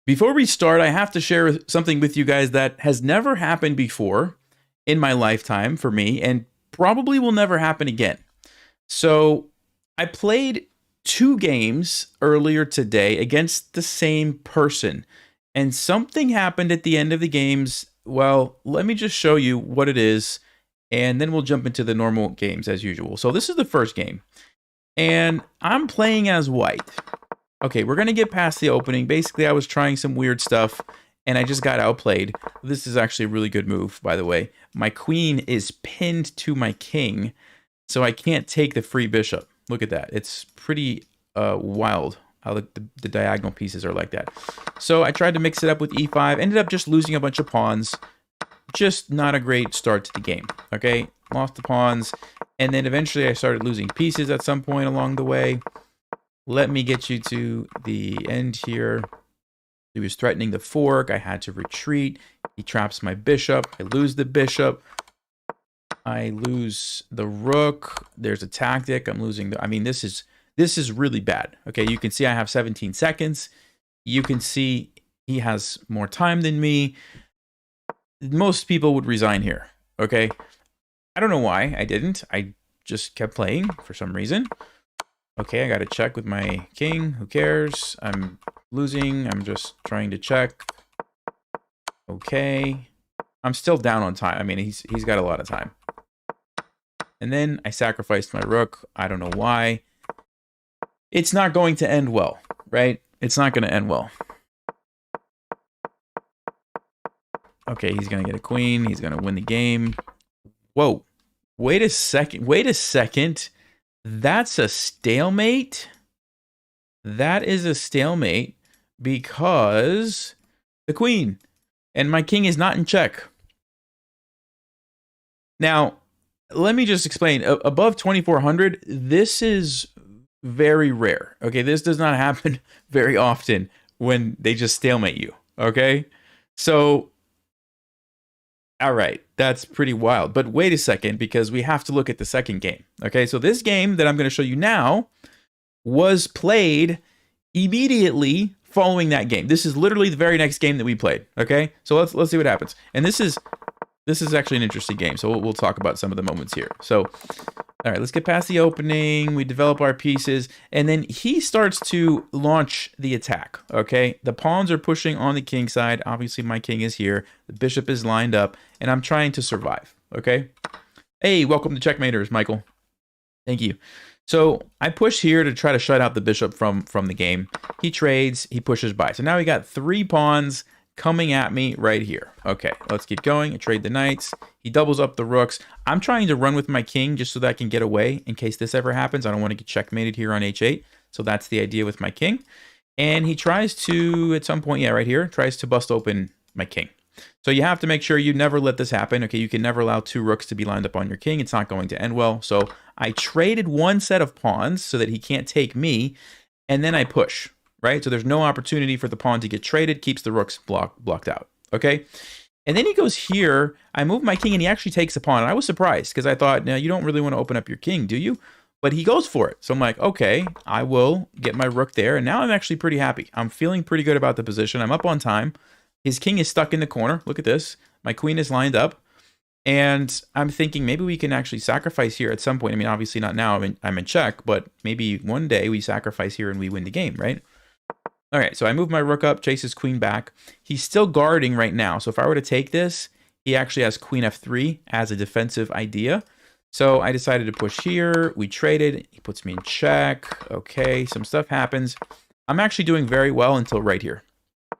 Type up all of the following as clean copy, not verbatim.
Before we start, I have to share something with you guys that has never happened before in my lifetime for me, and probably will never happen again. So, I played 2 games earlier today against the same person, and something happened at the end of the games. Well, let me just show you what it is, and then we'll jump into the normal games as usual. So, this is the first game, and I'm playing as white. Okay, we're going to get past the opening. Basically, I was trying some weird stuff, and I just got outplayed. This is actually a really good move, by the way. My queen is pinned to my king, so I can't take the free bishop. Look at that. It's pretty wild how the diagonal pieces are like that. So I tried to mix it up with e5. Ended up just losing a bunch of pawns. Just not a great start to the game. Okay, lost the pawns, and then eventually I started losing pieces at some point along the way. Let me get you to the end here. He was threatening the fork. I had to retreat. He traps my bishop. I lose the bishop. I lose the rook. There's a tactic. I'm losing the... I mean, this is really bad. Okay, you can see I have 17 seconds. You can see he has more time than me. Most people would resign here. Okay, I don't know why I didn't. I just kept playing for some reason. Okay, I got to check with my king. Who cares? I'm losing. I'm just trying to check. Okay. I'm still down on time. I mean, he's got a lot of time. And then I sacrificed my rook. I don't know why. It's not going to end well, right? It's not going to end well. Okay, he's going to get a queen. He's going to win the game. Whoa. Wait a second. Wait a second. That's a stalemate. That is a stalemate because the queen and my king is not in check. Now, let me just explain. Above 2400, this is very rare. Okay, this does not happen very often when they just stalemate you. Okay, so all right, that's pretty wild. But wait a second, because we have to look at the second game. Okay, so this game that I'm going to show you now was played immediately following that game. This is literally the very next game that we played. Okay, so let's see what happens. And this is actually an interesting game. So we'll talk about some of the moments here. So all right, let's get past the opening. We develop our pieces, and then he starts to launch the attack, okay? The pawns are pushing on the king side. Obviously, my king is here. The bishop is lined up, and I'm trying to survive, okay? Hey, welcome to Checkmaters, Michael. Thank you. So I push here to try to shut out the bishop from the game. He trades. He pushes by. So now we got 3 pawns coming at me right here. Okay, let's keep going. I trade the knights. He doubles up the rooks. I'm trying to run with my king just so that I can get away in case this ever happens. I don't want to get checkmated here on h8. So that's the idea with my king. And he tries to, at some point, yeah, right here, tries to bust open my king. So you have to make sure you never let this happen. Okay, you can never allow 2 rooks to be lined up on your king. It's not going to end well. So I traded 1 set of pawns so that he can't take me. And then I push. Right? So there's no opportunity for the pawn to get traded, keeps the rooks blocked out. Okay? And then he goes here. I move my king, and he actually takes a pawn. And I was surprised, because I thought, now you don't really want to open up your king, do you? But he goes for it. So I'm like, okay, I will get my rook there. And now I'm actually pretty happy. I'm feeling pretty good about the position. I'm up on time. His king is stuck in the corner. Look at this. My queen is lined up. And I'm thinking maybe we can actually sacrifice here at some point. I mean, obviously not now. I'm in check. But maybe one day we sacrifice here and we win the game, right? All right, so I move my rook up, chase his queen back. He's still guarding right now. So if I were to take this, he actually has queen f3 as a defensive idea. So I decided to push here. We traded. He puts me in check. Okay, some stuff happens. I'm actually doing very well until right here.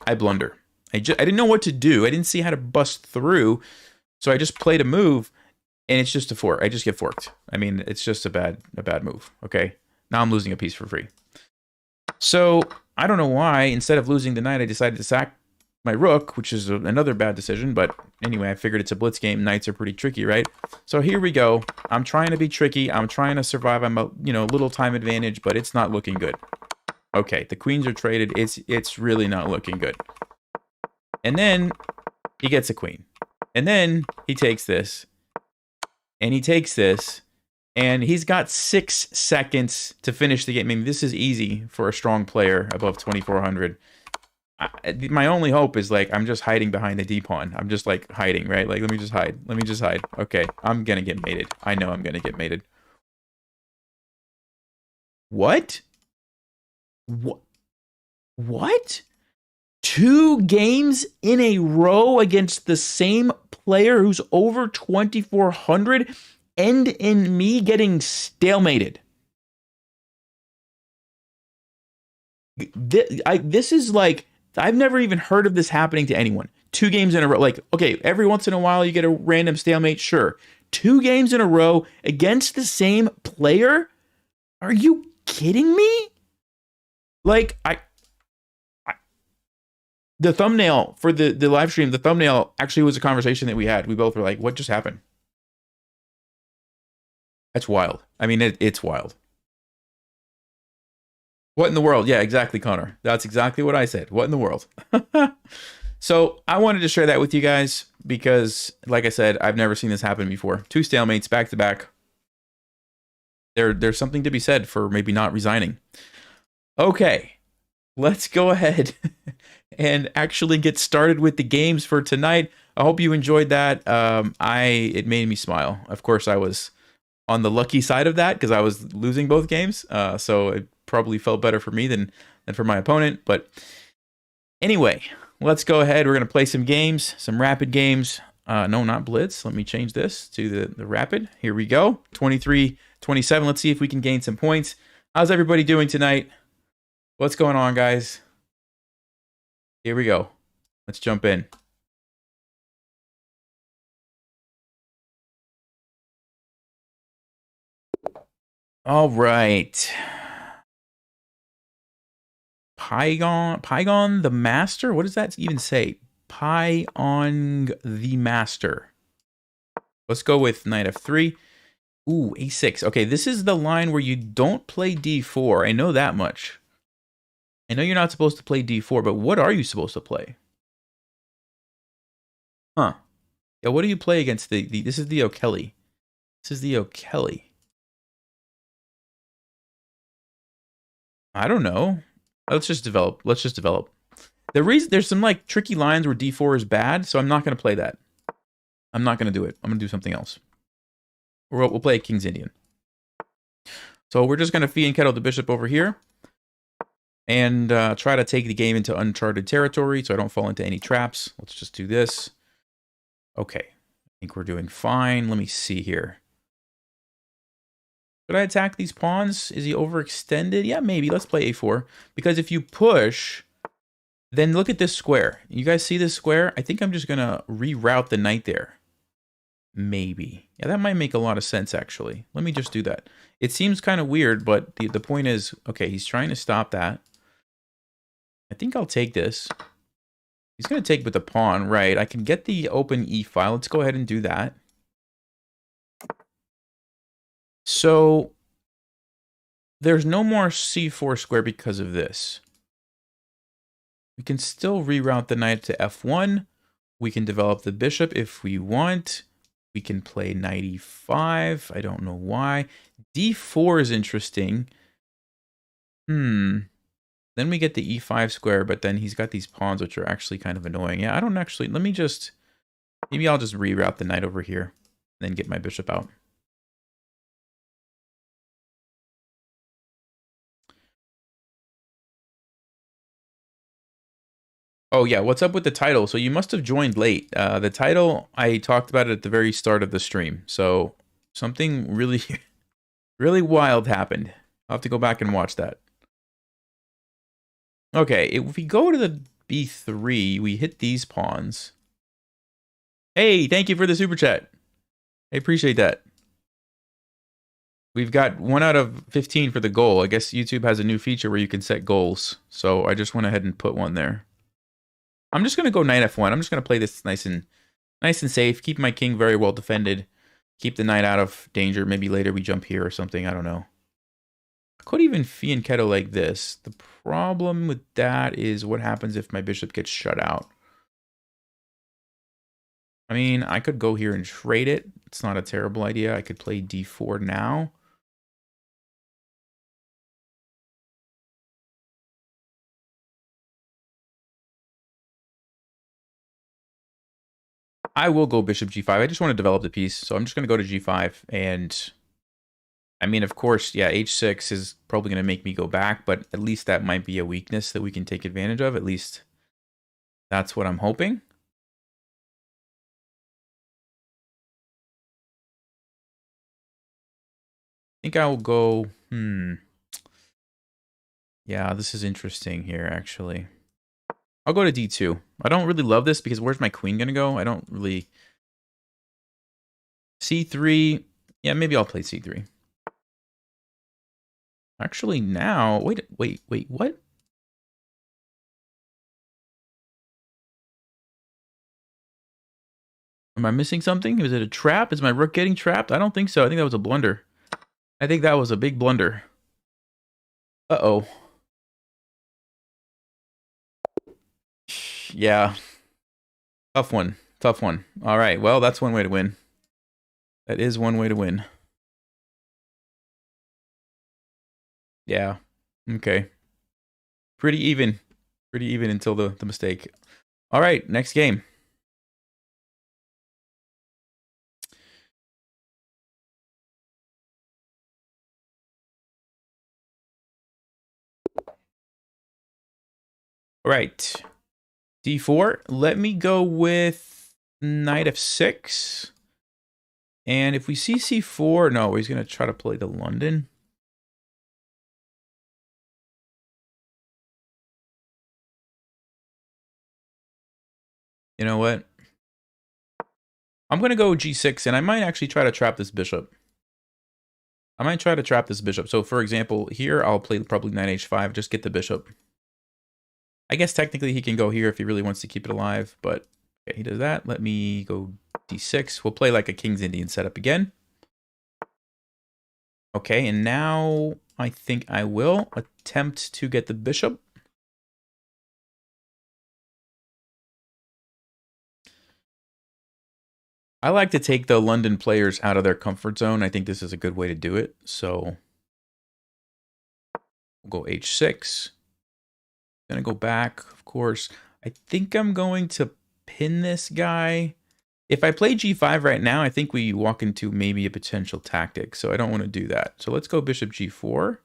I blunder. I didn't know what to do. I didn't see how to bust through. So I just played a move, and it's just a fork. I just get forked. I mean, it's just a bad move. Okay, now I'm losing a piece for free. So I don't know why, instead of losing the knight, I decided to sack my rook, which is another bad decision. But anyway, I figured it's a blitz game. Knights are pretty tricky, right? So here we go. I'm trying to be tricky. I'm trying to survive. I'm a little time advantage, but it's not looking good. Okay, the queens are traded. It's really not looking good. And then he gets a queen. And then he takes this. And he takes this. And he's got 6 seconds to finish the game. I mean, this is easy for a strong player above 2400. My only hope is like I'm just hiding behind the D pawn. I'm just like hiding, right? Like let me just hide. Let me just hide. Okay, I'm gonna get mated. I know I'm gonna get mated. What? What? What? 2 games in a row against the same player who's over 2,400 end in me getting stalemated. This is like, I've never even heard of this happening to anyone. 2 games in a row. Like, okay, every once in a while you get a random stalemate, sure. 2 games in a row against the same player? Are you kidding me? Like, the thumbnail for the live stream, the thumbnail actually was a conversation that we had. We both were like, what just happened? That's wild. I mean, it's wild. What in the world? Yeah, exactly, Connor. That's exactly what I said. What in the world? So I wanted to share that with you guys because, like I said, I've never seen this happen before. 2 stalemates back to back. There's something to be said for maybe not resigning. Okay, let's go ahead and actually get started with the games for tonight. I hope you enjoyed that. It made me smile. Of course, I was on the lucky side of that because I was losing both games. So it probably felt better for me than for my opponent. But anyway, let's go ahead. We're going to play some games, some rapid games. No, not blitz. Let me change this to the rapid. Here we go. 23-27. Let's see if we can gain some points. How's everybody doing tonight? What's going on, guys? Here we go. Let's jump in. All right. Pygon the Master? What does that even say? Pyong the Master. Let's go with knight f3. Ooh, a6. Okay, this is the line where you don't play d4. I know that much. I know you're not supposed to play d4, but what are you supposed to play? Huh. Yeah, what do you play against the this is the O'Kelly. This is the O'Kelly. I don't know. Let's just develop. Let's just develop. There's some like tricky lines where d4 is bad, so I'm not going to play that. I'm not going to do it. I'm going to do something else. We'll play a King's Indian. So we're just going to fee and kettle the bishop over here. And try to take the game into uncharted territory so I don't fall into any traps. Let's just do this. Okay. I think we're doing fine. Let me see here. Should I attack these pawns? Is he overextended? Yeah, maybe. Let's play a4. Because if you push, then look at this square. You guys see this square? I think I'm just going to reroute the knight there. Maybe. Yeah, that might make a lot of sense, actually. Let me just do that. It seems kind of weird, but the point is, okay, he's trying to stop that. I think I'll take this. He's going to take with the pawn, right? I can get the open e file. Let's go ahead and do that. So there's no more c4 square because of this. We can still reroute the knight to f1. We can develop the bishop if we want. We can play knight e5. I don't know why. d4 is interesting. Then we get the e5 square, but then he's got these pawns, which are actually kind of annoying. Yeah, I don't actually... Let me just... Maybe I'll just reroute the knight over here, then get my bishop out. Oh, yeah, what's up with the title? So you must have joined late. The title, I talked about it at the very start of the stream. So something really, really wild happened. I'll have to go back and watch that. Okay, if we go to the b3, we hit these pawns. Hey, thank you for the super chat. I appreciate that. We've got 1 out of 15 for the goal. I guess YouTube has a new feature where you can set goals. So I just went ahead and put one there. I'm just going to go knight f1. I'm just going to play this nice and safe. Keep my king very well defended. Keep the knight out of danger. Maybe later we jump here or something. I don't know. I could even fee and kettle like this. The problem with that is what happens if my bishop gets shut out. I mean, I could go here and trade it. It's not a terrible idea. I could play d4 now. I will go bishop g5. I just want to develop the piece, so I'm just going to go to g5. And, I mean, of course, yeah, h6 is probably going to make me go back, but at least that might be a weakness that we can take advantage of. At least that's what I'm hoping. I think I will go, yeah, this is interesting here, actually. I'll go to d2. I don't really love this because where's my queen going to go? I don't really... c3. Yeah, maybe I'll play c3. Actually, now... Wait, what? Am I missing something? Is it a trap? Is my rook getting trapped? I don't think so. I think that was a blunder. I think that was a big blunder. Uh-oh. Yeah. Tough one. Tough one. All right. Well, that's one way to win. That is one way to win. Yeah. Okay. Pretty even. Pretty even until the mistake. All right. Next game. All right. d4. Let me go with knight f6. And if we see c4, no, he's going to try to play the London. You know what? I'm going to go g6, and I might actually try to trap this bishop. So, for example, here I'll play probably knight h5, just get the bishop. I guess technically he can go here if he really wants to keep it alive, but okay, he does that. Let me go d6. We'll play like a King's Indian setup again. Okay, and now I think I will attempt to get the bishop. I like to take the London players out of their comfort zone. I think this is a good way to do it. So we'll go h6. Gonna go back, of course. I think I'm going to pin this guy. If I play g5 right now, I think we walk into maybe a potential tactic. So I don't want to do that. So let's go bishop g4.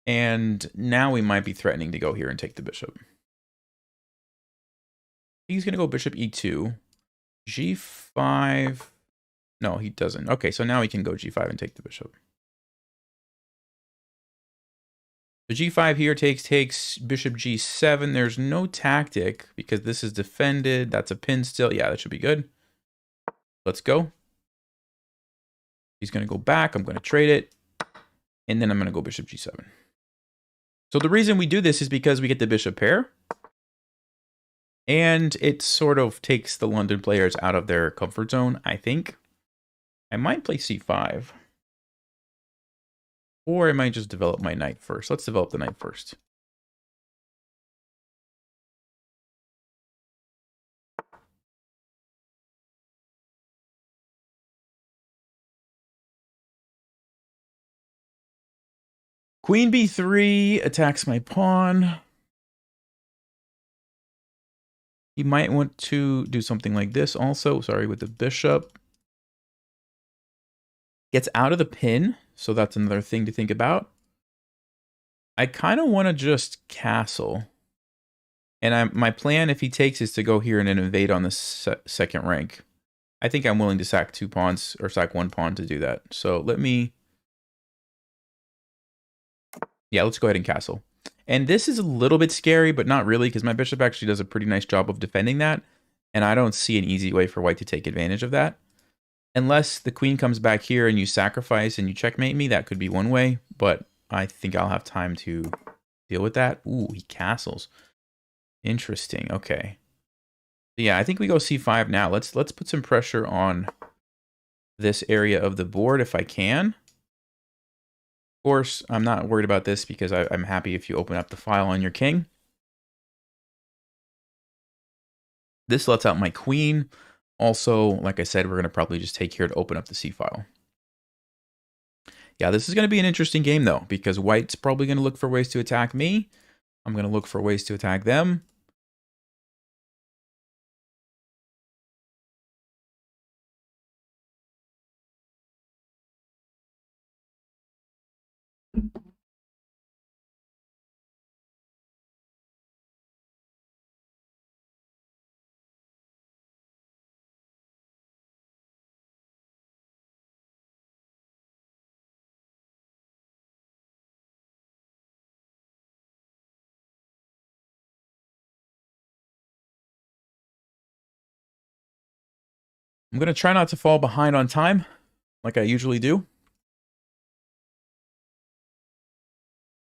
And now we might be threatening to go here and take the bishop. He's going to go bishop e2. g5. No, he doesn't. Okay, so now he can go g5 and take the bishop. The g5 here takes bishop g7. There's no tactic because this is defended. That's a pin still. Yeah, that should be good. Let's go. He's going to go back. I'm going to trade it. And then I'm going to go bishop g7. So the reason we do this is because we get the bishop pair. And it sort of takes the London players out of their comfort zone, I think. I might play c5. Or I might just develop my knight first. Let's develop the knight first. Queen b3 attacks my pawn. He might want to do something like this also. Sorry, with the bishop. Gets out of the pin. So that's another thing to think about. I kind of want to just castle. And my plan, if he takes, is to go here and then invade on the second rank. I think I'm willing to sack 2 pawns, or sack 1 pawn to do that. So let me... Yeah, let's go ahead and castle. And this is a little bit scary, but not really, because my bishop actually does a pretty nice job of defending that. And I don't see an easy way for white to take advantage of that. Unless the queen comes back here and you sacrifice and you checkmate me, that could be one way. But I think I'll have time to deal with that. Ooh, he castles. Interesting. Okay. Yeah, I think we go c5 now. Let's put some pressure on this area of the board if I can. Of course, I'm not worried about this because I'm happy if you open up the file on your king. This lets out my queen. Also, like I said, we're going to probably just take here to open up the C file. Yeah, this is going to be an interesting game, though, because white's probably going to look for ways to attack me. I'm going to look for ways to attack them. I'm going to try not to fall behind on time, like I usually do.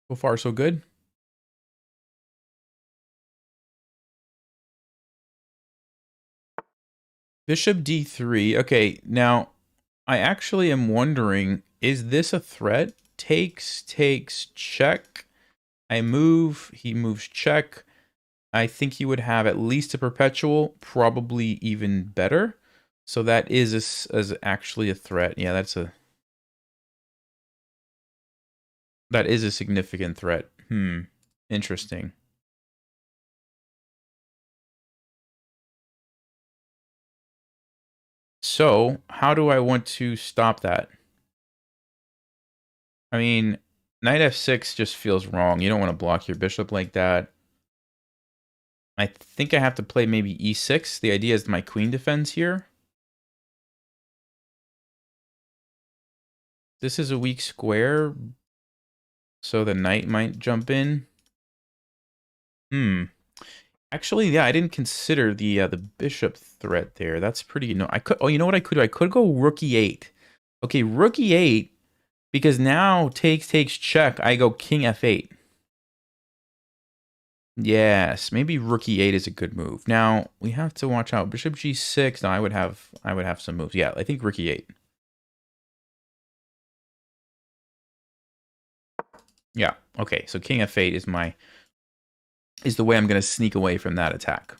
So far, so good. Bishop d3. Okay, now I actually am wondering, is this a threat? Takes, check. I move, he moves check. I think he would have at least a perpetual, probably even better. So that is actually a threat. Yeah, that is a significant threat. Interesting. So, how do I want to stop that? I mean, knight f6 just feels wrong. You don't want to block your bishop like that. I think I have to play maybe e6. The idea is my queen defends here. This is a weak square, so the knight might jump in. Actually, yeah, I didn't consider the bishop threat there. That's pretty. No, I could. Oh, you know what I could do? I could go rook e8. Okay, rook e8, because now takes check. I go king f8. Yes, maybe rook e8 is a good move. Now we have to watch out. Bishop g6. No, I would have some moves. Yeah, I think rook e8. Yeah. Okay. So king f8 is the way I'm going to sneak away from that attack.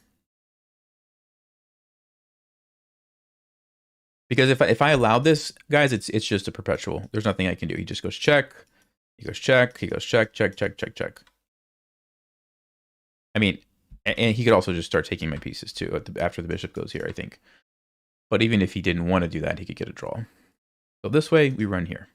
Because if I allowed this, guys, it's just a perpetual. There's nothing I can do. He just goes check. He goes check. He goes check. Check. Check. Check. Check. I mean, and he could also just start taking my pieces too after the bishop goes here, I think. But even if he didn't want to do that, he could get a draw. So this way, we run here.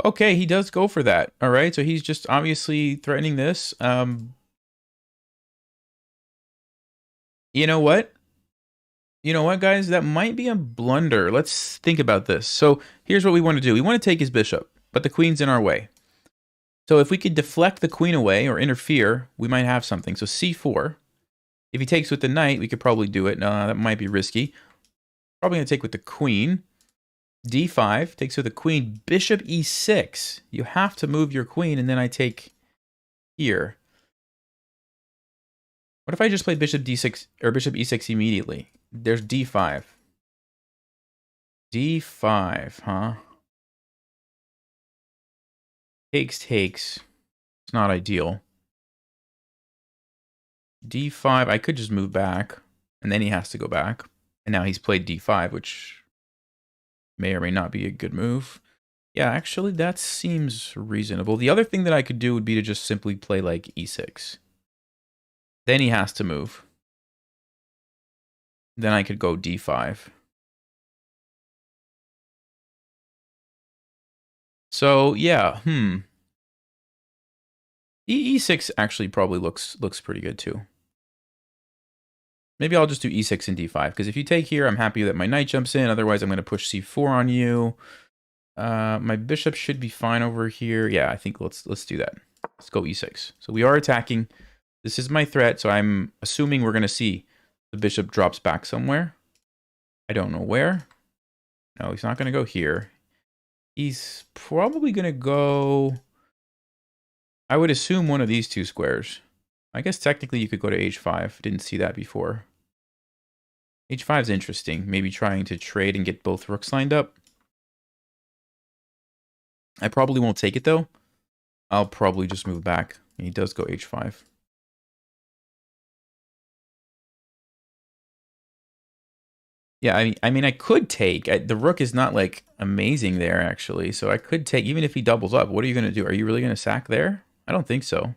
Okay, he does go for that. All right, so he's just obviously threatening this. You know what? You know what, guys? That might be a blunder. Let's think about this. So here's what we want to do. We want to take his bishop, but the queen's in our way. So if we could deflect the queen away or interfere, we might have something. So c4. If he takes with the knight, we could probably do it. No, that might be risky. Probably going to take with the queen. d5 takes with the queen. Bishop e6. You have to move your queen, and then I take here. What if I just play bishop d6 or bishop e6 immediately? There's d5. d5, huh? Takes. It's not ideal. d5, I could just move back, and then he has to go back. And now he's played d5, which may or may not be a good move. Yeah, actually, that seems reasonable. The other thing that I could do would be to just simply play, like, e6. Then he has to move. Then I could go d5. So, yeah, E6 actually probably looks pretty good, too. Maybe I'll just do e6 and d5, because if you take here, I'm happy that my knight jumps in. Otherwise, I'm going to push c4 on you. My bishop should be fine over here. Yeah, I think let's do that. Let's go e6. So we are attacking. This is my threat, so I'm assuming we're going to see the bishop drops back somewhere. I don't know where. No, he's not going to go here. He's probably going to go... I would assume one of these two squares. I guess technically you could go to h5. Didn't see that before. h5 is interesting. Maybe trying to trade and get both rooks lined up. I probably won't take it, though. I'll probably just move back. He does go h5. Yeah, I mean, I could take. The rook is not like amazing there actually, so I could take even if he doubles up. What are you going to do? Are you really going to sack there? I don't think so.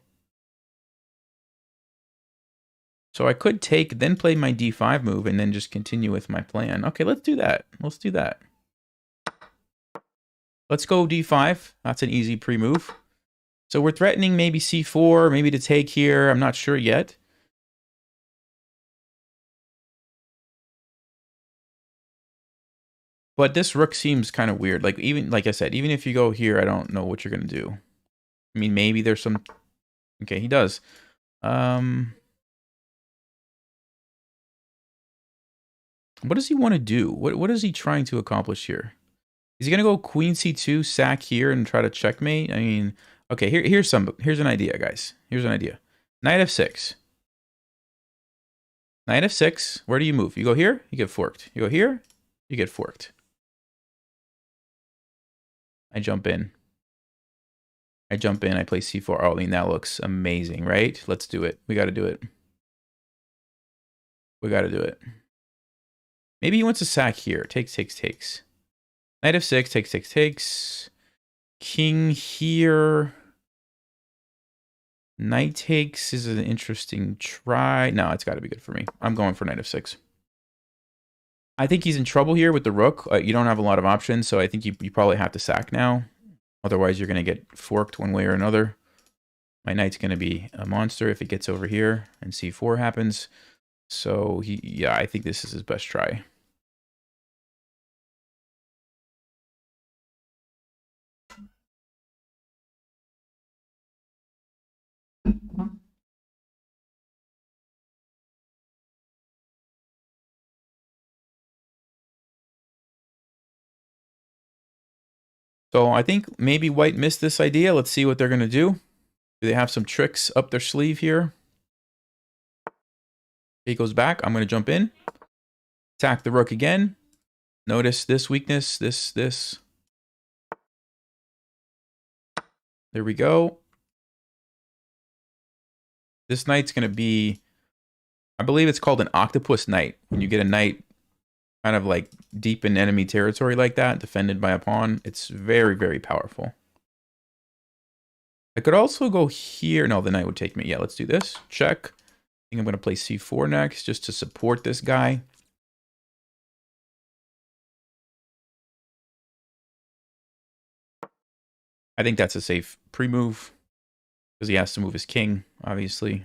So I could take, then play my d5 move, and then just continue with my plan. Okay, let's do that. Let's do that. Let's go d5. That's an easy pre-move. So we're threatening maybe c4, maybe to take here. I'm not sure yet. But this rook seems kind of weird. Like, even, like I said, even if you go here, I don't know what you're going to do. I mean, maybe there's some... Okay, he does. What does he want to do? What is he trying to accomplish here? Is he going to go queen c2, sack here, and try to checkmate? I mean, okay, here's an idea, guys. Here's an idea. Knight f6. Knight f6. Where do you move? You go here, you get forked. You go here, you get forked. I jump in. I play c4. Oh, I mean, that looks amazing, right? Let's do it. We got to do it. We got to do it. Maybe he wants to sack here. Takes. Knight f6, takes. King here. Knight takes is an interesting try. No, it's got to be good for me. I'm going for knight f6. I think he's in trouble here with the rook. You don't have a lot of options, so I think you probably have to sack now. Otherwise, you're going to get forked one way or another. My knight's going to be a monster if it gets over here and c4 happens. So, yeah, I think this is his best try. So I think maybe white missed this idea. Let's see what they're going to do. Do they have some tricks up their sleeve here? He goes back. I'm going to jump in. Attack the rook again. Notice this weakness. This. There we go. This knight's going to be... I believe it's called an octopus knight. When you get a knight kind of like deep in enemy territory like that, defended by a pawn, it's very, very powerful. I could also go here. No, the knight would take me. Yeah, let's do this. Check. I think I'm going to play c4 next just to support this guy. I think that's a safe pre-move because he has to move his king, obviously.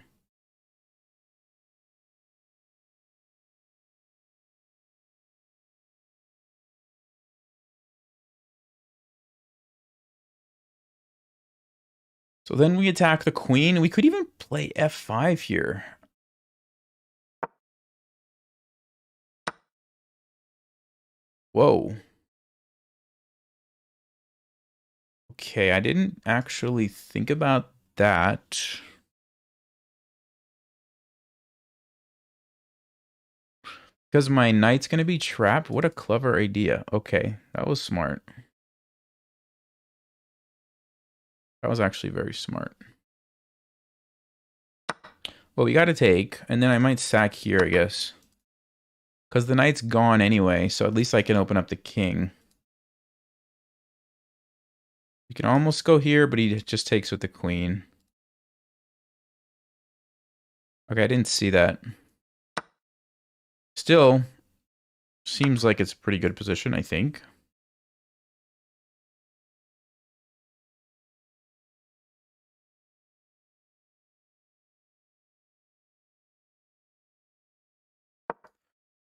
So then we attack the queen. We could even play f5 here. Whoa. Okay, I didn't actually think about that. Because my knight's going to be trapped? What a clever idea. Okay, that was smart. That was actually very smart. Well, we got to take, and then I might sack here, I guess. Because the knight's gone anyway, so at least I can open up the king. You can almost go here, but he just takes with the queen. Okay, I didn't see that. Still, seems like it's a pretty good position, I think.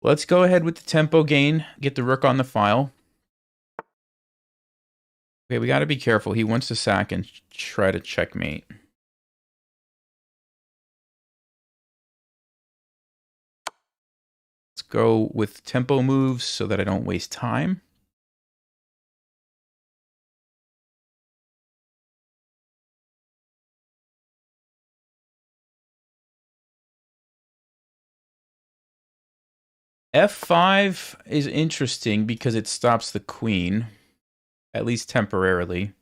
Let's go ahead with the tempo gain. Get the rook on the file. Okay, we got to be careful. He wants to sack and try to checkmate. Let's go with tempo moves so that I don't waste time. F5 is interesting because it stops the queen, at least temporarily.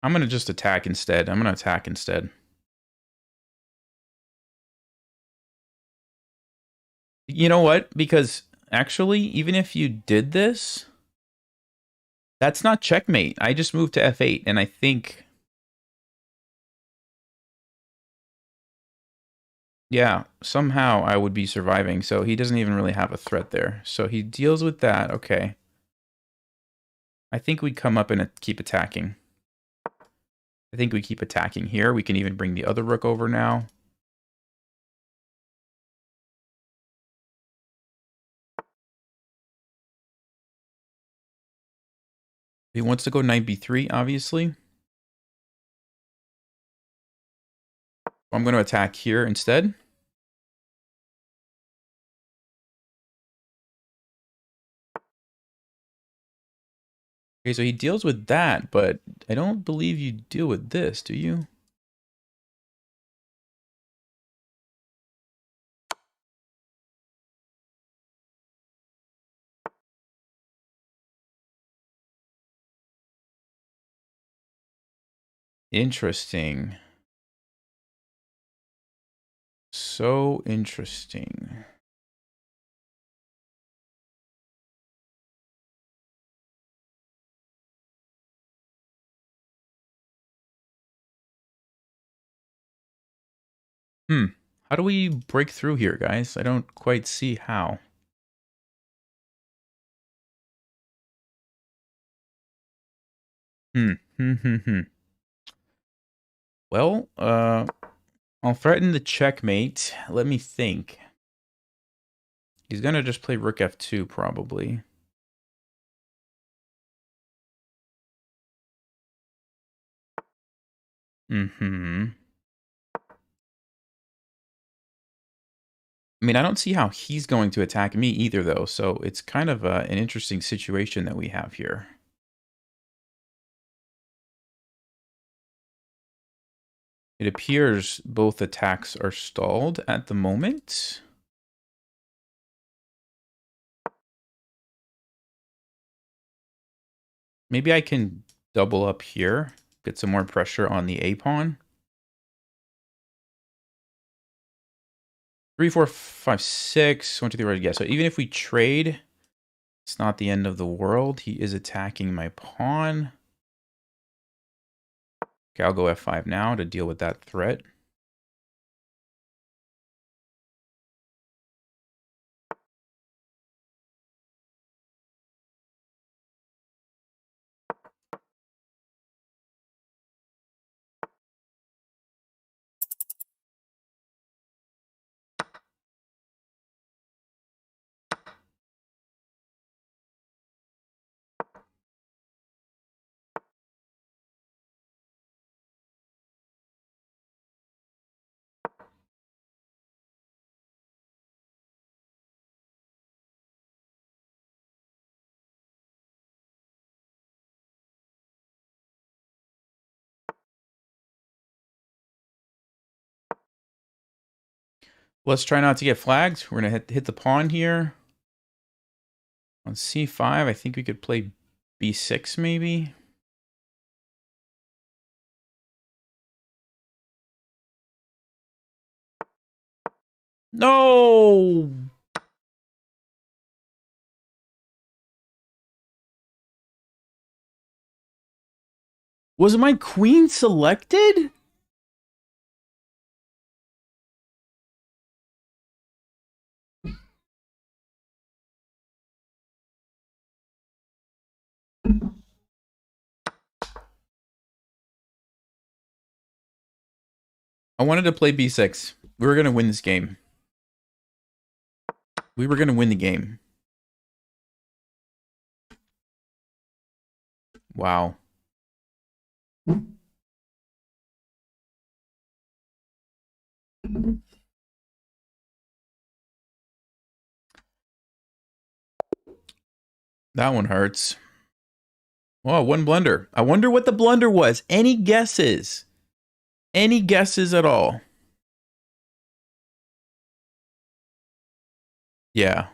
I'm going to just attack instead. I'm going to attack instead. You know what? Because actually, even if you did this, that's not checkmate. I just moved to f8, and I think... Yeah, somehow I would be surviving, so he doesn't even really have a threat there. So he deals with that, okay. I think we come up and keep attacking. I think we keep attacking here. We can even bring the other rook over now. He wants to go knight b3, obviously. I'm going to attack here instead. Okay, so he deals with that, but I don't believe you deal with this, do you? Interesting. So interesting. How do we break through here, guys? I don't quite see how. Well, I'll threaten the checkmate. Let me think. He's gonna just play rook f2, probably. I mean, I don't see how he's going to attack me either, though, so it's kind of an interesting situation that we have here. It appears both attacks are stalled at the moment. Maybe I can double up here, get some more pressure on the A-pawn. 3, 4, 5, 6. 1, 2, 3, right. Yeah, so even if we trade, it's not the end of the world. He is attacking my pawn. Okay, I'll go f5 now to deal with that threat. Let's try not to get flagged. We're going to hit the pawn here. On c5, I think we could play b6 maybe. No! Was my queen selected? I wanted to play b6. We were going to win this game. We were going to win the game. Wow. That one hurts. Oh, one blunder. I wonder what the blunder was. Any guesses? Any guesses at all? Yeah.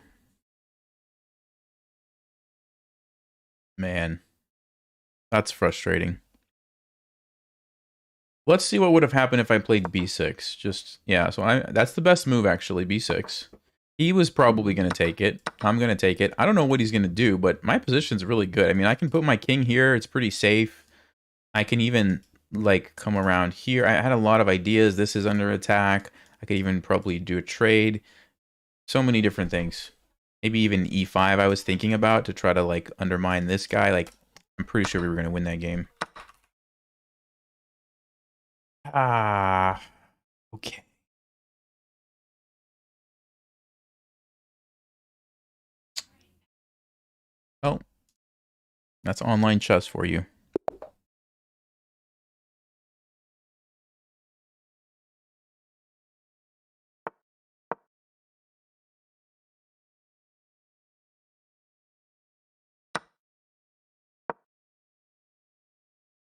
Man. That's frustrating. Let's see what would have happened if I played b6. Just, yeah, so that's the best move, actually, b6. He was probably going to take it. I'm going to take it. I don't know what he's going to do, but my position's really good. I mean, I can put my king here. It's pretty safe. I can even, like, come around here. I had a lot of ideas. This is under attack. I could even probably do a trade. So many different things. Maybe even e5 I was thinking about to try to, like, undermine this guy. Like, I'm pretty sure we were going to win that game. Ah, okay. Oh, that's online chess for you.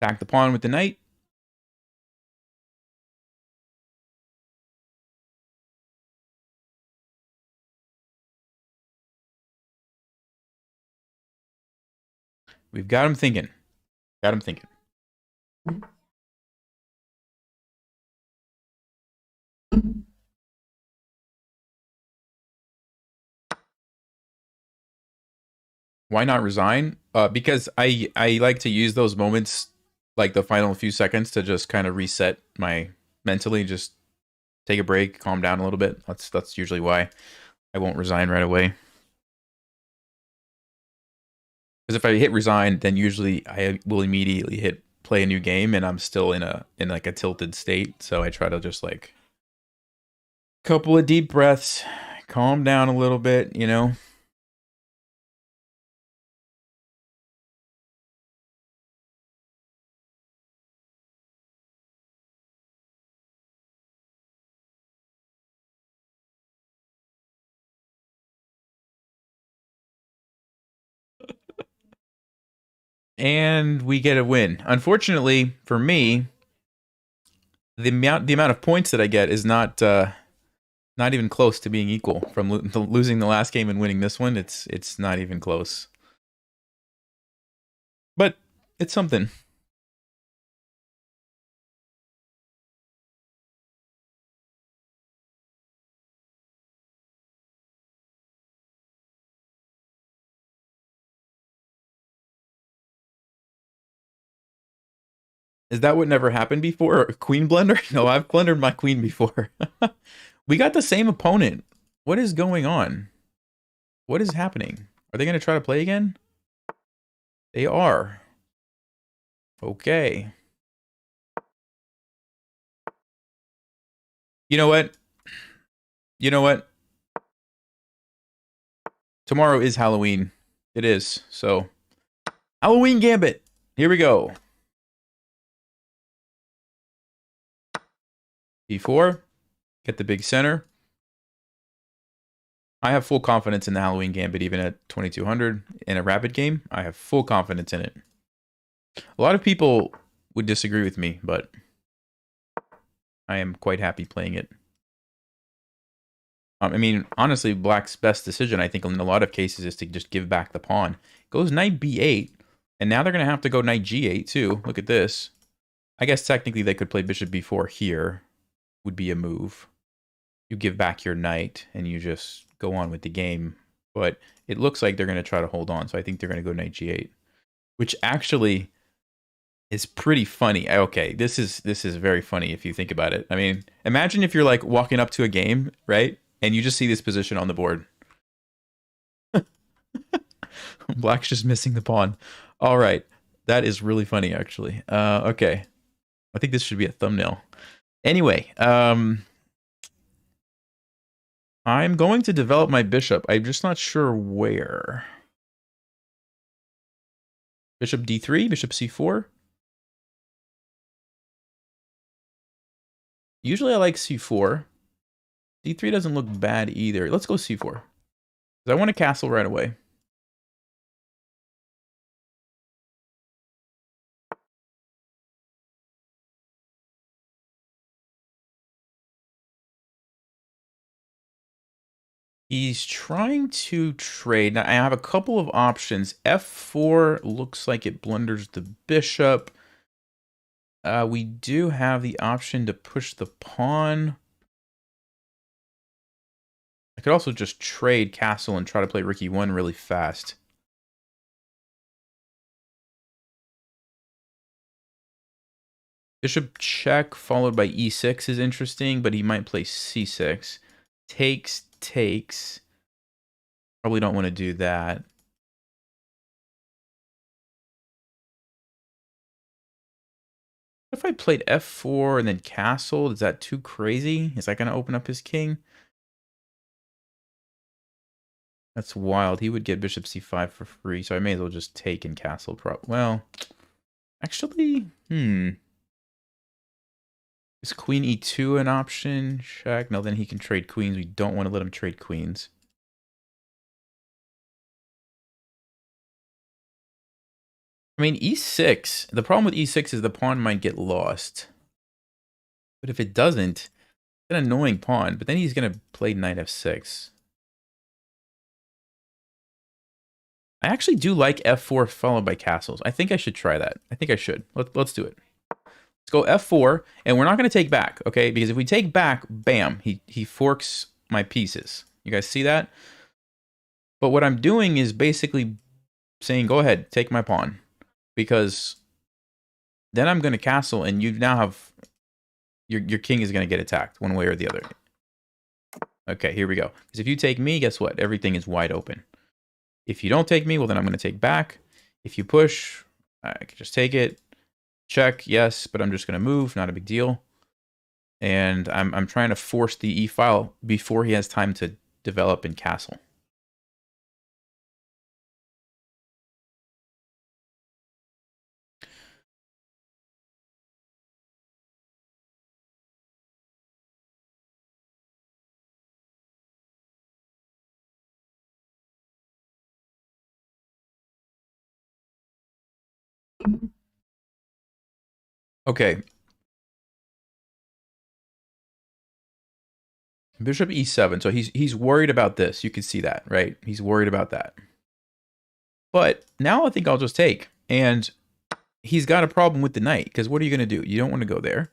Attack the pawn with the knight. We've got him thinking. Got him thinking. Why not resign? Because I like to use those moments, like the final few seconds, to just kind of reset my mentally, just take a break, calm down a little bit. That's usually why I won't resign right away. Because if I hit resign, then usually I will immediately hit play a new game, and I'm still in like a tilted state. So I try to just like couple of deep breaths, calm down a little bit, you know. And we get a win. Unfortunately for me, the amount of points that I get is not even close to being equal. From losing the last game and winning this one, it's not even close. But it's something. Is that what never happened before? Queen blunder? No, I've blundered my queen before. We got the same opponent. What is going on? What is happening? Are they going to try to play again? They are. Okay. You know what? You know what? Tomorrow is Halloween. It is. So, Halloween Gambit. Here we go. E4. Get the big center. I have full confidence in the Halloween Gambit, even at 2200 in a rapid game. I have full confidence in it. A lot of people would disagree with me, but I am quite happy playing it. I mean, honestly, Black's best decision, I think, in a lot of cases, is to just give back the pawn. Goes knight b8, and now they're going to have to go knight g8, too. Look at this. I guess technically they could play bishop b4 here, would be a move. You give back your knight, and you just go on with the game. But it looks like they're going to try to hold on, so I think they're going to go knight g8. Which actually is pretty funny. Okay, this is very funny if you think about it. I mean, imagine if you're like walking up to a game, right? And you just see this position on the board. Black's just missing the pawn. All right. That is really funny, actually. Okay. I think this should be a thumbnail. Anyway, I'm going to develop my bishop. I'm just not sure where. Bishop d3, bishop c4. Usually I like c4. d3 doesn't look bad either. Let's go c4. Because I want a castle right away. He's trying to trade. Now, I have a couple of options. f4 looks like it blunders the bishop. We do have the option to push the pawn. I could also just trade castle and try to play Rook E1 really fast. Bishop check followed by E6 is interesting, but he might play C6. Takes. Probably don't want to do that. If I played F4 and then castle, is that too crazy? Is that going to open up his king? That's wild. He would get bishop c5 for free, so I may as well just take and castle. Well, actually, is queen e2 an option? Check. No, then he can trade queens. We don't want to let him trade queens. I mean, e6, the problem with e6 is the pawn might get lost. But if it doesn't, it's an annoying pawn. But then he's going to play knight f6. I actually do like f4 followed by castles. I think I should try that. I think I should. Let's do it. Let's go f4, and we're not going to take back, okay? Because if we take back, bam, he forks my pieces. You guys see that? But what I'm doing is basically saying, go ahead, take my pawn. Because then I'm going to castle, and you now have... Your king is going to get attacked one way or the other. Okay, here we go. Because if you take me, guess what? Everything is wide open. If you don't take me, well, then I'm going to take back. If you push, I can just take it. Check, yes, but I'm just going to move. Not a big deal. And I'm trying to force the e-file before he has time to develop and castle. Okay. Bishop e7. So he's worried about this. You can see that, right? He's worried about that. But now I think I'll just take. And he's got a problem with the knight. Because what are you going to do? You don't want to go there.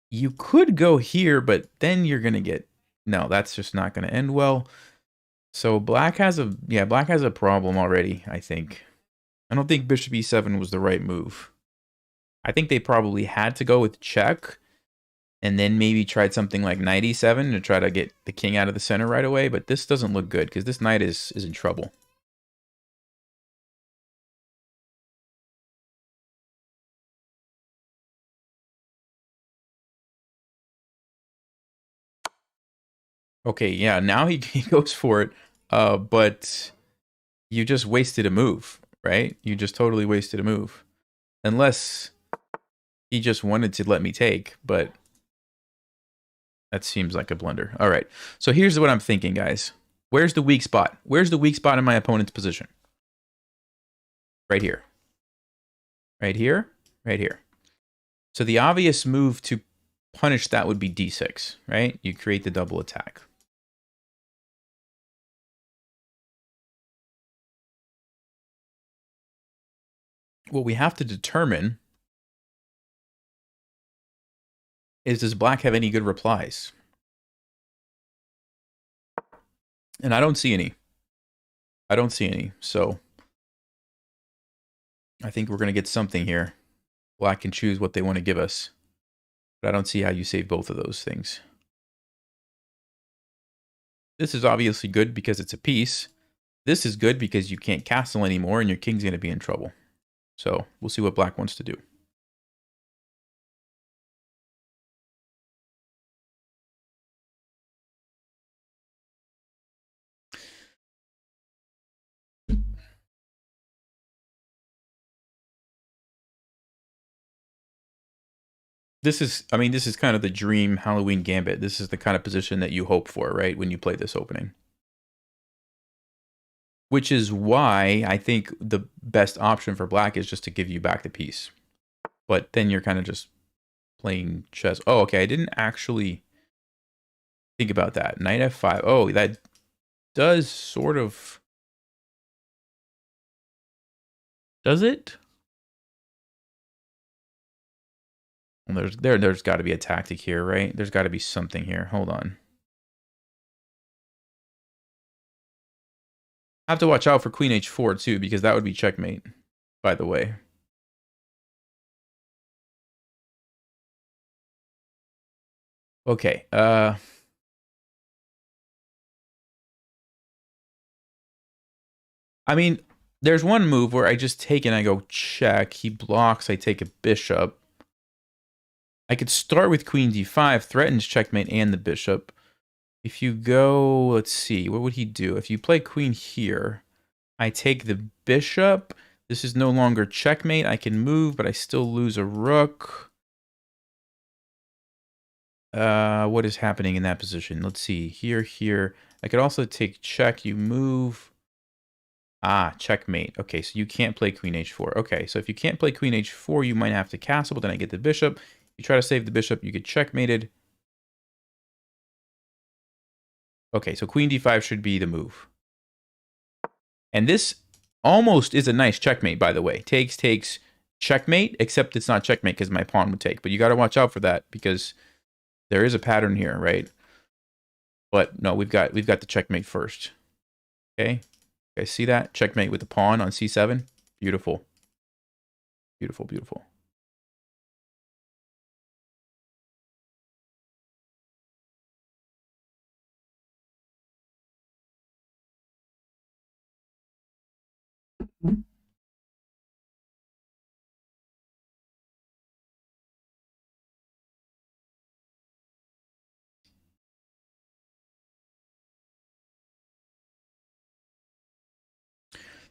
You could go here, but then you're going to get... No, that's just not going to end well. So black has a problem already, I think. I don't think bishop e7 was the right move. I think they probably had to go with check and then maybe tried something like knight e7 to try to get the king out of the center right away, but this doesn't look good because this knight is in trouble. Okay, yeah, now he goes for it, but you just wasted a move, right? You just totally wasted a move. Unless he just wanted to let me take, but that seems like a blunder. All right, so here's what I'm thinking, guys. Where's the weak spot? Where's the weak spot in my opponent's position? Right here. Right here. Right here. So the obvious move to punish that would be d6, right? You create the double attack. What we have to determine is, does black have any good replies? And I don't see any. I don't see any. So I think we're going to get something here. Black can choose what they want to give us. But I don't see how you save both of those things. This is obviously good because it's a piece. This is good because you can't castle anymore and your king's going to be in trouble. So we'll see what black wants to do. This is, I mean, this is kind of the dream Halloween Gambit. This is the kind of position that you hope for, right, when you play this opening. Which is why I think the best option for black is just to give you back the piece. But then you're kind of just playing chess. Oh, okay, I didn't actually think about that. Knight f5. Oh, that does sort of... Does it? Well, there's got to be a tactic here, right? There's got to be something here. Hold on. I have to watch out for queen h4 too, because that would be checkmate, by the way. Okay. I mean, there's one move where I just take and I go check. He blocks. I take a bishop. I could start with queen d5, threatens checkmate and the bishop. If you go, let's see, what would he do? If you play queen here, I take the bishop. This is no longer checkmate. I can move, but I still lose a rook. What is happening in that position? Let's see. Here. I could also take check. You move. Ah, checkmate. Okay, so you can't play queen h4. Okay, so if you can't play queen h4, you might have to castle, but then I get the bishop. You try to save the bishop, you get checkmated. Okay, so queen d5 should be the move. And this almost is a nice checkmate, by the way. Takes, checkmate, except it's not checkmate because my pawn would take. But you got to watch out for that because there is a pattern here, right? But no, we've got the checkmate first. Okay, you guys see that? Checkmate with the pawn on c7. Beautiful. Beautiful, beautiful.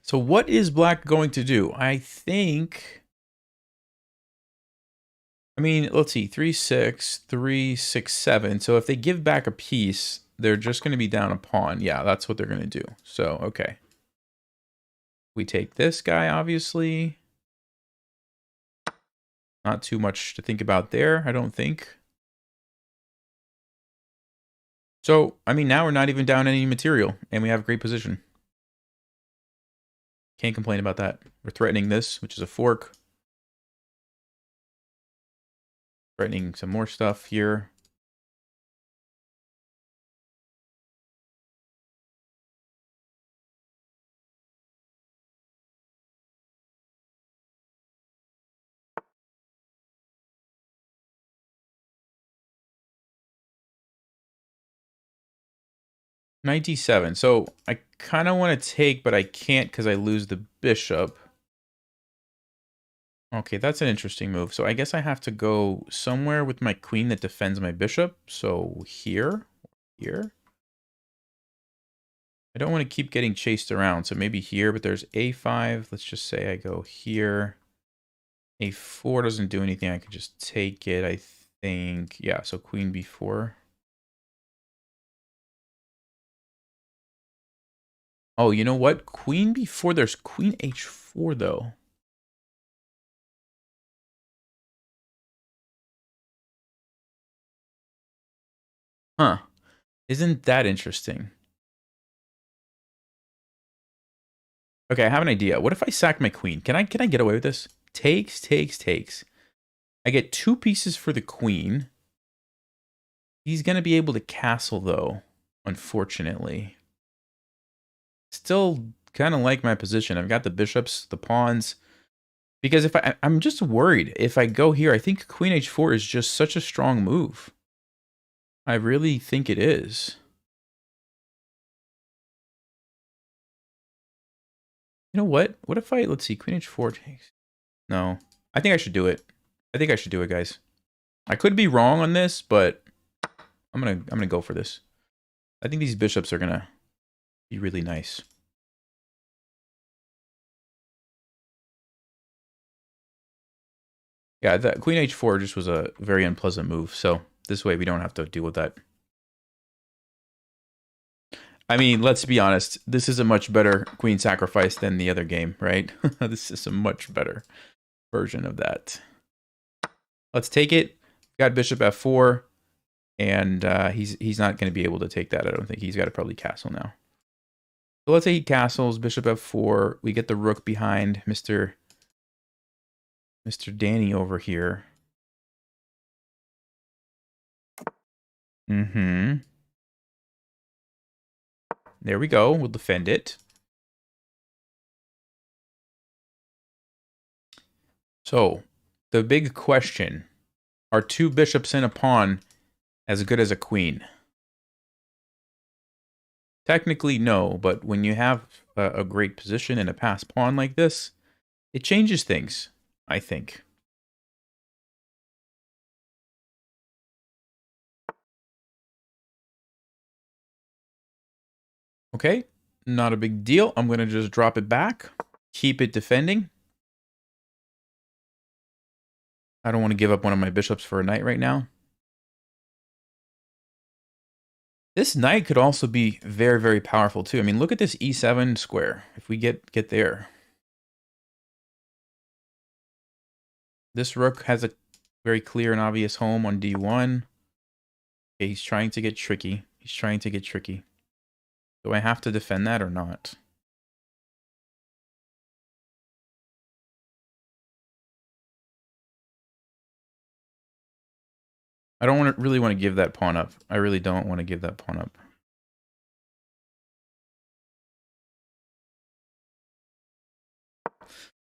So what is black going to do? I mean, let's see, 3-6, 3-6-7. So if they give back a piece, they're just going to be down a pawn. Yeah, that's what they're going to do. So, okay. We take this guy, obviously. Not too much to think about there, I don't think. So, I mean, now we're not even down any material, and we have a great position. Can't complain about that. We're threatening this, which is a fork. Threatening some more stuff here. Knight d7. So I kind of want to take, but I can't because I lose the bishop. Okay, that's an interesting move. So I guess I have to go somewhere with my queen that defends my bishop. So here. I don't want to keep getting chased around. So maybe here, but there's a5. Let's just say I go here. a4 doesn't do anything. I can just take it, I think. Yeah, so queen b4. Oh, you know what? Queen b4. There's queen h4, though. Huh. Isn't that interesting? Okay, I have an idea. What if I sack my queen? Can I get away with this? Takes. I get 2 pieces for the queen. He's going to be able to castle, though, unfortunately. Still kind of like my position. I've got the bishops, the pawns. Because if I'm just worried. If I go here, I think queen h4 is just such a strong move. I really think it is. You know what? What if let's see, queen h4 takes. No. I think I should do it. I think I should do it, guys. I could be wrong on this, but I'm gonna go for this. I think these bishops are gonna be really nice. Yeah, that queen h4 just was a very unpleasant move, so this way we don't have to deal with that. I mean, let's be honest, this is a much better queen sacrifice than the other game, right? This is a much better version of that. Let's take it. Got bishop f4, and he's not going to be able to take that. I don't think. He's got to probably castle now. So let's say he castles, bishop f4. We get the rook behind Mr. Danny over here. Mm-hmm. There we go. We'll defend it. So, the big question. Are two bishops and a pawn as good as a queen? Technically, no. But when you have a great position and a passed pawn like this, it changes things, I think. Okay, not a big deal. I'm going to just drop it back. Keep it defending. I don't want to give up one of my bishops for a knight right now. This knight could also be very, very powerful too. I mean, look at this e7 square. If we get there. This rook has a very clear and obvious home on d1. Okay, he's trying to get tricky. He's trying to get tricky. Do I have to defend that or not? I don't really want to give that pawn up. I really don't want to give that pawn up.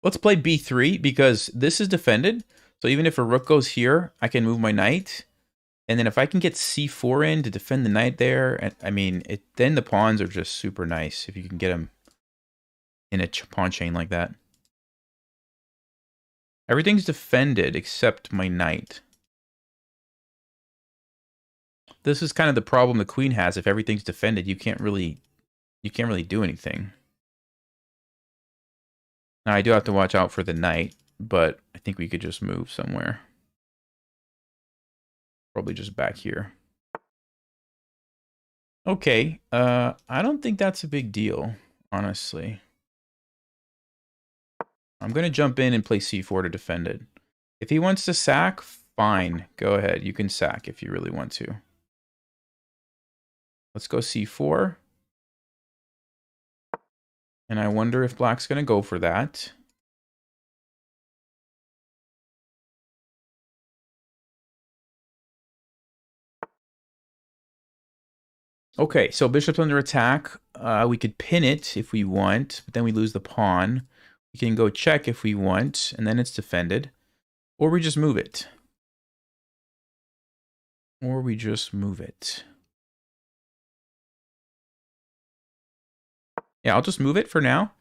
Let's play b3 because this is defended. So even if a rook goes here, I can move my knight. And then if I can get c4 in to defend the knight there, and I mean, then the pawns are just super nice if you can get them in a pawn chain like that. Everything's defended except my knight. This is kind of the problem the queen has. If everything's defended, you can't really do anything. Now I do have to watch out for the knight, but I think we could just move somewhere. Probably just back here. Okay, I don't think that's a big deal, honestly. I'm going to jump in and play c4 to defend it. If he wants to sack, fine. Go ahead. You can sack if you really want to. Let's go c4. And I wonder if black's going to go for that. Okay, so bishop's under attack. We could pin it if we want, but then we lose the pawn. We can go check if we want, and then it's defended. Or we just move it. Or we just move it. Yeah, I'll just move it for now.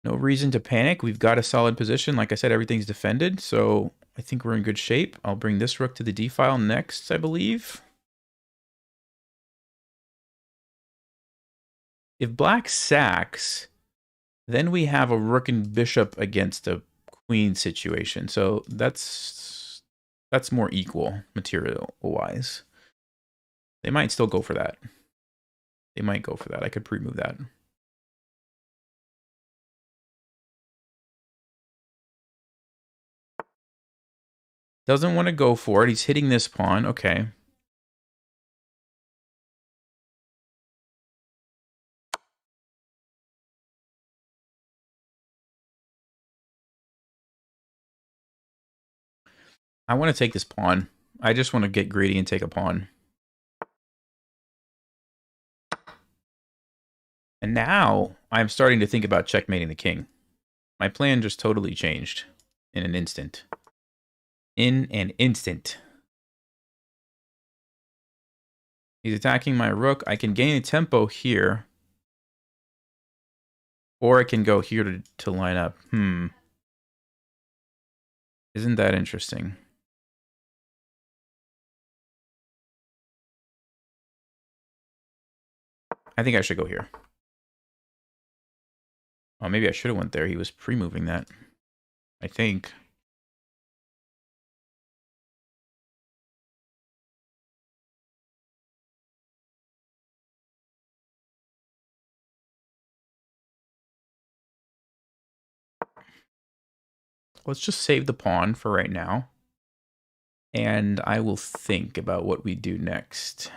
No reason to panic. We've got a solid position. Like I said, everything's defended, so I think we're in good shape. I'll bring this rook to the d file next, I believe. If black sacks, then we have a rook and bishop against a queen situation. So that's more equal material-wise. They might still go for that. They might go for that. I could pre-move that. Doesn't want to go for it. He's hitting this pawn. Okay. I want to take this pawn. I just want to get greedy and take a pawn. And now I'm starting to think about checkmating the king. My plan just totally changed in an instant. In an instant. He's attacking my rook. I can gain a tempo here. Or I can go here to line up. Isn't that interesting? I think I should go here. Oh, maybe I should have went there. He was pre-moving that. I think. Let's just save the pawn for right now. And I will think about what we do next.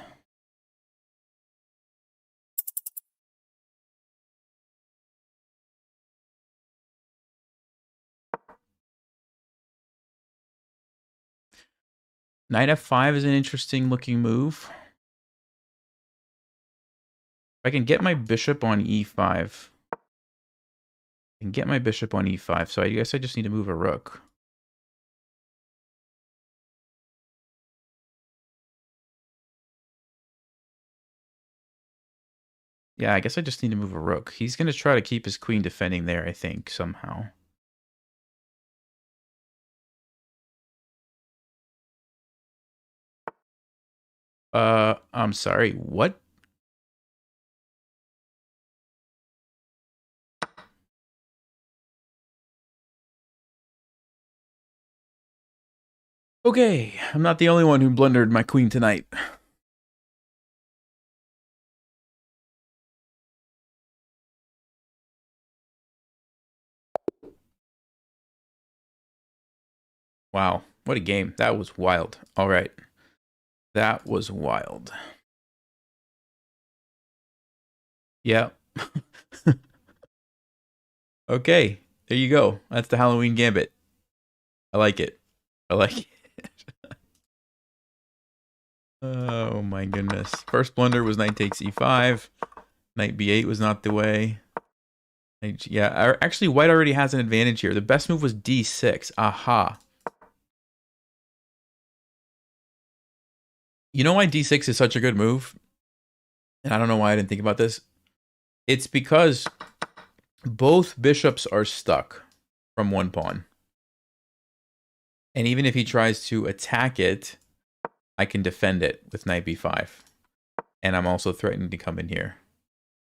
Knight f5 is an interesting looking move. I can get my bishop on e5. I can get my bishop on e5, so I guess I just need to move a rook. Yeah, I guess I just need to move a rook. He's going to try to keep his queen defending there, I think, somehow. I'm sorry, what? Okay, I'm not the only one who blundered my queen tonight. Wow, what a game. That was wild. All right. That was wild. Yeah. Okay, there you go. That's the Halloween Gambit. I like it. I like it. Oh my goodness. First blunder was knight takes e5. Knight b8 was not the way. Yeah, actually white already has an advantage here. The best move was d6. Aha. You know why d6 is such a good move? And I don't know why I didn't think about this. It's because both bishops are stuck from one pawn. And even if he tries to attack it, I can defend it with knight b5. And I'm also threatening to come in here.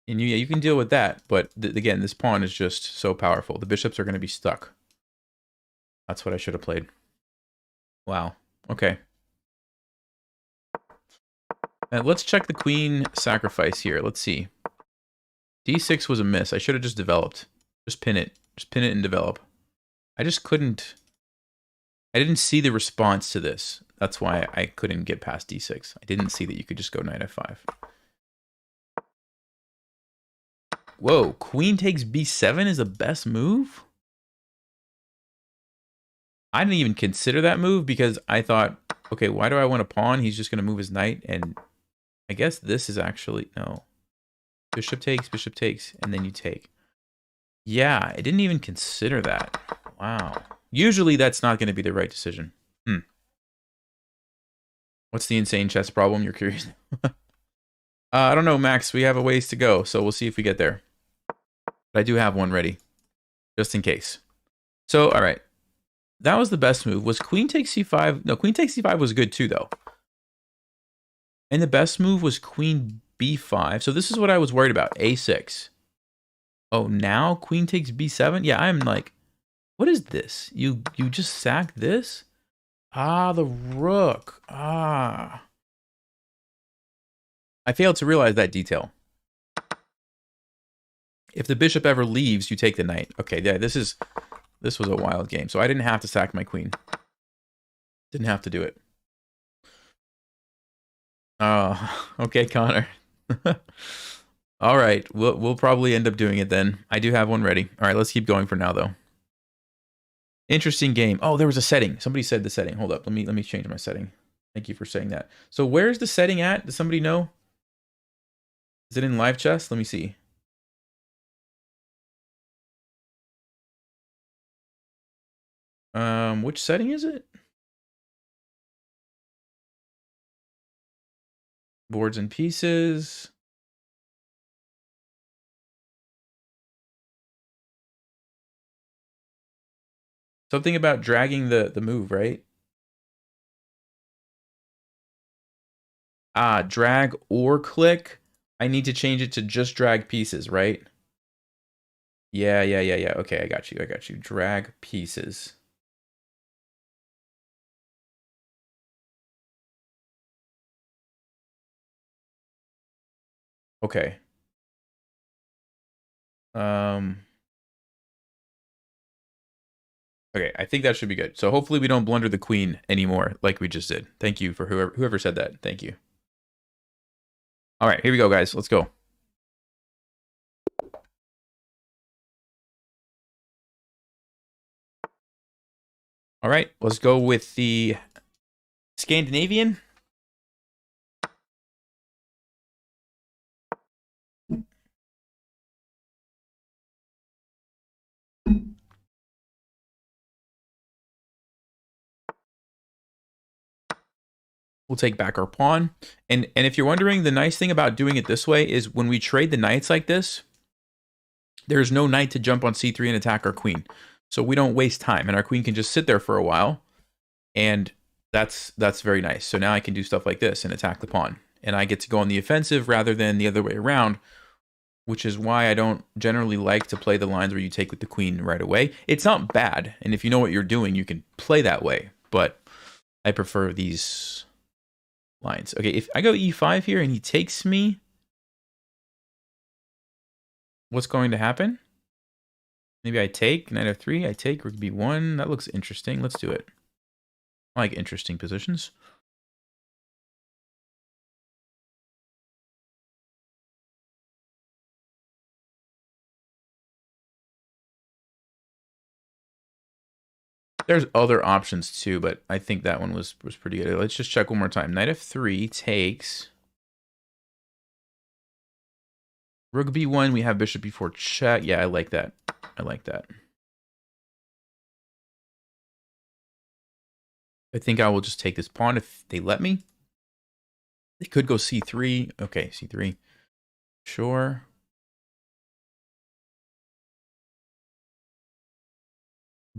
And you can deal with that, but again, this pawn is just so powerful. The bishops are going to be stuck. That's what I should have played. Wow. Okay. Let's check the queen sacrifice here. Let's see. d6 was a miss. I should have just developed. Just pin it. Just pin it and develop. I just couldn't... I didn't see the response to this. That's why I couldn't get past d6. I didn't see that you could just go knight f5. Whoa, queen takes b7 is the best move? I didn't even consider that move because I thought, okay, why do I want a pawn? He's just going to move his knight, and I guess this is actually, no. Bishop takes, and then you take. Yeah, I didn't even consider that. Wow. Usually that's not going to be the right decision. What's the insane chess problem? You're curious. I don't know, Max. We have a ways to go, so we'll see if we get there. But I do have one ready, just in case. So, all right. That was the best move. Was queen takes c5? No, queen takes c5 was good too, though. And the best move was queen b5. So this is what I was worried about. a6. Oh, now queen takes b7? Yeah, I'm like, what is this? You just sack this? Ah, the rook. Ah. I failed to realize that detail. If the bishop ever leaves, you take the knight. Okay, yeah, this was a wild game. So I didn't have to sack my queen. Didn't have to do it. Oh, okay, Connor. All right, we'll probably end up doing it then. I do have one ready. All right, let's keep going for now, though. Interesting game. Oh, there was a setting. Somebody said the setting. Hold up. Let me change my setting. Thank you for saying that. So where's the setting at? Does somebody know? Is it in live chess? Let me see. Which setting is it? Boards and pieces. Something about dragging the move, right? Ah, drag or click. I need to change it to just drag pieces, right? Yeah. Okay, I got you. Drag pieces. Okay. Okay, I think that should be good. So hopefully we don't blunder the queen anymore like we just did. Thank you for whoever said that. Thank you. All right, here we go, guys. Let's go. All right, let's go with the Scandinavian. We'll take back our pawn. And if you're wondering, the nice thing about doing it this way is when we trade the knights like this, there's no knight to jump on c3 and attack our queen. So we don't waste time, and our queen can just sit there for a while, and that's very nice. So now I can do stuff like this and attack the pawn, and I get to go on the offensive rather than the other way around, which is why I don't generally like to play the lines where you take with the queen right away. It's not bad, and if you know what you're doing, you can play that way, but I prefer these lines. Okay, if I go e5 here and he takes me, what's going to happen? Maybe I take knight f3, I take rook b1. That looks interesting. Let's do it. I like interesting positions. There's other options too, but I think that one was pretty good. Let's just check one more time. Knight f3 takes rook b1. We have bishop b4 check. Yeah, I like that. I like that. I think I will just take this pawn if they let me. They could go c3. Okay, c3. Sure.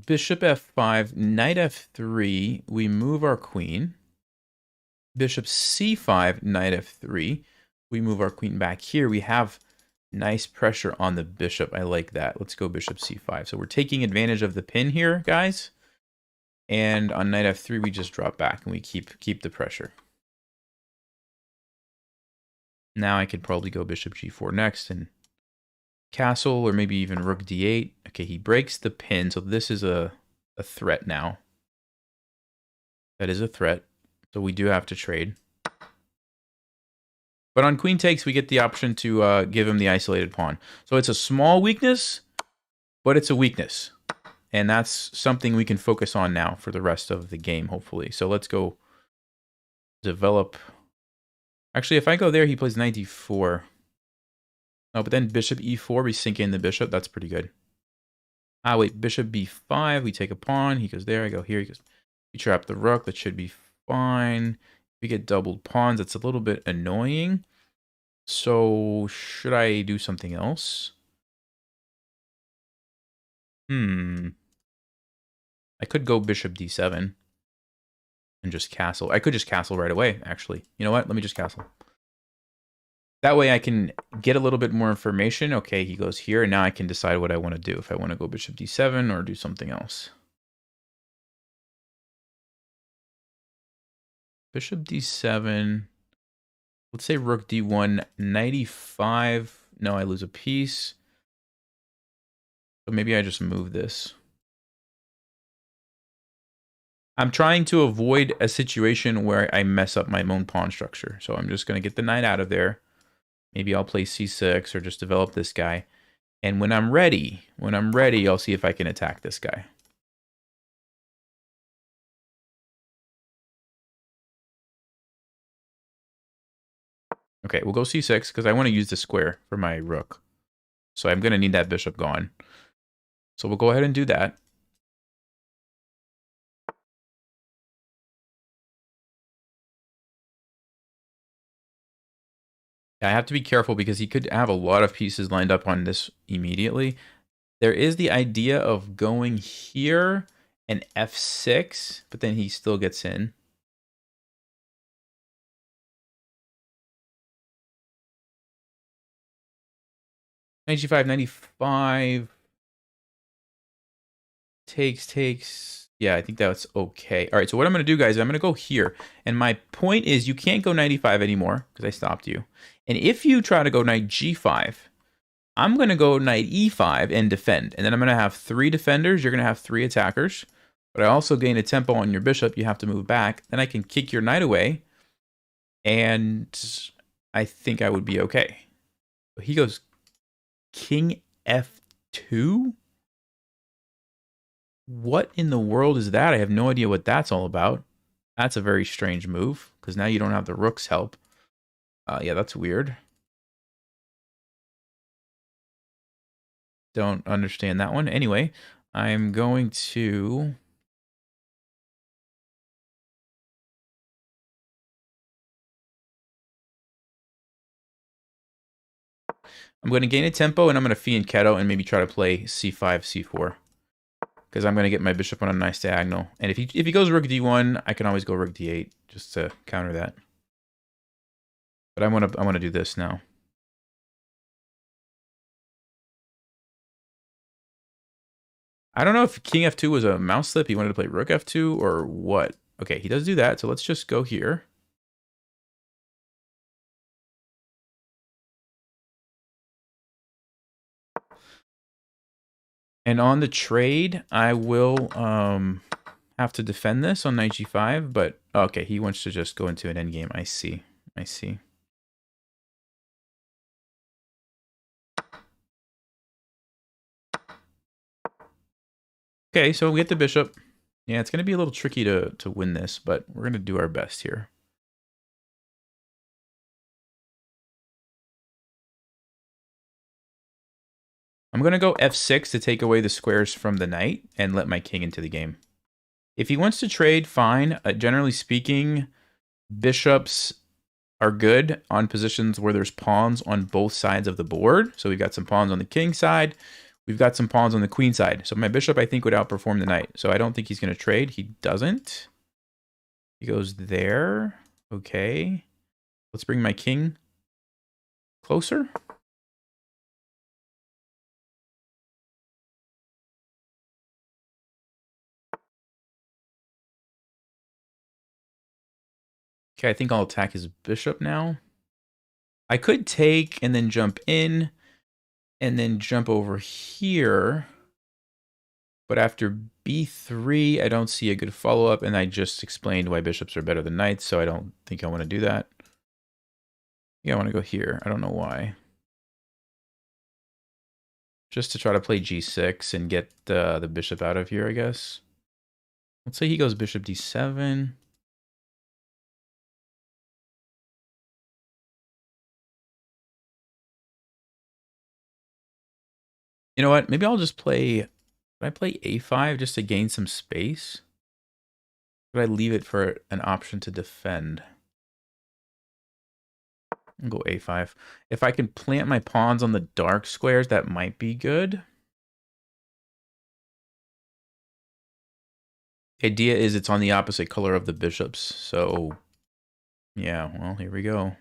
Bishop f5, knight f3. We move our queen. Bishop c5, knight f3. We move our queen back here. We have nice pressure on the bishop. I like that. Let's go bishop c5. So we're taking advantage of the pin here, guys. And on knight f3, we just drop back and we keep the pressure. Now I could probably go bishop g4 next and castle, or maybe even rook d8. Okay, he breaks the pin, so this is a threat now. That is a threat, so we do have to trade. But on queen takes, we get the option to give him the isolated pawn. So it's a small weakness, but it's a weakness. And that's something we can focus on now for the rest of the game, hopefully. So let's go develop. Actually, if I go there, he plays knight d4. Oh, but then bishop e4, we sink in the bishop. That's pretty good. Ah, wait, bishop b5. We take a pawn. He goes there. I go here. He goes. We trap the rook. That should be fine. We get doubled pawns. That's a little bit annoying. So should I do something else? I could go bishop d7 and just castle. I could just castle right away, actually. You know what? Let me just castle. That way I can get a little bit more information. Okay, he goes here, and now I can decide what I want to do. If I want to go bishop d7 or do something else. Bishop d7. Let's say rook d1, knight e5. No, I lose a piece. So maybe I just move this. I'm trying to avoid a situation where I mess up my own pawn structure. So I'm just going to get the knight out of there. Maybe I'll play c6 or just develop this guy. And when I'm ready, I'll see if I can attack this guy. Okay, we'll go c6 because I want to use the square for my rook. So I'm going to need that bishop gone. So we'll go ahead and do that. I have to be careful because he could have a lot of pieces lined up on this immediately. There is the idea of going here and f6, but then he still gets in. Knight g5, 95. Takes. Yeah, I think that's okay. All right, so what I'm going to do, guys, I'm going to go here. And my point is you can't go 95 anymore because I stopped you. And if you try to go knight g5, I'm going to go knight e5 and defend. And then I'm going to have 3 defenders. You're going to have 3 attackers. But I also gain a tempo on your bishop. You have to move back. Then I can kick your knight away. And I think I would be okay. He goes king f2? What in the world is that? I have no idea what that's all about. That's a very strange move, because now you don't have the rook's help. Yeah, that's weird. Don't understand that one. Anyway, I'm going to I'm going to gain a tempo, and I'm going to fianchetto and maybe try to play c5, c4. Because I'm going to get my bishop on a nice diagonal. And if he goes rook d1, I can always go rook d8 just to counter that. But I want to do this now. I don't know if king f2 was a mouse slip. He wanted to play rook f2 or what. Okay, he does do that, so let's just go here. And on the trade, I will have to defend this on knight g5, but okay, he wants to just go into an endgame. I see. I see. Okay, so we get the bishop. Yeah, it's going to be a little tricky to win this, but we're going to do our best here. I'm going to go f6 to take away the squares from the knight and let my king into the game. If he wants to trade, fine. Generally speaking, bishops are good on positions where there's pawns on both sides of the board. So we've got some pawns on the king side. We've got some pawns on the queen side. So my bishop, I think, would outperform the knight. So I don't think he's going to trade. He doesn't. He goes there. Okay. Let's bring my king closer. Okay, I think I'll attack his bishop now. I could take and then jump in and then jump over here. But after b3, I don't see a good follow-up, and I just explained why bishops are better than knights, so I don't think I want to do that. Yeah, I want to go here. I don't know why. Just to try to play g6 and get the bishop out of here, I guess. Let's say he goes bishop d7. You know what? Maybe I'll just play... Should I play a5 just to gain some space? Should I leave it for an option to defend? I'll go a5. If I can plant my pawns on the dark squares, that might be good. The idea is it's on the opposite color of the bishops. So, yeah, well, here we go.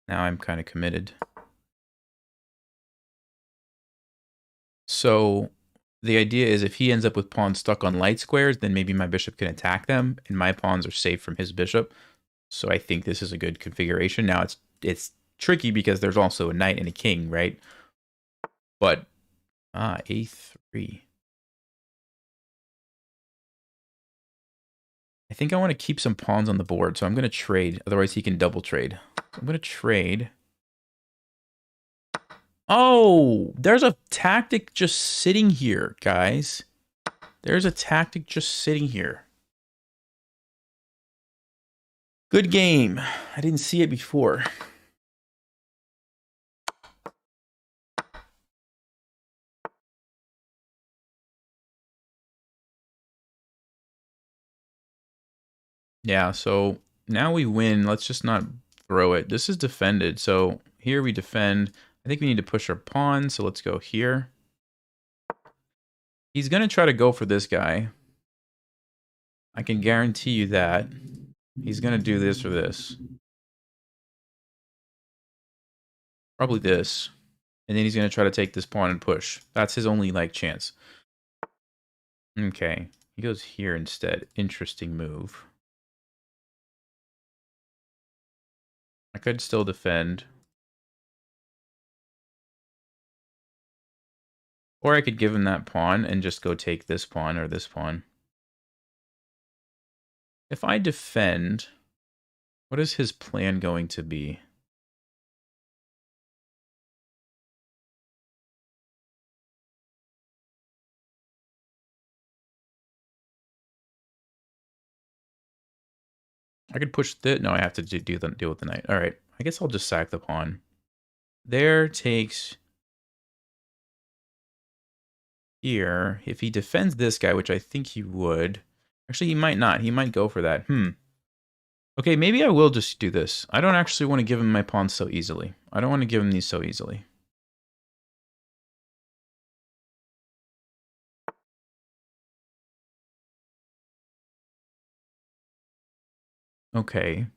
Now I'm kind of committed. So the idea is if he ends up with pawns stuck on light squares, then maybe my bishop can attack them, and my pawns are safe from his bishop. So I think this is a good configuration. Now it's tricky because there's also a knight and a king, right? But a3. I think I want to keep some pawns on the board, so I'm going to trade. Otherwise, he can double trade. I'm going to trade. Oh, there's a tactic just sitting here, guys. There's a tactic just sitting here. Good game. I didn't see it before. Yeah, so now we win. Let's just not throw it. This is defended. So here we defend. I think we need to push our pawn, so let's go here. He's going to try to go for this guy. I can guarantee you that. He's going to do this or this. Probably this. And then he's going to try to take this pawn and push. That's his only, like, chance. Okay. He goes here instead. Interesting move. I could still defend. Or I could give him that pawn and just go take this pawn or this pawn. If I defend, what is his plan going to be? I could push the... No, I have to deal with the knight. All right. I guess I'll just sack the pawn. There takes... Here. If he defends this guy, which I think he would... Actually, he might not. He might go for that. Okay, maybe I will just do this. I don't actually want to give him my pawns so easily. I don't want to give him these so easily. Okay.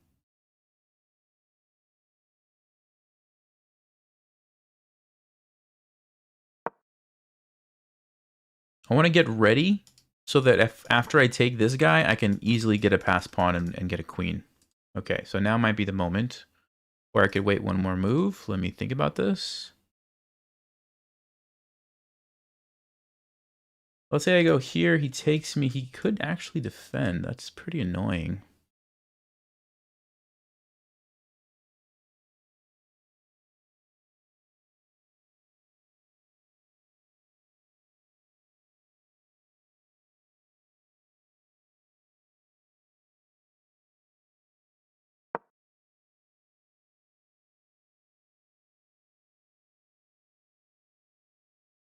I want to get ready so that if after I take this guy, I can easily get a pass pawn and get a queen. Okay, so now might be the moment where I could wait one more move. Let me think about this. Let's say I go here, he takes me. He could actually defend. That's pretty annoying.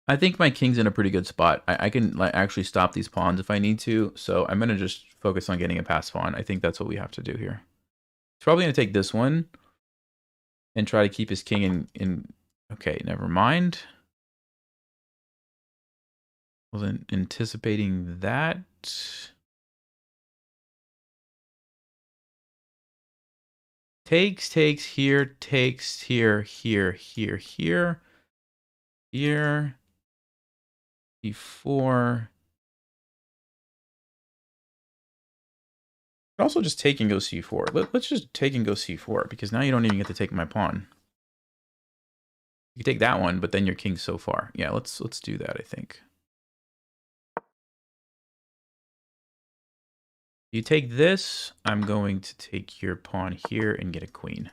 I think my king's in a pretty good spot. I can like actually stop these pawns if I need to. So I'm going to just focus on getting a pass pawn. I think that's what we have to do here. He's probably going to take this one and try to keep his king in. Okay, never mind. Wasn't anticipating that. Takes here, takes here, here. E4. Also just take and go c4. Let's just take and go c4, because now you don't even get to take my pawn. You take that one, but then your king's so far. Yeah, let's do that, I think. You take this, I'm going to take your pawn here and get a queen.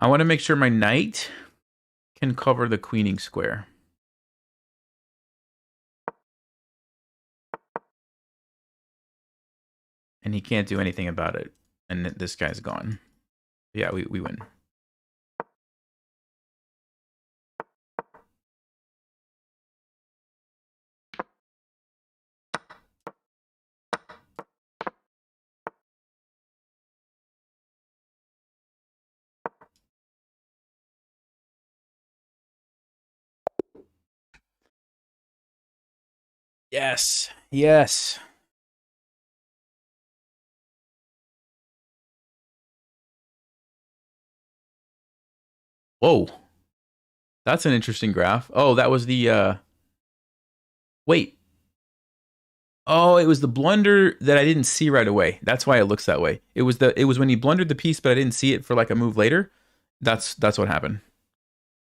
I want to make sure my knight can cover the queening square. And he can't do anything about it. And this guy's gone. Yeah, we win. Yes. Yes. Whoa. That's an interesting graph. Oh, that was the wait. Oh, it was the blunder that I didn't see right away. That's why it looks that way. It was when he blundered the piece, but I didn't see it for like a move later. That's what happened.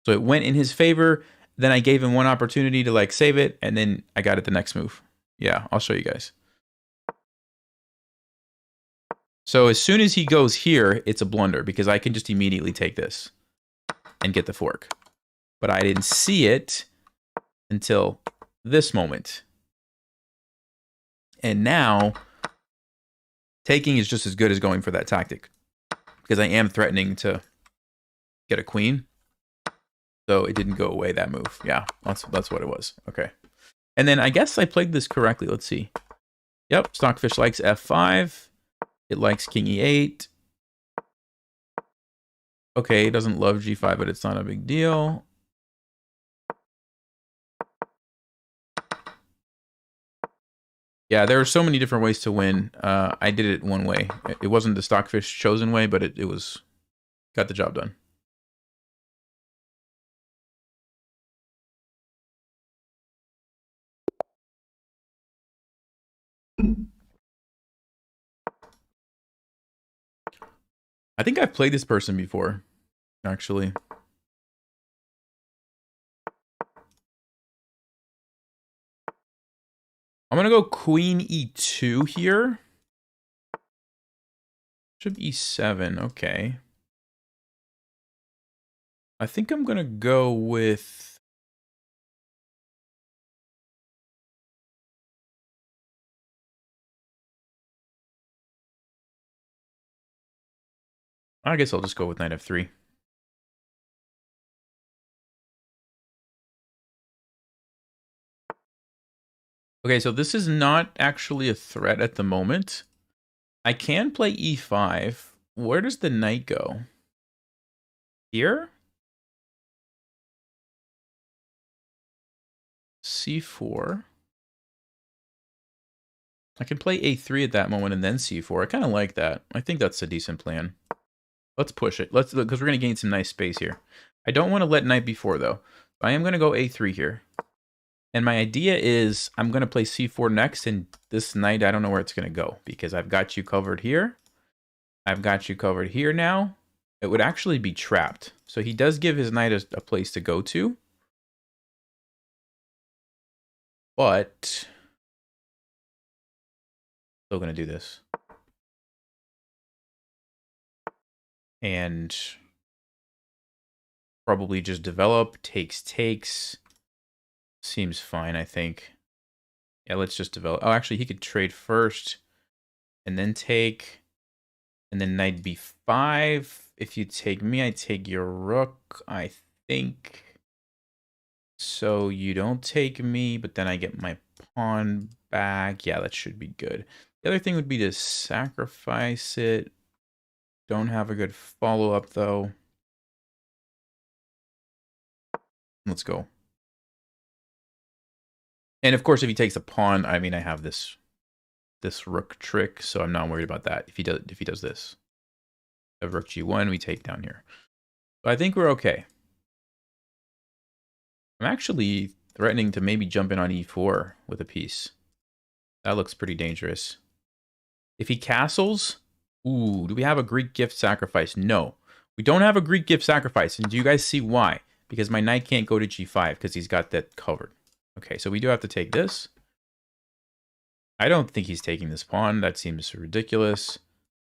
So it went in his favor. Then I gave him one opportunity to like save it, and then I got it the next move. Yeah, I'll show you guys. So as soon as he goes here, it's a blunder because I can just immediately take this and get the fork. But I didn't see it until this moment. And now, taking is just as good as going for that tactic. Because I am threatening to get a queen. So it didn't go away, that move. Yeah, that's what it was. Okay. And then I guess I played this correctly. Let's see. Yep, Stockfish likes f5. It likes king e8. Okay, it doesn't love g5, but it's not a big deal. Yeah, there are so many different ways to win. I did it one way. It wasn't the Stockfish chosen way, but it was got the job done. I think I've played this person before, actually. I'm going to go queen e2 here. Should e7, okay. I think I'm going to go with... I guess I'll just go with knight f3. Okay, so this is not actually a threat at the moment. I can play e5, where does the knight go? Here? C4. I can play A3 at that moment and then C4. I kind of like that. I think that's a decent plan. Let's push it. Let's, because we're going to gain some nice space here. I don't want to let knight b4 though. I am going to go A3 here. And my idea is I'm going to play C4 next, and this knight, I don't know where it's going to go because I've got you covered here. I've got you covered here now. It would actually be trapped. So he does give his knight a place to go to. But still going to do this. And probably just develop, takes. Seems fine, I think. Yeah, let's just develop. Oh, actually, he could trade first and then take. And then knight b5. If you take me, I take your rook, I think. So you don't take me, but then I get my pawn back. Yeah, that should be good. The other thing would be to sacrifice it. Don't have a good follow-up, though. Let's go. And of course, if he takes a pawn, I mean, I have this rook trick, so I'm not worried about that. If he does this, I have rook g1, we take down here. So I think we're okay. I'm actually threatening to maybe jump in on e4 with a piece. That looks pretty dangerous. If he castles, ooh, do we have a Greek gift sacrifice? No, we don't have a Greek gift sacrifice. And do you guys see why? Because my knight can't go to g5 because he's got that covered. Okay, so we do have to take this. I don't think he's taking this pawn. That seems ridiculous.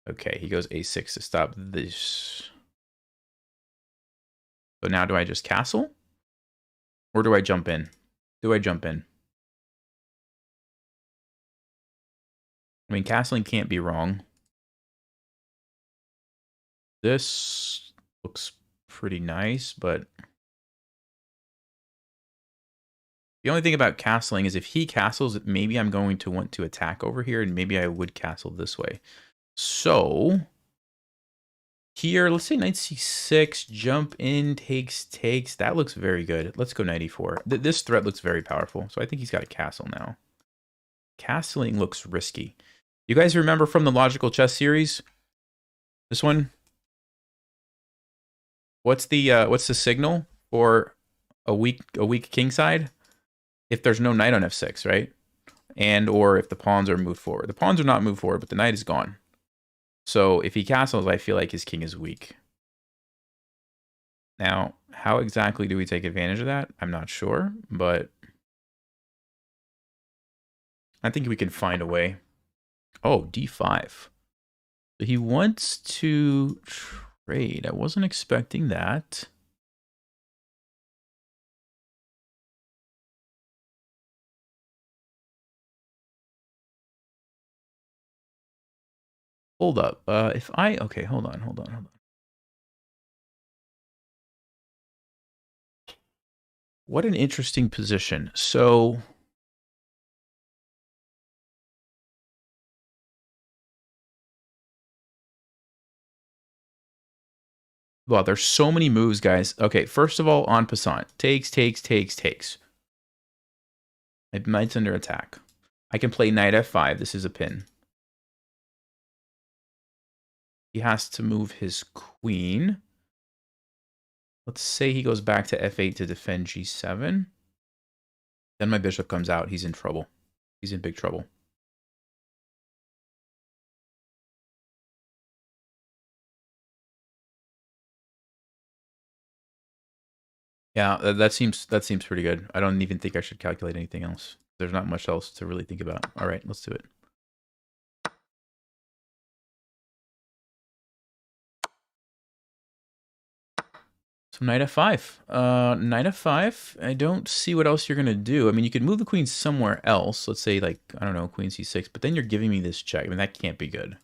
Okay, he goes a6 to stop this. So now do I just castle? Or do I jump in? Do I jump in? I mean, castling can't be wrong. This looks pretty nice, but the only thing about castling is if he castles, maybe I'm going to want to attack over here, and maybe I would castle this way. So here, let's say knight c6, jump in, takes. That looks very good. Let's go knight e4. This threat looks very powerful, so I think he's got a castle now. Castling looks risky. You guys remember from the Logical Chess series? This one? What's the signal for a weak kingside? If there's no knight on f6, right? And or if the pawns are moved forward. The pawns are not moved forward, but the knight is gone. So if he castles, I feel like his king is weak. Now, how exactly do we take advantage of that? I'm not sure, but I think we can find a way. Oh, d5. So he wants to trade. I wasn't expecting that. Hold up. Okay, hold on. What an interesting position. So well, there's so many moves, guys. Okay, first of all, en passant. Takes. My knight's under attack. I can play knight f5. This is a pin. He has to move his queen. Let's say he goes back to f8 to defend g7. Then my bishop comes out. He's in trouble. He's in big trouble. Yeah, that seems pretty good. I don't even think I should calculate anything else. There's not much else to really think about. All right, let's do it. So knight f5. Knight f5. I don't see what else you're going to do. I mean, you could move the queen somewhere else. Let's say, like, I don't know, queen c6. But then you're giving me this check. I mean, that can't be good.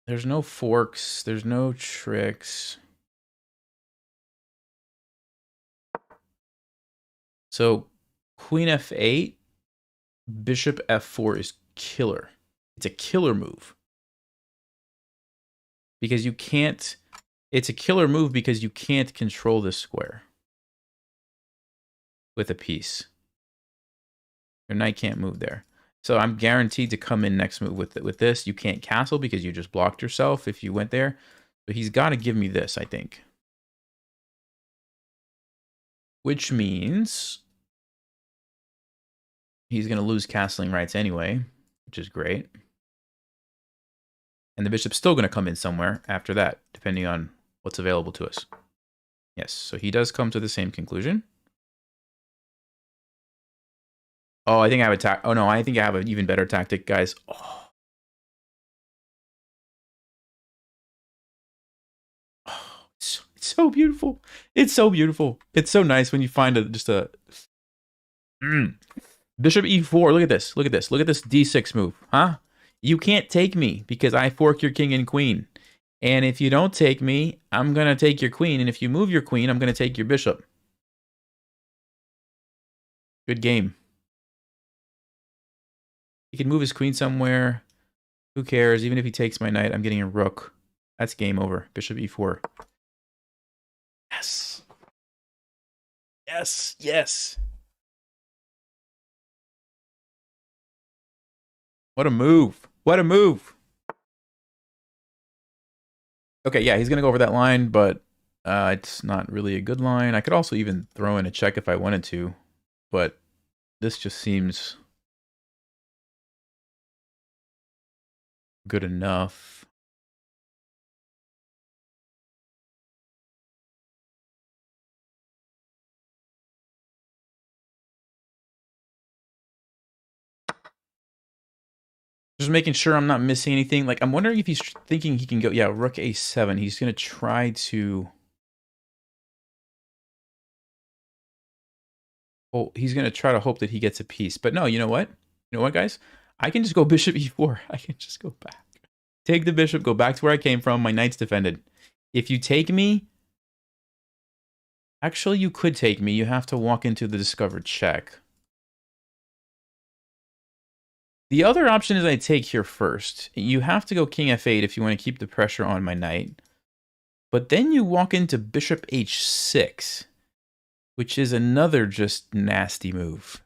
There's no forks. There's no tricks. So queen f8. Bishop f4 is killer. It's a killer move. Because you can't... It's a killer move because you can't control this square. With a piece. Your knight can't move there. So I'm guaranteed to come in next move with this. You can't castle because you just blocked yourself if you went there. So he's got to give me this, I think. Which means he's going to lose castling rights anyway, which is great. And the bishop's still going to come in somewhere after that, depending on what's available to us. Yes, so he does come to the same conclusion. Oh, I think I have a oh no, I think I have an even better tactic, guys. Oh. Oh, it's so beautiful. It's so beautiful. It's so nice when you find just a... Bishop e4. Look at this. Look at this. Look at this d6 move. Huh? You can't take me because I fork your king and queen. And if you don't take me, I'm going to take your queen. And if you move your queen, I'm going to take your bishop. Good game. He can move his queen somewhere. Who cares? Even if he takes my knight, I'm getting a rook. That's game over. Bishop e4. Yes. Yes. Yes. What a move. What a move. Okay, yeah, he's going to go over that line, but it's not really a good line. I could also even throw in a check if I wanted to, but this just seems good enough. Just making sure I'm not missing anything. Like, I'm wondering if he's thinking he can go... Yeah, rook a7. He's going to try to... Oh, he's going to try to hope that he gets a piece. But no, you know what? You know what, guys? I can just go bishop e4. I can just go back. Take the bishop, go back to where I came from. My knight's defended. If you take me... Actually, you could take me. You have to walk into the discovered check. The other option is I take here first. You have to go king f8 if you want to keep the pressure on my knight. But then you walk into bishop h6, which is another just nasty move.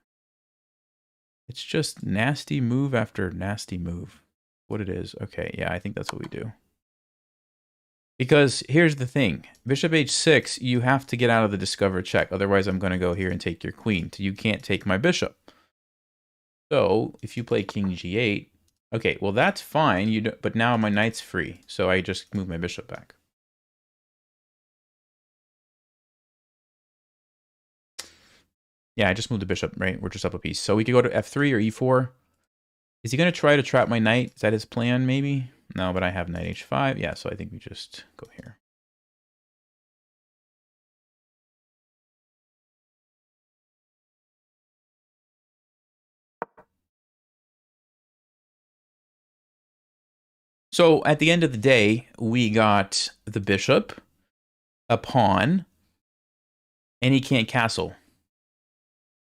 It's just nasty move after nasty move. What it is. Okay, yeah, I think that's what we do. Because here's the thing. Bishop h6, you have to get out of the discovered check. Otherwise, I'm going to go here and take your queen. You can't take my bishop. So, if you play king g8, okay, well, that's fine. But now my knight's free. So I just move my bishop back. Yeah, I just moved the bishop, right? We're just up a piece. So we could go to f3 or e4. Is he going to try to trap my knight? Is that his plan, maybe? No, but I have knight h5. Yeah, so I think we just go here. So at the end of the day, we got the bishop, a pawn, and he can't castle.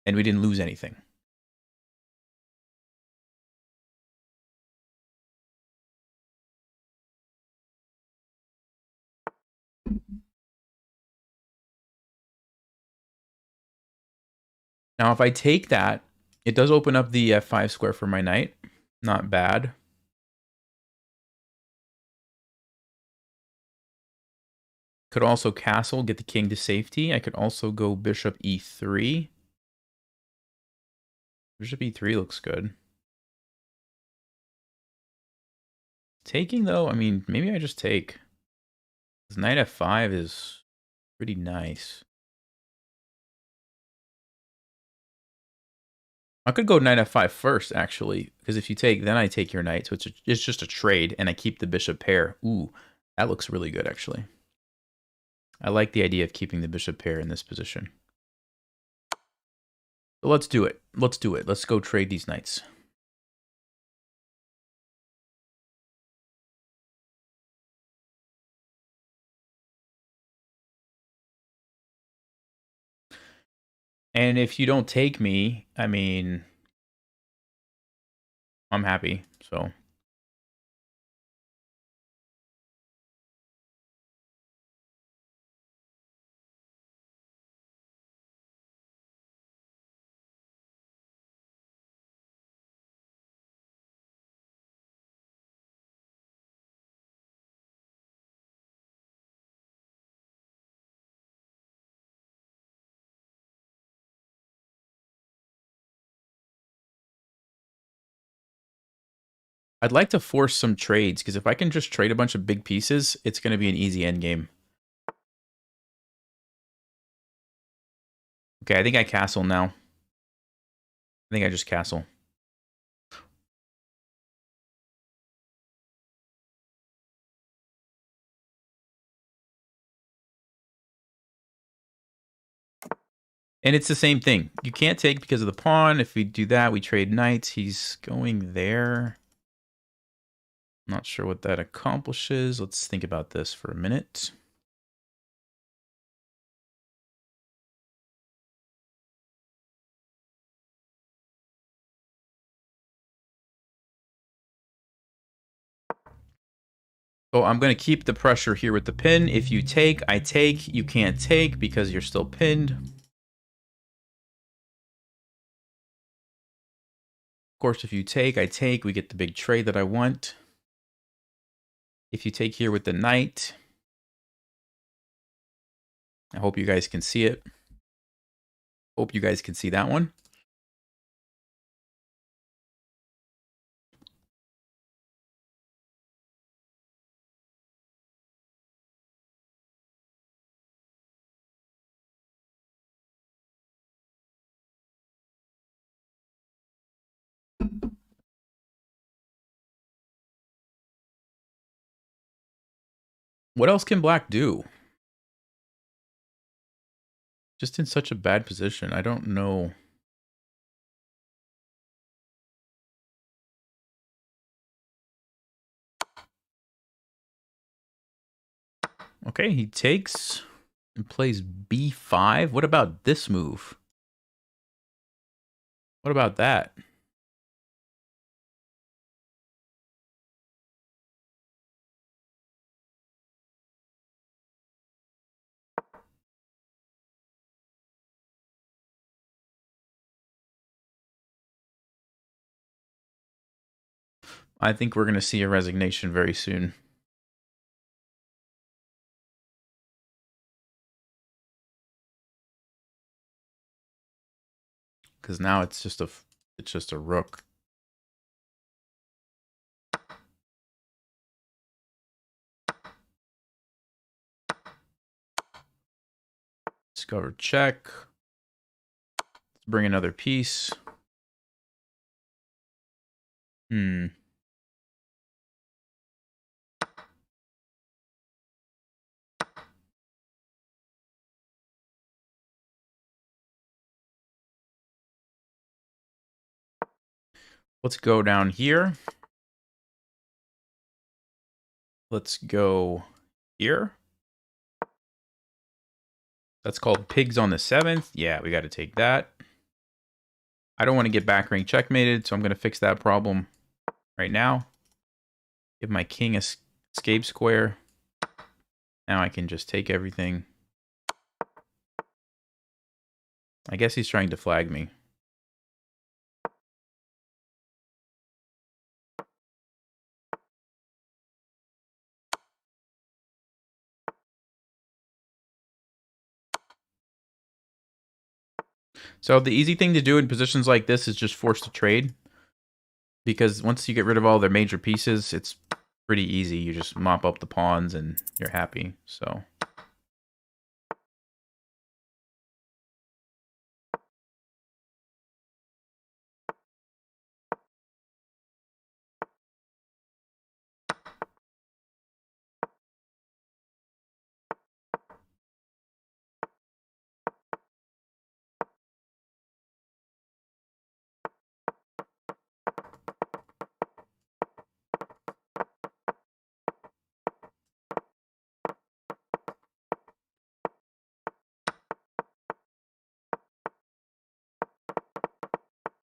And we didn't lose anything. Now, if I take that, it does open up the f5 square for my knight. Not bad. Could also castle, get the king to safety. I could also go bishop e3. Bishop e3 looks good. Taking, though, I mean, maybe I just take. Because knight f5 is pretty nice. I could go knight f5 first, actually. Because if you take, then I take your knight. So it's just a trade, and I keep the bishop pair. Ooh, that looks really good, actually. I like the idea of keeping the bishop pair in this position. So let's do it. Let's do it. Let's go trade these knights. And if you don't take me, I mean, I'm happy. So I'd like to force some trades, because if I can just trade a bunch of big pieces, it's going to be an easy end game. Okay, I think I castle now. I think I just castle. And it's the same thing. You can't take because of the pawn. If we do that, we trade knights. He's going there. Not sure what that accomplishes. Let's think about this for a minute. So I'm going to keep the pressure here with the pin. If you take, I take. You can't take because you're still pinned. Of course, if you take, I take. We get the big trade that I want. If you take here with the knight, I hope you guys can see it. Hope you guys can see that one. What else can black do? Just in such a bad position. I don't know. Okay, he takes and plays b5. What about this move? What about that? I think we're going to see a resignation very soon. Because now it's just a rook. Discover check. Let's bring another piece. Let's go down here. Let's go here. That's called pigs on the 7th. Yeah, we got to take that. I don't want to get back rank checkmated, so I'm going to fix that problem right now. Give my king a escape square. Now I can just take everything. I guess he's trying to flag me. So the easy thing to do in positions like this is just force the trade. Because once you get rid of all their major pieces, it's pretty easy. You just mop up the pawns and you're happy. So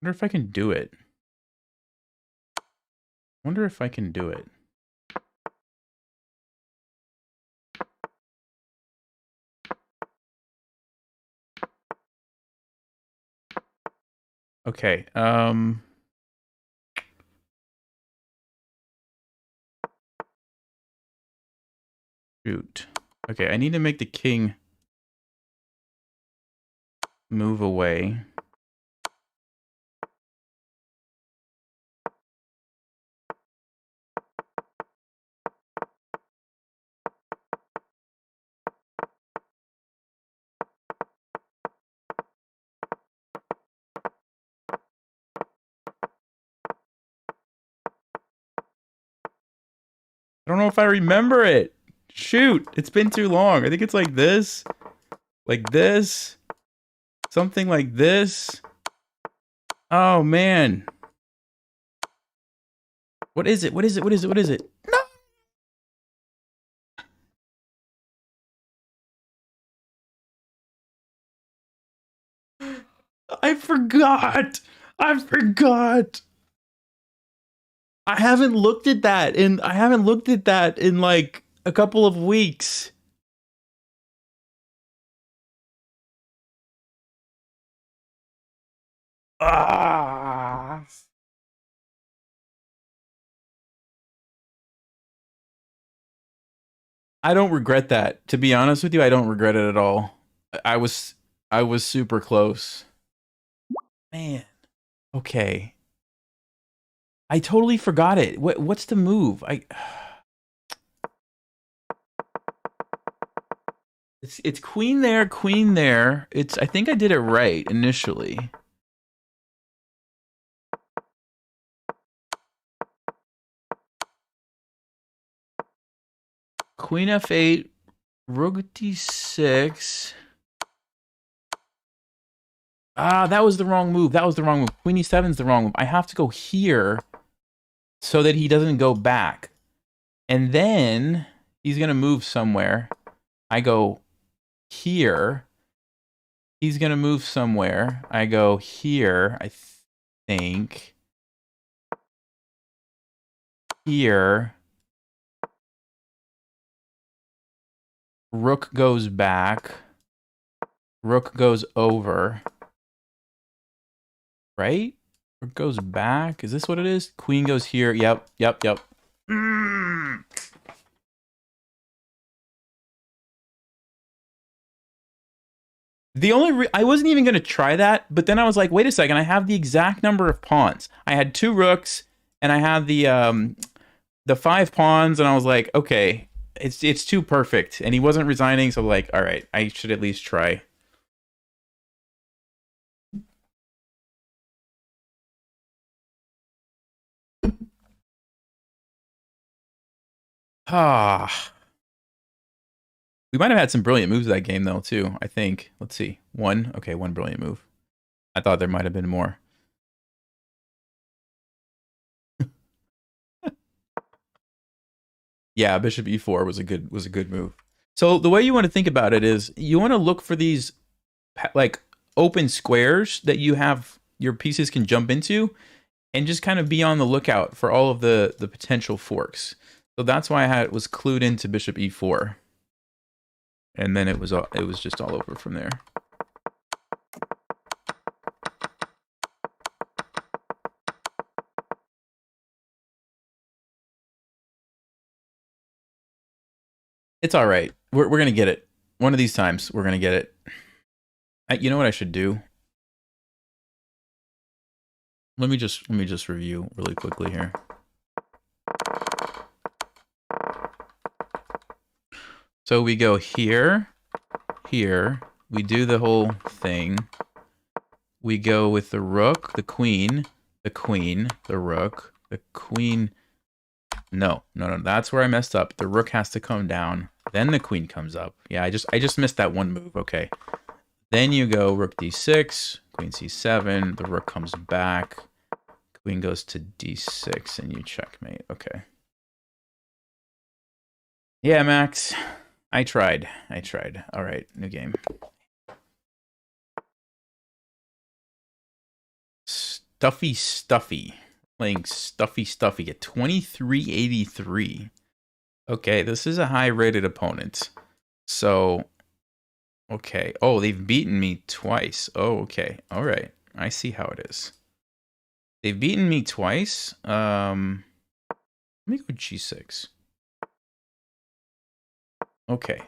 I wonder if I can do it. Wonder if I can do it. Okay. Shoot. Okay, I need to make the king move away. I don't know if I remember it. Shoot, it's been too long. I think it's like this. Like this. Something like this. Oh, man. What is it? What is it? What is it? What is it? No! I forgot. I forgot. I haven't looked at that in like a couple of weeks. Ah. I don't regret that. To be honest with you, I don't regret it at all. I was I was super close. Man. Okay. I totally forgot it. What's the move? It's queen there, queen there. It's I think I did it right initially. Queen f8, rook d6. Ah, that was the wrong move. That was the wrong move. Queen e7 is the wrong move. I have to go here so that he doesn't go back. And then he's going to move somewhere. I go here. He's going to move somewhere. I go here, I think. Here. Rook goes back. Rook goes over. Right? Rook goes back. Is this what it is? Queen goes here. Yep, yep, yep. The only I wasn't even going to try that, but then I was like, wait a second, I have the exact number of pawns. I had 2 rooks and I had the 5 pawns, and I was like, okay, it's too perfect. And he wasn't resigning, so like, all right, I should at least try. Ah. We might have had some brilliant moves that game though, too, I think. Let's see. One. Okay, one brilliant move. I thought there might have been more. Yeah, bishop e4 was a good move. So the way you want to think about it is you want to look for these like open squares that you have your pieces can jump into, and just kind of be on the lookout for all of the potential forks. So that's why I was clued into bishop e4, and then it was just all over from there. It's all right. We're gonna get it. One of these times we're gonna get it. You know what I should do? Let me just review really quickly here. So we go here, here. We do the whole thing. We go with the rook, the queen, the rook, the queen. No. That's where I messed up. The rook has to come down. Then the queen comes up. Yeah, I just missed that one move. Okay. Then you go rook d6, queen c7. The rook comes back. Queen goes to d6, and you checkmate. Okay. Yeah, Max. I tried. All right, new game. Stuffy. Playing stuffy at 2383. Okay, this is a high-rated opponent. So, okay. Oh, they've beaten me twice. Oh, okay. All right. I see how it is. They've beaten me twice. Let me go G6. Okay.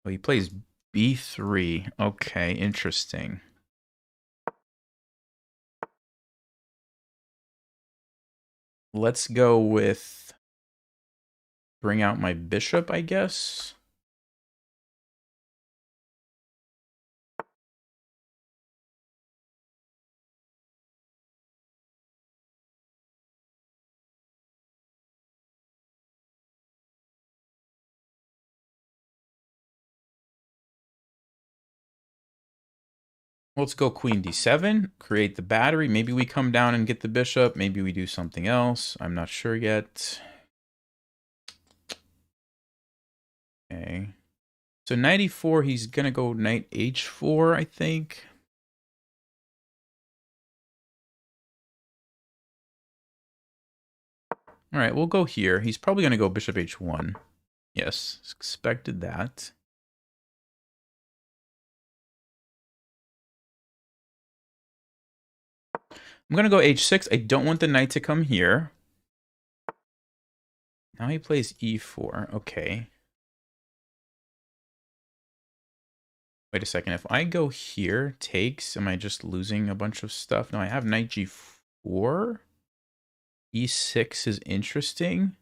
Oh, he plays B3. Okay, interesting. Let's go with bring out my bishop, I guess. Let's go queen d7, create the battery. Maybe we come down and get the bishop. Maybe we do something else. I'm not sure yet. Okay. So knight e4, he's going to go knight h4, I think. All right, we'll go here. He's probably going to go bishop h1. Yes, expected that. I'm going to go h6. I don't want the knight to come here. Now he plays e4. Okay. Wait a second. If I go here, takes, am I just losing a bunch of stuff? No, I have knight g4. E6 is interesting.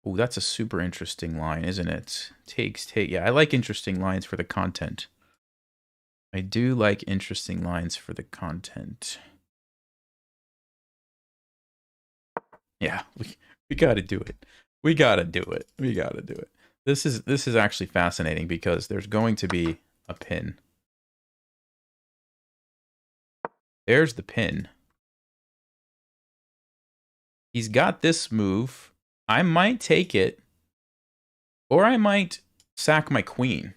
Oh, that's a super interesting line, isn't it? Takes, take. Yeah, I like interesting lines for the content. I do like interesting lines for the content. Yeah, we got to do it. We got to do it. We got to do it. This is actually fascinating because there's going to be a pin. There's the pin. He's got this move. I might take it, or I might sack my queen.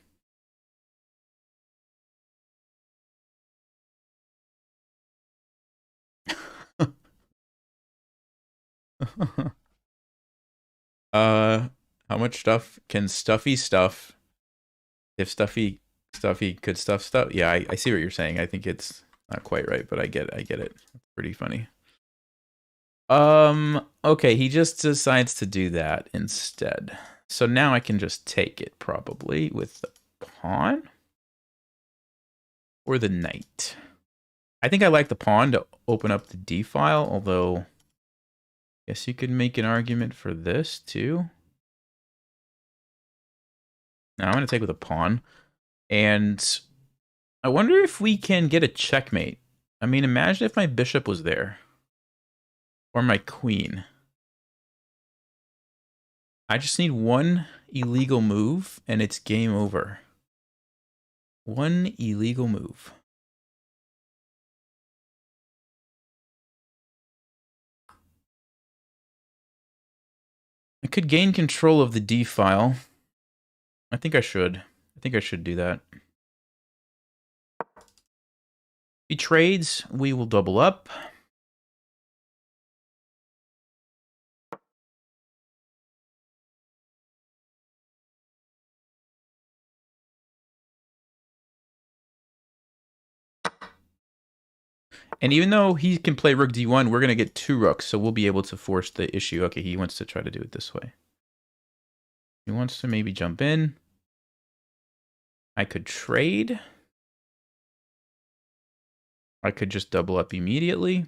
How much stuff can Stuffy stuff? If Stuffy could stuff. Yeah, I see what you're saying. I think it's not quite right, but I get it. It's pretty funny. Okay, he just decides to do that instead. So now I can just take it probably with the pawn or the knight. I think I like the pawn to open up the d file, although I guess you could make an argument for this too. Now I'm going to take with a pawn. And I wonder if we can get a checkmate. I mean, imagine if my bishop was there. Or my queen. I just need one illegal move, and it's game over. One illegal move. I could gain control of the D file. I think I should. I think I should do that. If he trades, we will double up. And even though he can play rook d1, we're going to get two rooks, so we'll be able to force the issue. Okay, he wants to try to do it this way. He wants to maybe jump in. I could trade. I could just double up immediately.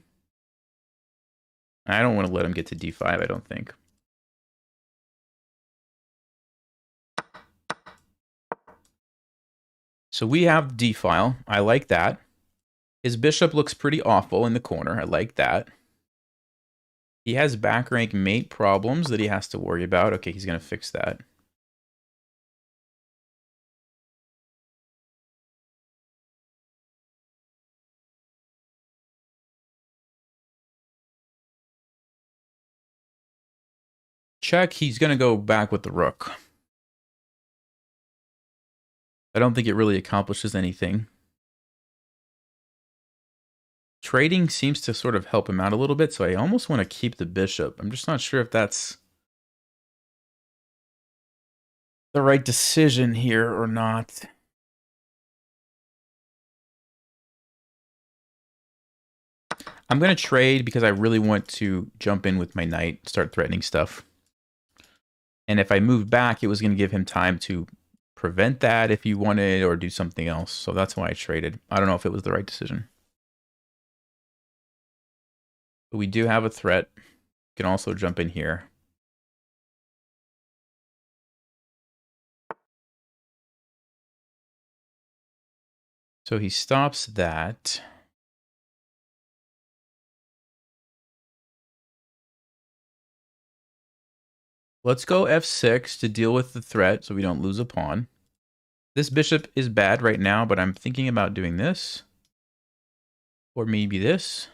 I don't want to let him get to d5, I don't think. So we have d file. I like that. His bishop looks pretty awful in the corner. I like that. He has back rank mate problems that he has to worry about. Okay, he's going to fix that. Check, he's going to go back with the rook. I don't think it really accomplishes anything. Trading seems to sort of help him out a little bit, so I almost want to keep the bishop. I'm just not sure if that's the right decision here or not. I'm going to trade because I really want to jump in with my knight, start threatening stuff. And if I moved back, it was going to give him time to prevent that if he wanted or do something else. So that's why I traded. I don't know if it was the right decision. But we do have a threat. We can also jump in here. So he stops that. Let's go f6 to deal with the threat so we don't lose a pawn. This bishop is bad right now, but I'm thinking about doing this. Or maybe this.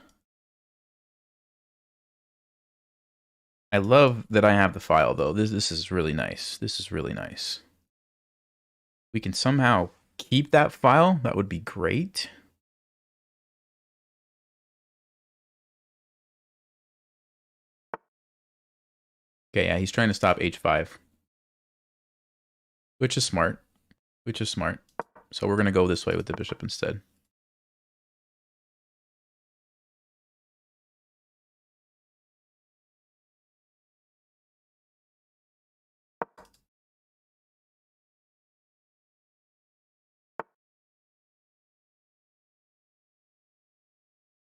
I love that I have the file, though. This is really nice. This is really nice. We can somehow keep that file. That would be great. Okay, yeah, he's trying to stop h5. Which is smart. Which is smart. So we're going to go this way with the bishop instead.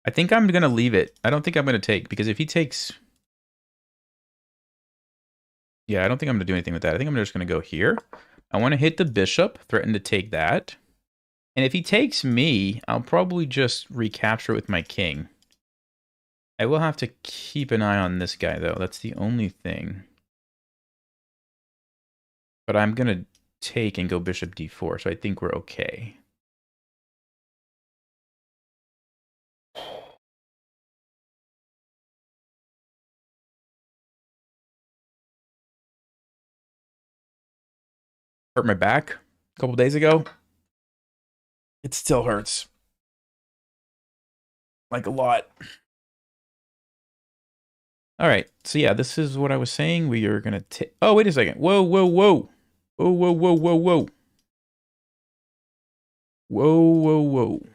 I think I'm going to leave it. I don't think I'm going to take, because if he takes... Yeah, I don't think I'm going to do anything with that. I think I'm just going to go here. I want to hit the bishop, threaten to take that. And if he takes me, I'll probably just recapture with my king. I will have to keep an eye on this guy, though. That's the only thing. But I'm going to take and go bishop d4, so I think we're okay. Hurt my back a couple days ago. It still hurts. Like a lot. All right. So yeah, this is what I was saying. We are going to take... Oh, wait a second. Whoa, whoa, whoa. Whoa, whoa, whoa, whoa, whoa. Whoa, whoa, whoa.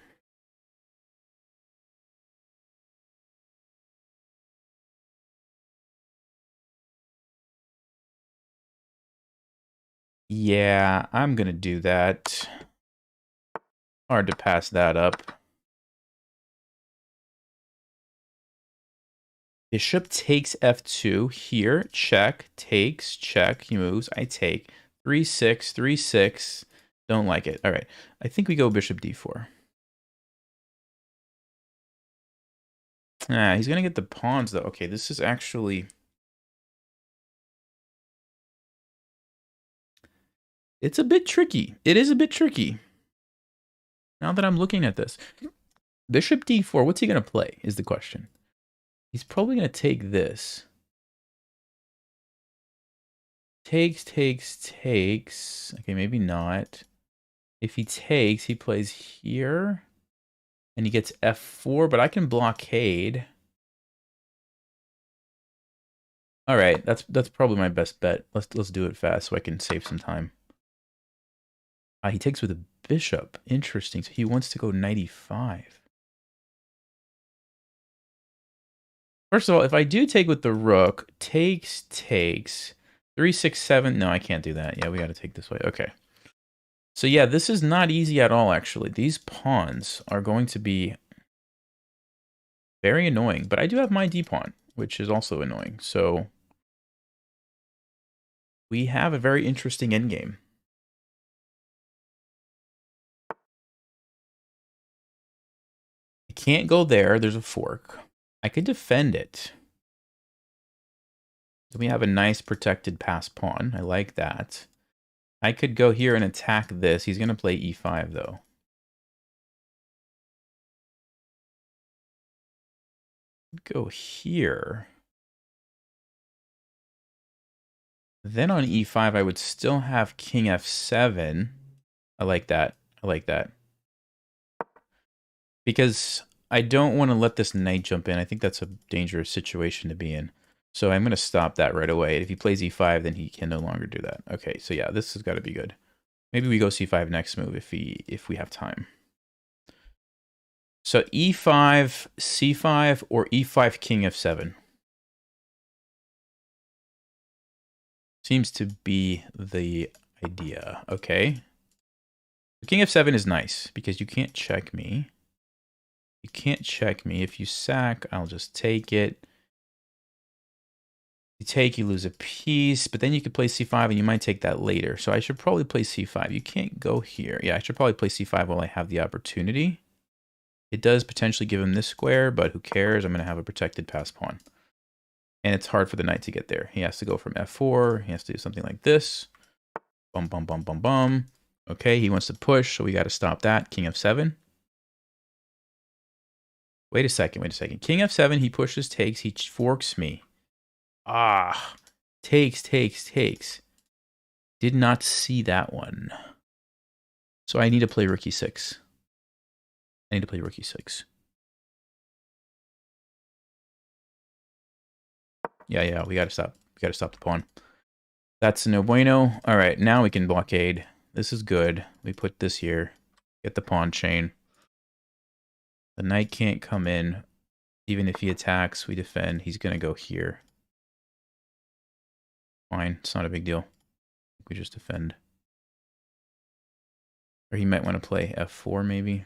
Yeah, I'm going to do that. Hard to pass that up. Bishop takes f2 here. Check. Takes. Check. He moves. I take. 3-6. 3-6. Don't like it. All right. I think we go bishop d4. Ah, he's going to get the pawns, though. Okay, this is actually... It's a bit tricky. It is a bit tricky. Now that I'm looking at this. Bishop d4, what's he going to play is the question. He's probably going to take this. Takes, takes, takes. Okay, maybe not. If he takes, he plays here. And he gets f4, but I can blockade. All right, that's probably my best bet. Let's do it fast so I can save some time. He takes with a bishop. Interesting. So he wants to go knight e5. First of all, if I do take with the rook, takes, 3, 6, 7. No, I can't do that. Yeah, we got to take this way. Okay. So yeah, this is not easy at all, actually. These pawns are going to be very annoying. But I do have my d-pawn, which is also annoying. So we have a very interesting endgame. I can't go there. There's a fork. I could defend it. So we have a nice protected pass pawn. I like that. I could go here and attack this. He's going to play e5, though. Go here. Then on e5, I would still have king f7. I like that. I like that. Because I don't want to let this knight jump in. I think that's a dangerous situation to be in. So I'm going to stop that right away. If he plays e5, then he can no longer do that. Okay, so yeah, this has got to be good. Maybe we go c5 next move if we have time. So e5, c5, or e5, king f7. Seems to be the idea. Okay. The king f7 is nice because you can't check me. You can't check me. If you sack, I'll just take it. You take, you lose a piece, but then you could play c5 and you might take that later. So I should probably play c5. You can't go here. Yeah, I should probably play c5 while I have the opportunity. It does potentially give him this square, but who cares? I'm going to have a protected pass pawn. And it's hard for the knight to get there. He has to go from f4. He has to do something like this. Bum, bum, bum, bum, bum. Okay, he wants to push, so we got to stop that. King f7. Wait a second, wait a second. King f7, he pushes, takes, he forks me. Ah, takes. Did not see that one. So I need to play rook e6. I need to play rook e6. Yeah, we gotta stop. We gotta stop the pawn. That's no bueno. All right, now we can blockade. This is good. We put this here. Get the pawn chain. The knight can't come in. Even if he attacks, we defend. He's gonna go here. Fine, it's not a big deal. We just defend. Or he might want to play f4 maybe.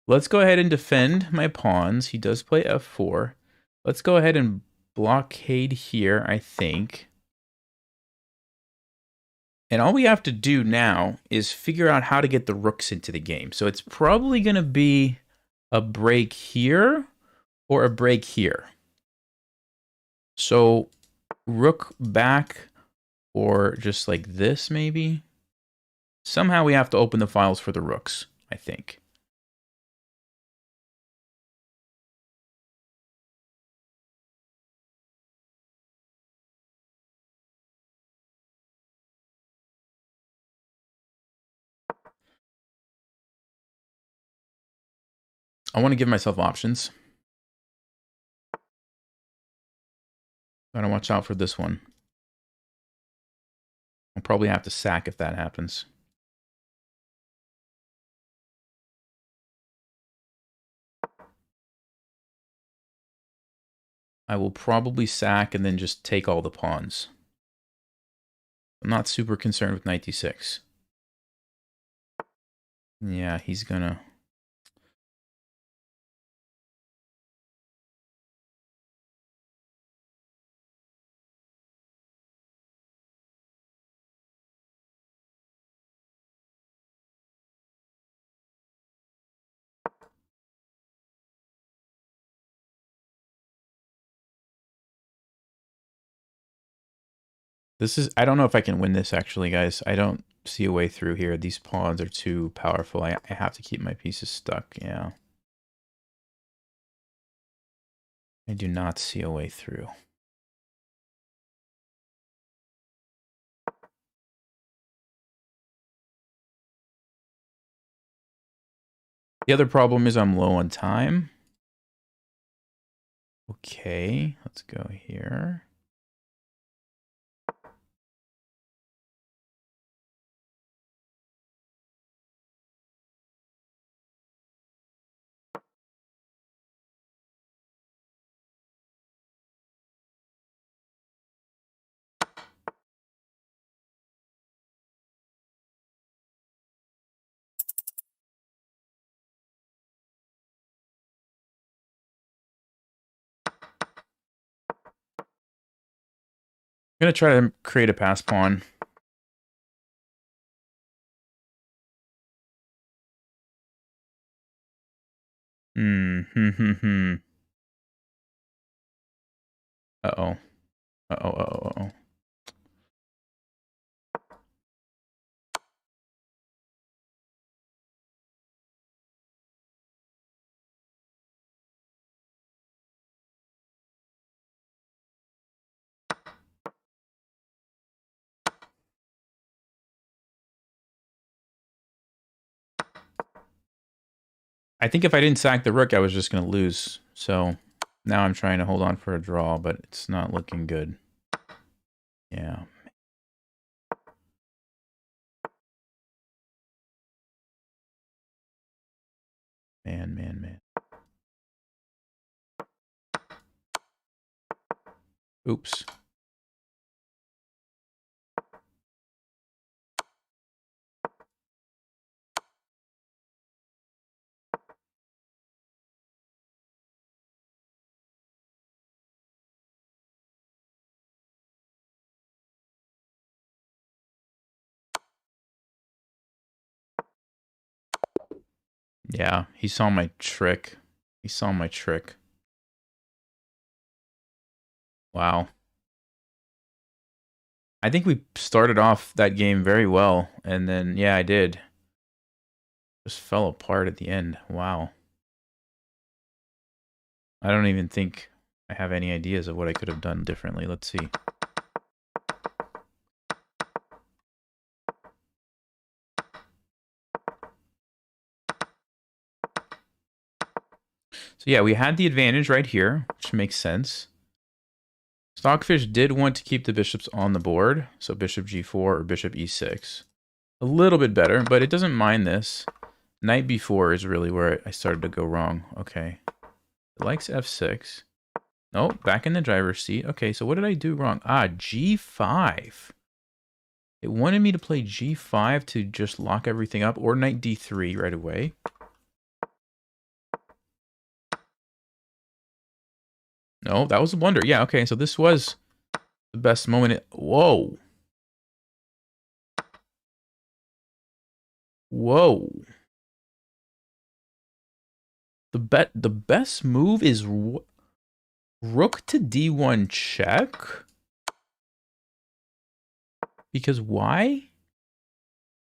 Let's go ahead and defend my pawns. He does play f4. Let's go ahead and blockade here, I think. And all we have to do now is figure out how to get the rooks into the game. So it's probably going to be a break here or a break here. So rook back or just like this maybe. Somehow we have to open the files for the rooks, I think. I want to give myself options. Gotta watch out for this one. I'll probably have to sack if that happens. I will probably sack and then just take all the pawns. I'm not super concerned with knight d6. Yeah, he's gonna... This is... I don't know if I can win this, actually, guys. I don't see a way through here. These pawns are too powerful. I have to keep my pieces stuck, yeah. I do not see a way through. The other problem is I'm low on time. Okay, let's go here. I'm gonna try to create a pass pawn. Uh-oh. Uh-oh, uh-oh. I think if I didn't sack the rook, I was just going to lose. So now I'm trying to hold on for a draw, but it's not looking good. Yeah. Man. Oops. Yeah, he saw my trick. He saw my trick. Wow. I think we started off that game very well, and then, yeah, I did. Just fell apart at the end. Wow. I don't even think I have any ideas of what I could have done differently. Let's see. So yeah, we had the advantage right here, which makes sense. Stockfish did want to keep the bishops on the board, so bishop g4 or bishop e6. A little bit better, but it doesn't mind this. Knight b4 is really where I started to go wrong. Okay. It likes f6. No, back in the driver's seat. Okay, so what did I do wrong? Ah, g5. It wanted me to play g5 to just lock everything up, or knight d3 right away. No, that was a blunder. Yeah, okay, so this was the best moment. Whoa. Whoa. The best move is rook to d1 check. Because why?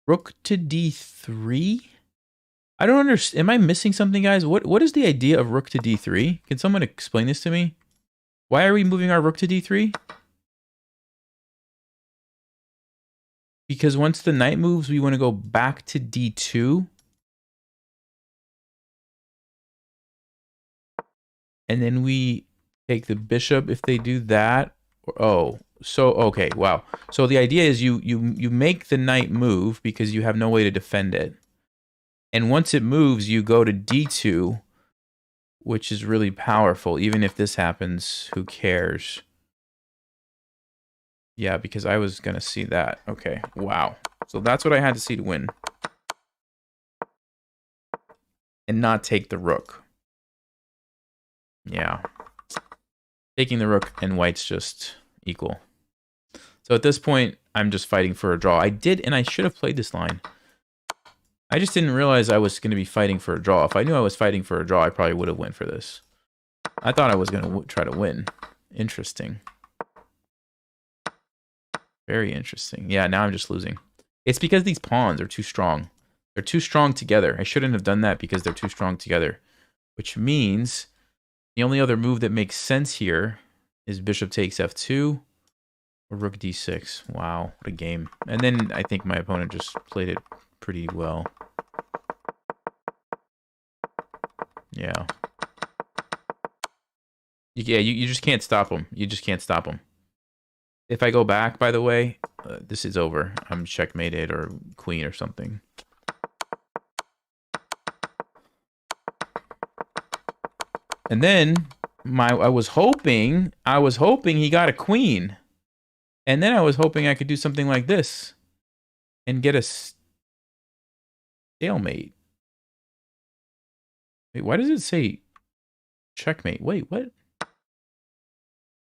Rook to d3? I don't understand. Am I missing something, guys? What is the idea of rook to d3? Can someone explain this to me? Why are we moving our rook to d3? Because once the knight moves, we want to go back to d2. And then we take the bishop if they do that. Oh, so, okay, wow. So the idea is you make the knight move because you have no way to defend it. And once it moves, you go to d2, which is really powerful. Even if this happens, who cares? Yeah, because I was going to see that. Okay, wow. So that's what I had to see to win. And not take the rook. Yeah. Taking the rook and white's just equal. So at this point, I'm just fighting for a draw. I did, and I should have played this line. I just didn't realize I was going to be fighting for a draw. If I knew I was fighting for a draw, I probably would have went for this. I thought I was going to try to win. Interesting. Very interesting. Yeah, now I'm just losing. It's because these pawns are too strong. They're too strong together. I shouldn't have done that because they're too strong together. Which means the only other move that makes sense here is bishop takes f2 or rook d6. Wow, what a game. And then I think my opponent just played it pretty well. Yeah. Yeah, you just can't stop him. You just can't stop him. If I go back, by the way, this is over. I'm checkmated or queen or something. And then I was hoping he got a queen. And then I was hoping I could do something like this and get a stalemate. Wait, why does it say checkmate? Wait, what?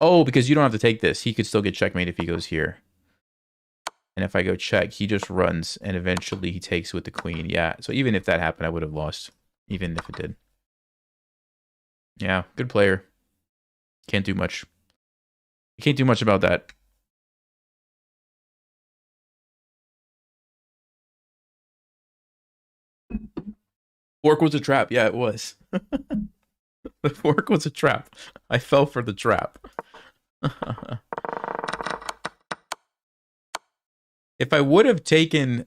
Oh, because you don't have to take this. He could still get checkmate if he goes here. And if I go check, he just runs, and eventually he takes with the queen. Yeah, so even if that happened, I would have lost, even if it did. Yeah, good player. Can't do much. You can't do much about that. Fork was a trap. Yeah, it was. The fork was a trap. I fell for the trap. If I would have taken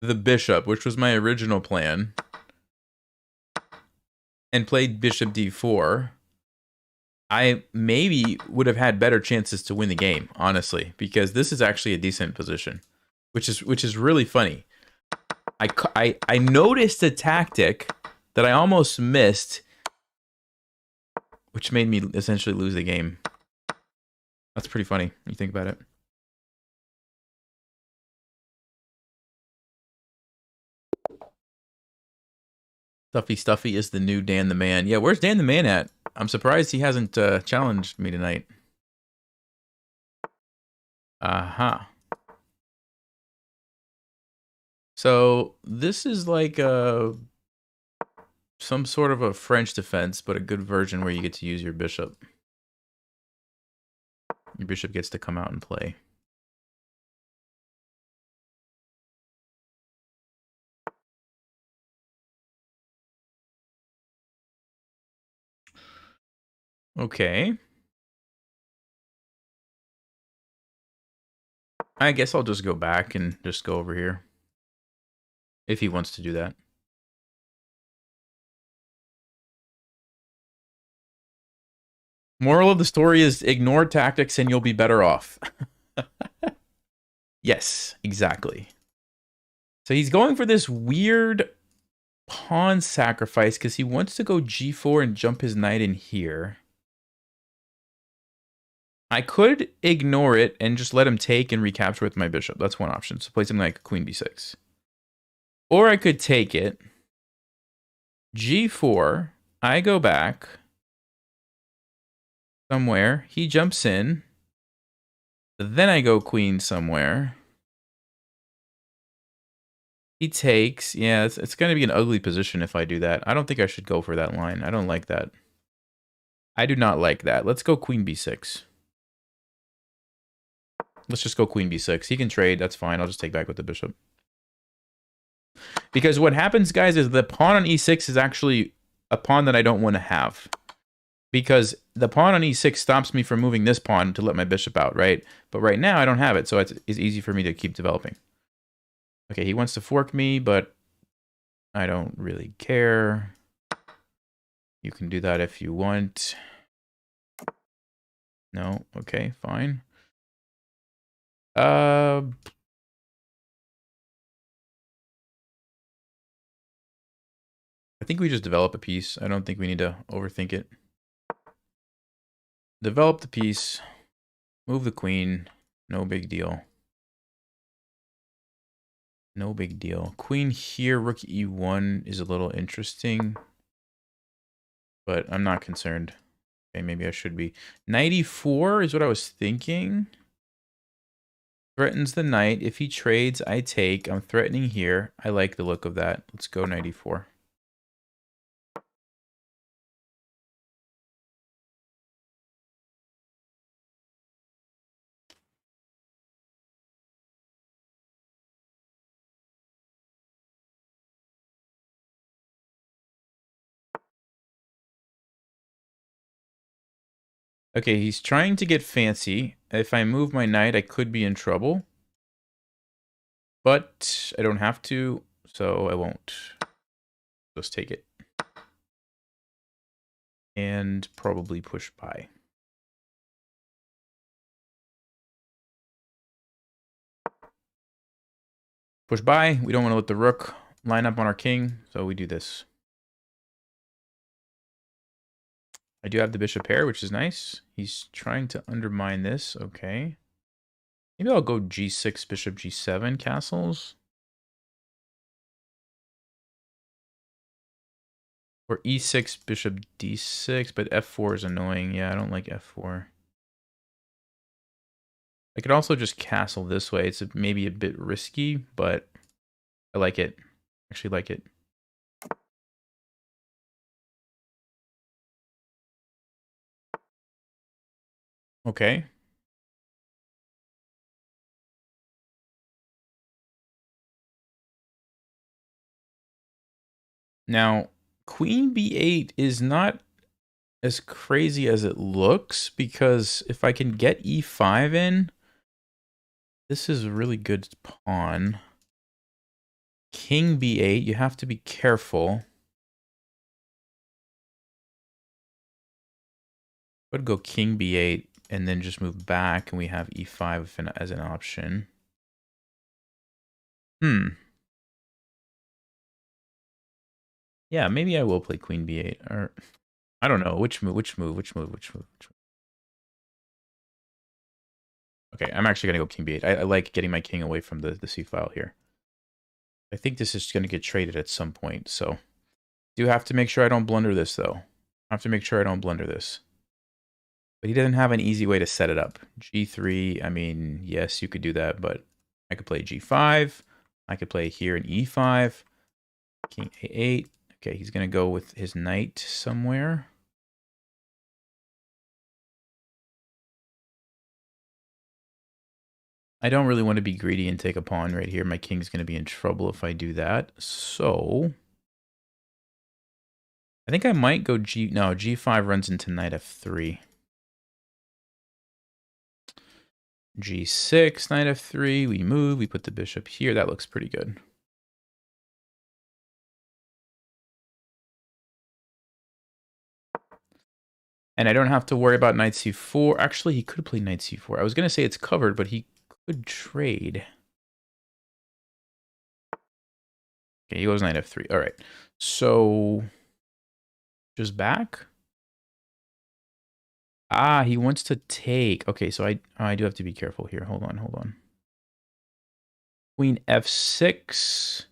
the bishop, which was my original plan, and played bishop d4, I maybe would have had better chances to win the game, honestly, because this is actually a decent position, which is really funny. I noticed a tactic that I almost missed, which made me essentially lose the game. That's pretty funny when you think about it. Stuffy is the new Dan the Man. Yeah, where's Dan the Man at? I'm surprised he hasn't challenged me tonight. Uh-huh. So this is like some sort of a French defense, but a good version where you get to use your bishop. Your bishop gets to come out and play. Okay. I guess I'll just go back and just go over here. If he wants to do that. Moral of the story is ignore tactics and you'll be better off. Yes, exactly. So he's going for this weird pawn sacrifice because he wants to go g4 and jump his knight in here. I could ignore it and just let him take and recapture with my bishop. That's one option. So play something like queen b6. Or I could take it. g4. I go back. Somewhere. He jumps in. Then I go queen somewhere. He takes. Yeah, it's going to be an ugly position if I do that. I don't think I should go for that line. I don't like that. I do not like that. Let's go queen b6. Let's just go queen b6. He can trade. That's fine. I'll just take back with the bishop. Because what happens, guys, is the pawn on e6 is actually a pawn that I don't want to have. Because the pawn on e6 stops me from moving this pawn to let my bishop out, right? But right now, I don't have it, so it's easy for me to keep developing. Okay, he wants to fork me, but I don't really care. You can do that if you want. No, okay, fine. I think we just develop a piece. I don't think we need to overthink it. Develop the piece. Move the queen. No big deal. No big deal. Queen here, rook e1 is a little interesting. But I'm not concerned. Okay, maybe I should be. Knight e4 is what I was thinking. Threatens the knight. If he trades, I take. I'm threatening here. I like the look of that. Let's go knight e4. Okay, he's trying to get fancy. If I move my knight, I could be in trouble. But I don't have to, so I won't. Just take it. And probably push by. Push by. We don't want to let the rook line up on our king, so we do this. I do have the bishop pair, which is nice. He's trying to undermine this. Okay. Maybe I'll go g6, bishop g7 castles. Or e6, bishop d6, but f4 is annoying. Yeah, I don't like f4. I could also just castle this way. It's maybe a bit risky, but I like it. Actually like it. Okay. Now, queen b8 is not as crazy as it looks, because if I can get e5 in, this is a really good pawn. King b8, you have to be careful. Would go king b8 and then just move back, and we have e5 as an option. Yeah, maybe I will play queen b8, or I don't know which move. Okay, I'm actually gonna go king b8. I like getting my king away from the c file here. I think this is gonna get traded at some point, so do have to make sure I don't blunder this though. I have to make sure I don't blunder this. But he doesn't have an easy way to set it up. G3, I mean, yes, you could do that, but I could play G5. I could play here in E5. King A8. Okay, he's going to go with his knight somewhere. I don't really want to be greedy and take a pawn right here. My king's going to be in trouble if I do that. So I think I might go no, G5 runs into knight F3. G6, knight F3. We move. We put the bishop here. That looks pretty good. And I don't have to worry about knight c4. Actually, he could play knight c4. I was going to say it's covered, but he could trade. Okay, he goes knight f3. All right. So, just back? Ah, he wants to take. Okay, so I do have to be careful here. Hold on. Queen f6.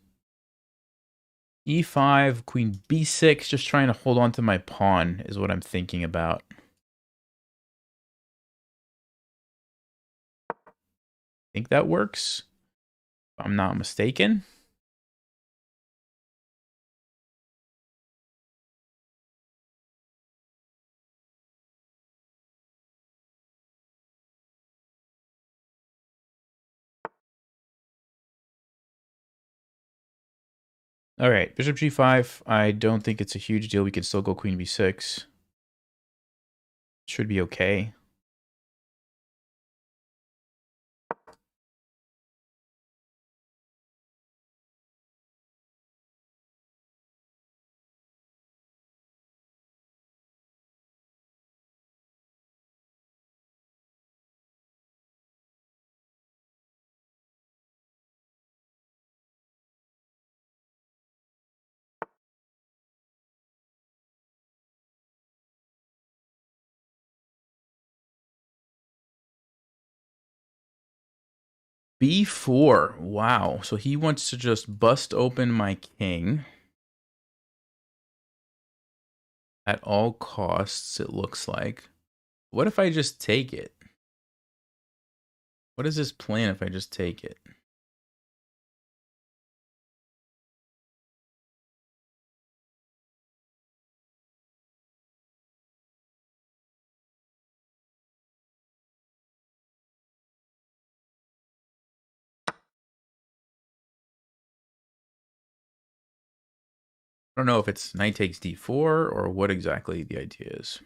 e5, queen b6. Just trying to hold on to my pawn is what I'm thinking about. Think that works? If I'm not mistaken. All right, bishop g5. I don't think it's a huge deal. We could still go queen b6. Should be okay. b4. Wow. So he wants to just bust open my king at all costs, it looks like. What if I just take it? What is his plan if I just take it? I don't know if it's knight takes d4 or what exactly the idea is.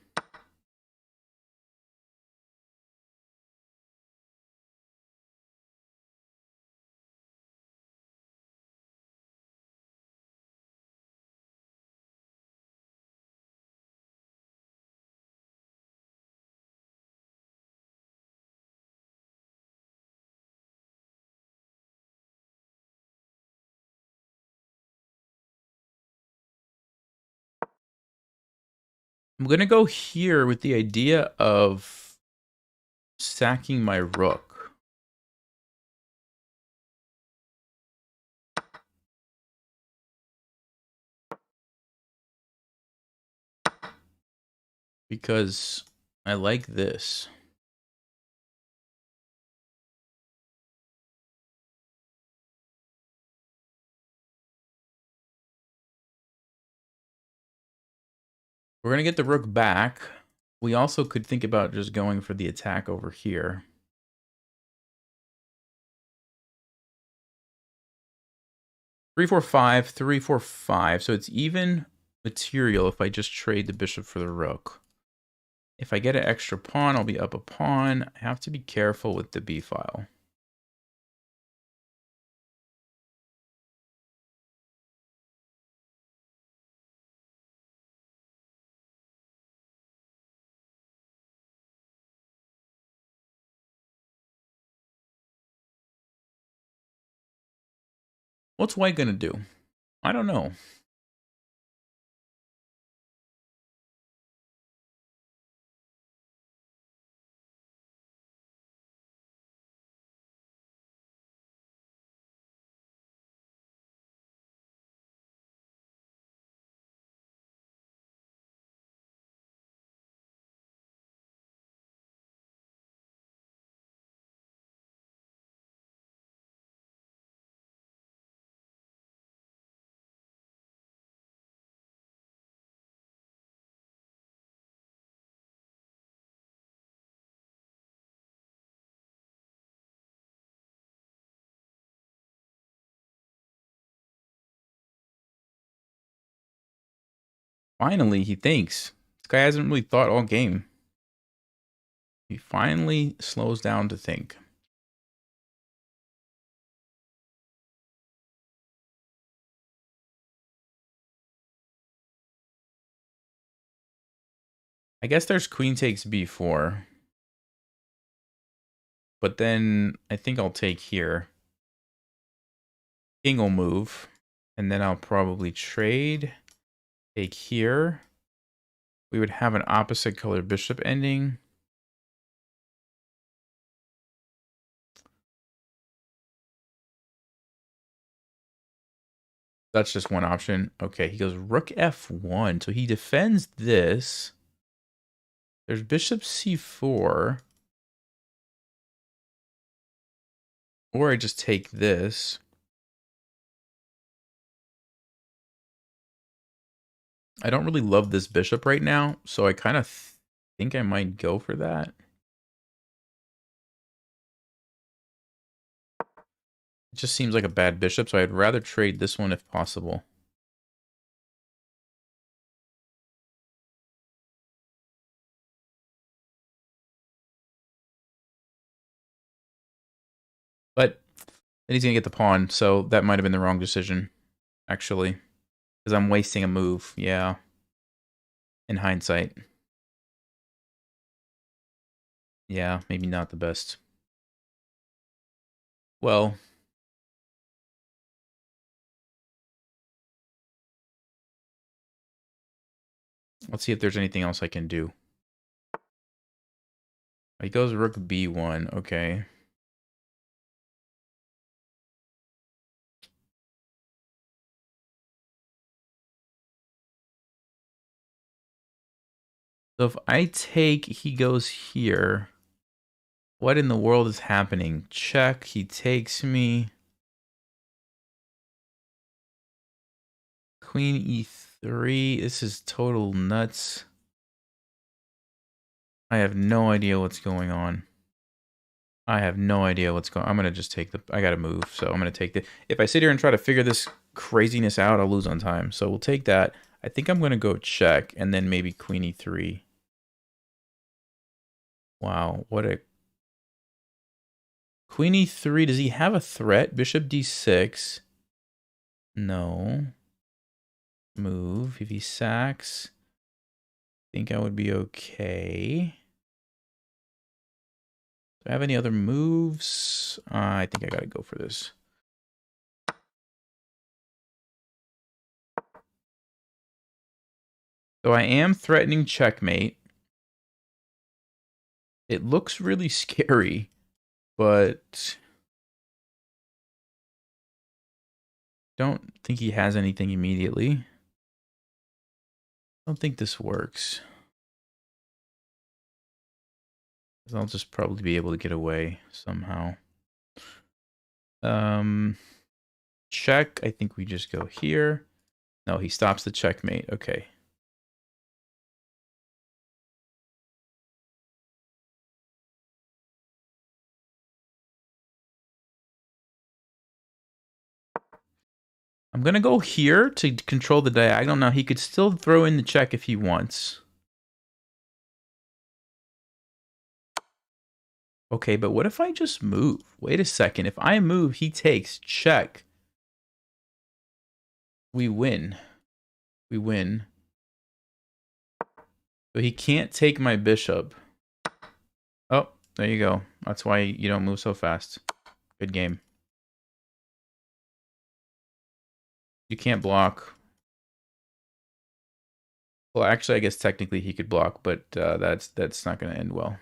I'm going to go here with the idea of sacking my rook. Because I like this. We're going to get the rook back. We also could think about just going for the attack over here. Three, four, five, 3, 4, 5. So it's even material if I just trade the bishop for the rook. If I get an extra pawn, I'll be up a pawn. I have to be careful with the b file. What's white gonna do? I don't know. Finally, he thinks. This guy hasn't really thought all game. He finally slows down to think. I guess there's queen takes b4. But then I think I'll take here. King will move. And then I'll probably trade. Take here. We would have an opposite color bishop ending. That's just one option. Okay, he goes rook f1. So he defends this. There's bishop c4. Or I just take this. I don't really love this bishop right now, so I kind of think I might go for that. It just seems like a bad bishop, so I'd rather trade this one if possible. But then he's going to get the pawn, so that might have been the wrong decision, actually. Because I'm wasting a move, yeah. In hindsight. Yeah, maybe not the best. Well, let's see if there's anything else I can do. He goes rook b1, okay. So if I take, he goes here. What in the world is happening? Check, he takes me. Queen e3, this is total nuts. I have no idea what's going on. I have no idea what's going on. I'm going to just take the... I got to move, so I'm going to take the... If I sit here and try to figure this craziness out, I'll lose on time. So we'll take that. I think I'm going to go check, and then maybe queen e3. Wow, what a... Queen e3, does he have a threat? Bishop d6. No. Move. If he sacks, I think I would be okay. Do I have any other moves? I think I gotta go for this. So I am threatening checkmate. It looks really scary, but don't think he has anything immediately. I don't think this works. I'll just probably be able to get away somehow. Check. I think we just go here. No, he stops the checkmate. Okay. I'm going to go here to control the diagonal. Now, he could still throw in the check if he wants. Okay, but what if I just move? Wait a second. If I move, he takes. Check. We win. We win. So he can't take my bishop. Oh, there you go. That's why you don't move so fast. Good game. You can't block. Well, actually, I guess technically he could block, but that's not going to end well.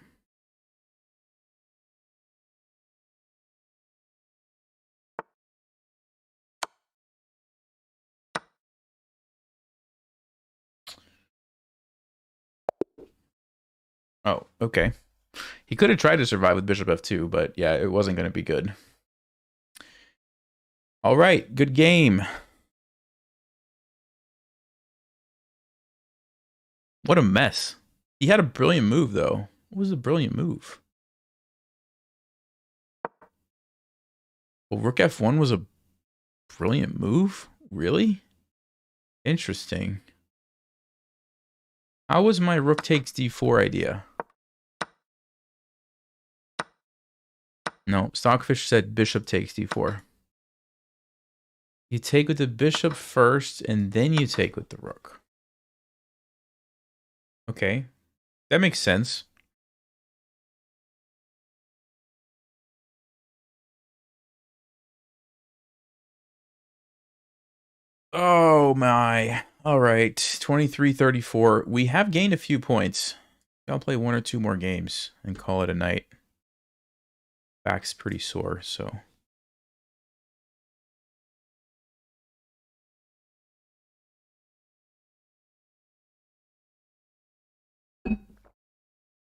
Oh, okay. He could have tried to survive with bishop f2, but yeah, it wasn't going to be good. All right, good game. What a mess. He had a brilliant move, though. What was a brilliant move? Well, rook f1 was a brilliant move? Really? Interesting. How was my rook takes d4 idea? No, Stockfish said bishop takes d4. You take with the bishop first, and then you take with the rook. Okay, that makes sense. Oh my. All right, 23-34. We have gained a few points. I'll play 1 or 2 more games and call it a night. Back's pretty sore, so.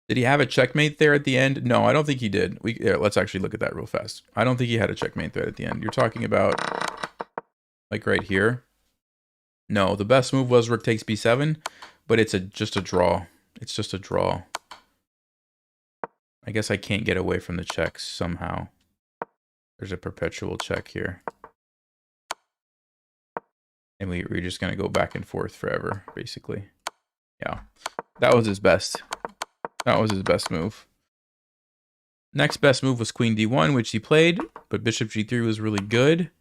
Did he have a checkmate there at the end? No, I don't think he did. Let's actually look at that real fast. I don't think he had a checkmate there at the end. You're talking about like right here. No, the best move was rook takes b7, but it's just a draw. It's just a draw. I guess I can't get away from the checks somehow. There's a perpetual check here. And we're just going to go back and forth forever, basically. Yeah, that was his best. That was his best move. Next best move was queen d1, which he played, but bishop g3 was really good.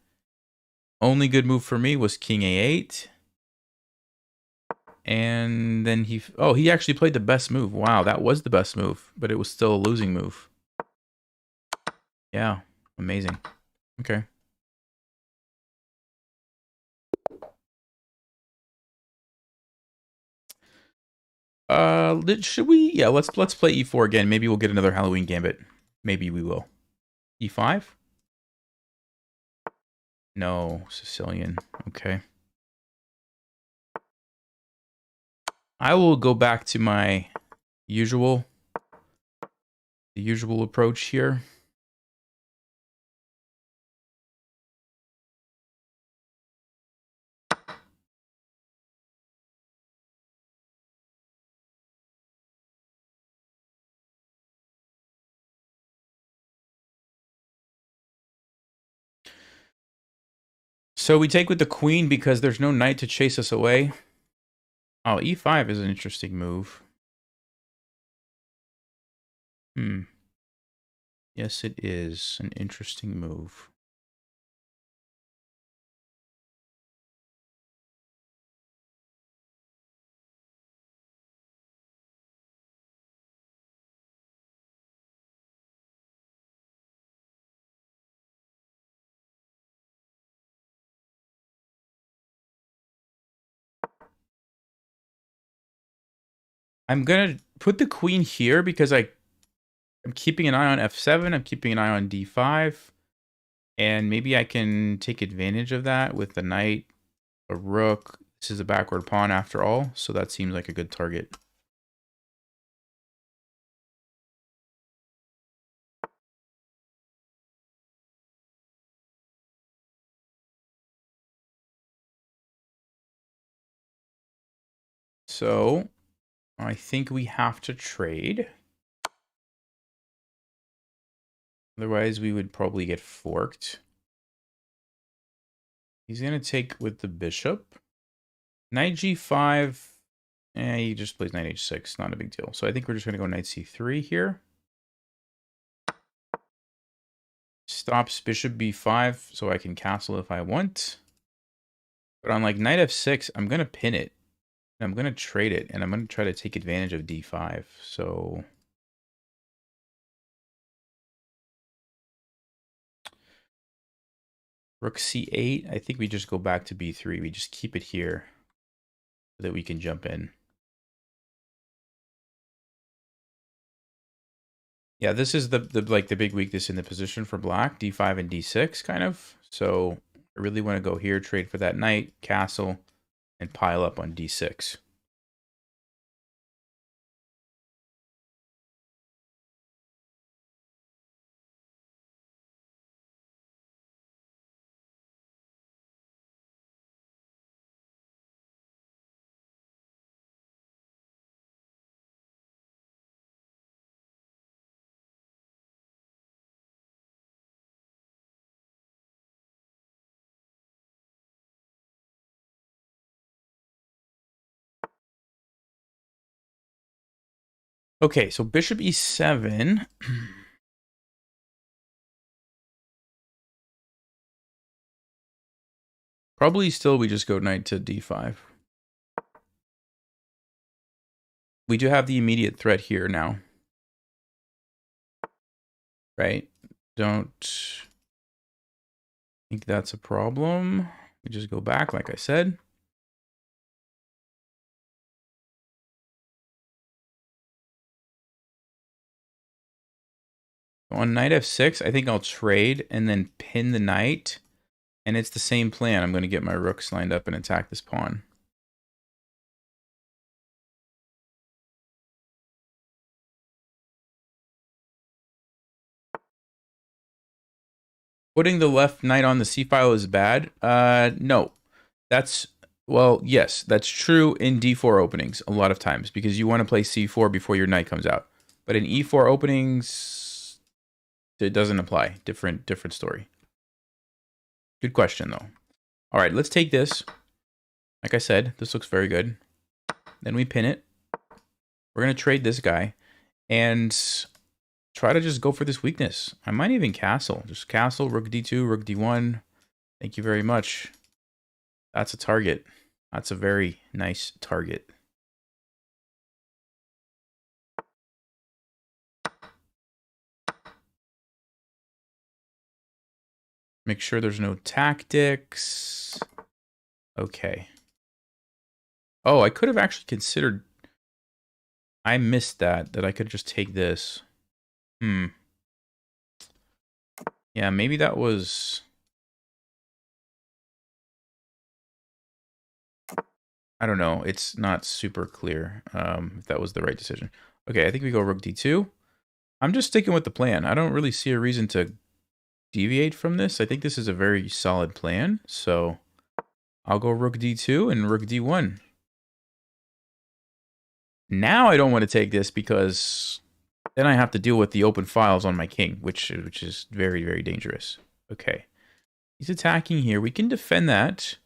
Only good move for me was king a8. And then he actually played the best move. Wow, that was the best move, but it was still a losing move. Yeah, amazing. Okay. Should we? Yeah, let's play e4 again. Maybe we'll get another Halloween Gambit. Maybe we will. e5? No, Sicilian. Okay. I will go back to my usual approach here. So we take with the queen because there's no knight to chase us away. Oh, e5 is an interesting move. Yes, it is an interesting move. I'm going to put the queen here because I'm keeping an eye on f7. I'm keeping an eye on d5. And maybe I can take advantage of that with the knight, a rook. This is a backward pawn after all, so that seems like a good target. So I think we have to trade. Otherwise, we would probably get forked. He's going to take with the bishop. Knight g5. He just plays knight h6. Not a big deal. So I think we're just going to go knight c3 here. Stops bishop b5 so I can castle if I want. But on like knight f6, I'm going to pin it. I'm going to trade it. And I'm going to try to take advantage of d5. So Rook c8. I think we just go back to b3. We just keep it here so that we can jump in. Yeah, this is the big weakness in the position for black, d5 and d6 kind of. So I really want to go here, trade for that knight, castle, and pile up on d6. Okay, so bishop e7. Probably still we just go knight to d5. We do have the immediate threat here now. Right? Don't think that's a problem. We just go back, like I said. On knight f6, I think I'll trade and then pin the knight. And it's the same plan. I'm going to get my rooks lined up and attack this pawn. Putting the left knight on the c-file is bad. No. Well, yes, that's true in d4 openings a lot of times because you want to play c4 before your knight comes out. But in e4 openings, it doesn't apply. Different story. Good question, though. All right, let's take this. Like I said, this looks very good. Then we pin it. We're going to trade this guy and try to just go for this weakness. I might even castle. Just castle, rook d2, rook d1. Thank you very much. That's a target. That's a very nice target. Make sure there's no tactics. Okay. Oh, I could have actually considered... I missed that I could just take this. Yeah, maybe that was... I don't know. It's not super clear if that was the right decision. Okay, I think we go rook d2. I'm just sticking with the plan. I don't really see a reason to deviate from this. I think this is a very solid plan. So I'll go rook d2 and rook d1. Now I don't want to take this because then I have to deal with the open files on my king, which is very, very dangerous. Okay. He's attacking here. We can defend that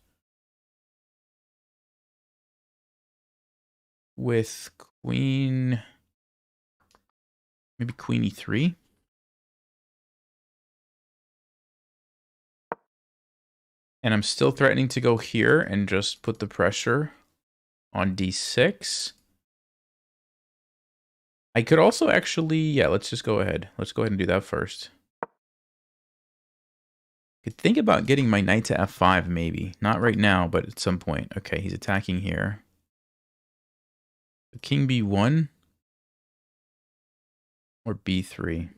with queen... Maybe queen e3. And I'm still threatening to go here and just put the pressure on d6. I could also actually... Yeah, let's just go ahead. Let's go ahead and do that first. Could think about getting my knight to f5 maybe. Not right now, but at some point. Okay, he's attacking here. King b1 or b3.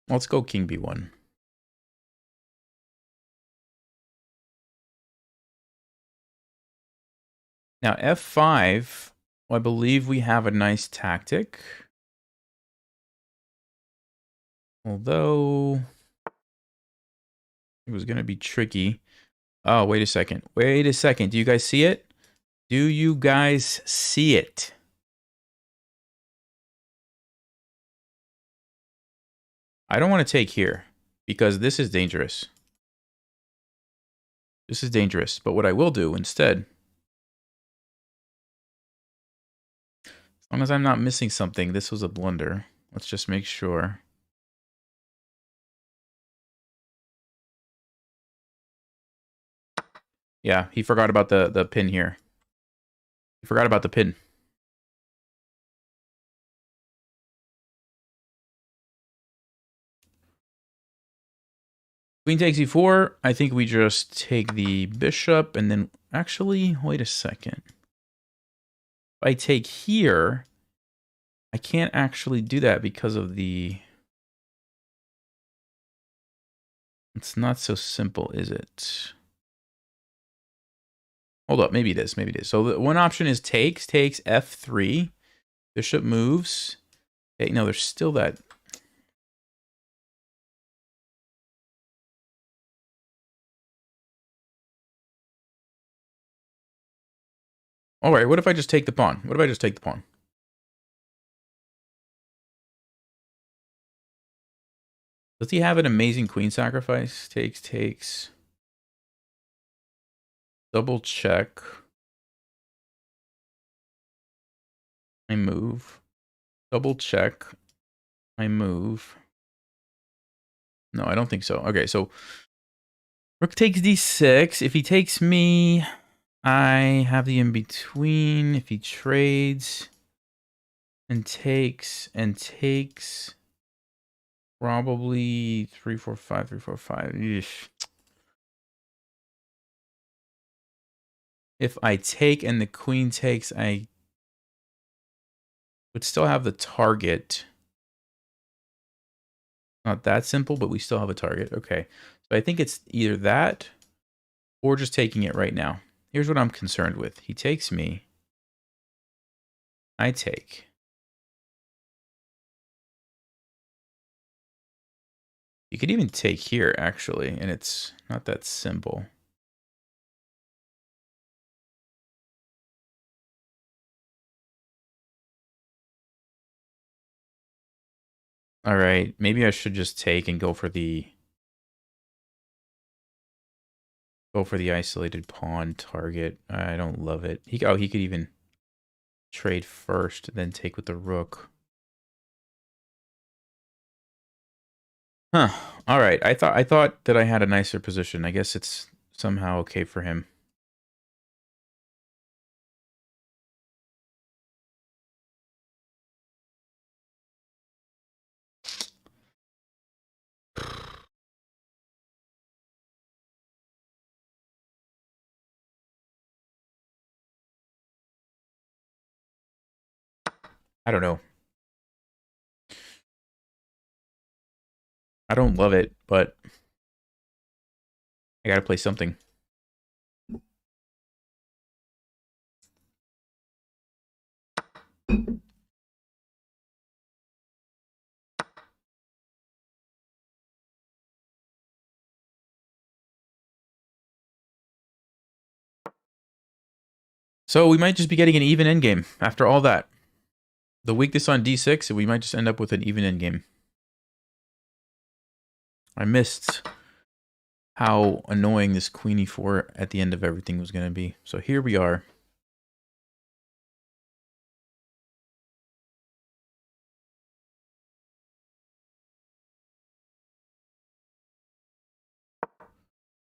Let's go king b1. Now f5, well, I believe we have a nice tactic. Although it was going to be tricky. Oh, wait a second. Wait a second. Do you guys see it? Do you guys see it? I don't want to take here because this is dangerous. This is dangerous. But what I will do instead, as long as I'm not missing something, this was a blunder. Let's just make sure. Yeah, he forgot about the pin here. He forgot about the pin. Queen takes e4. I think we just take the bishop and then... Actually, wait a second. If I take here, I can't actually do that because of the... It's not so simple, is it? Hold up, maybe it is, maybe it is. So the one option is takes f3. Bishop moves. Okay, no, there's still that... All right, what if I just take the pawn? What if I just take the pawn? Does he have an amazing queen sacrifice? Takes. Double check. I move. Double check. I move. No, I don't think so. Okay, so rook takes d6. If he takes me, I have the in-between. If he trades and takes, probably 3, 4, 5, 3, 4, 5. Eesh. If I take and the queen takes, I would still have the target. Not that simple, but we still have a target. Okay. So I think it's either that or just taking it right now. Here's what I'm concerned with. He takes me. I take. You could even take here, actually, and it's not that simple. All right. Maybe I should just take and go for the isolated pawn target. I don't love it. He could even trade first, then take with the rook. Huh. All right. I thought that I had a nicer position. I guess it's somehow okay for him. I don't know. I don't love it, but I gotta play something. So we might just be getting an even endgame after all that. The weakness on d6, we might just end up with an even endgame. I missed how annoying this queen e4 at the end of everything was going to be. So here we are.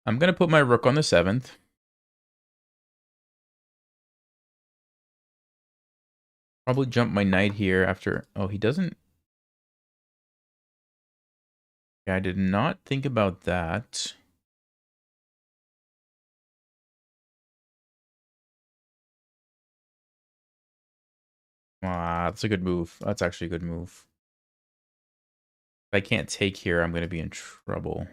I'm going to put my rook on the 7th. Probably jump my knight here after... Oh, he doesn't... Yeah, I did not think about that. Ah, that's a good move. That's actually a good move. If I can't take here, I'm going to be in trouble.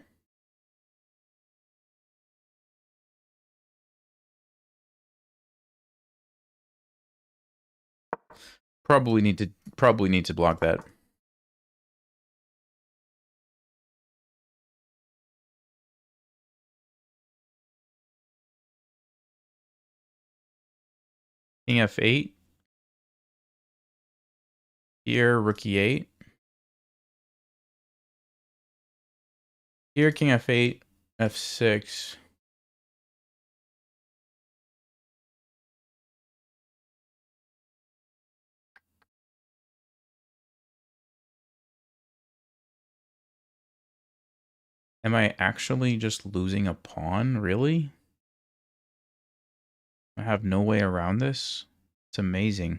Probably need to block that. King f8. Here, rook e8. Here, king f8, f6. Am I actually just losing a pawn? Really? I have no way around this? It's amazing.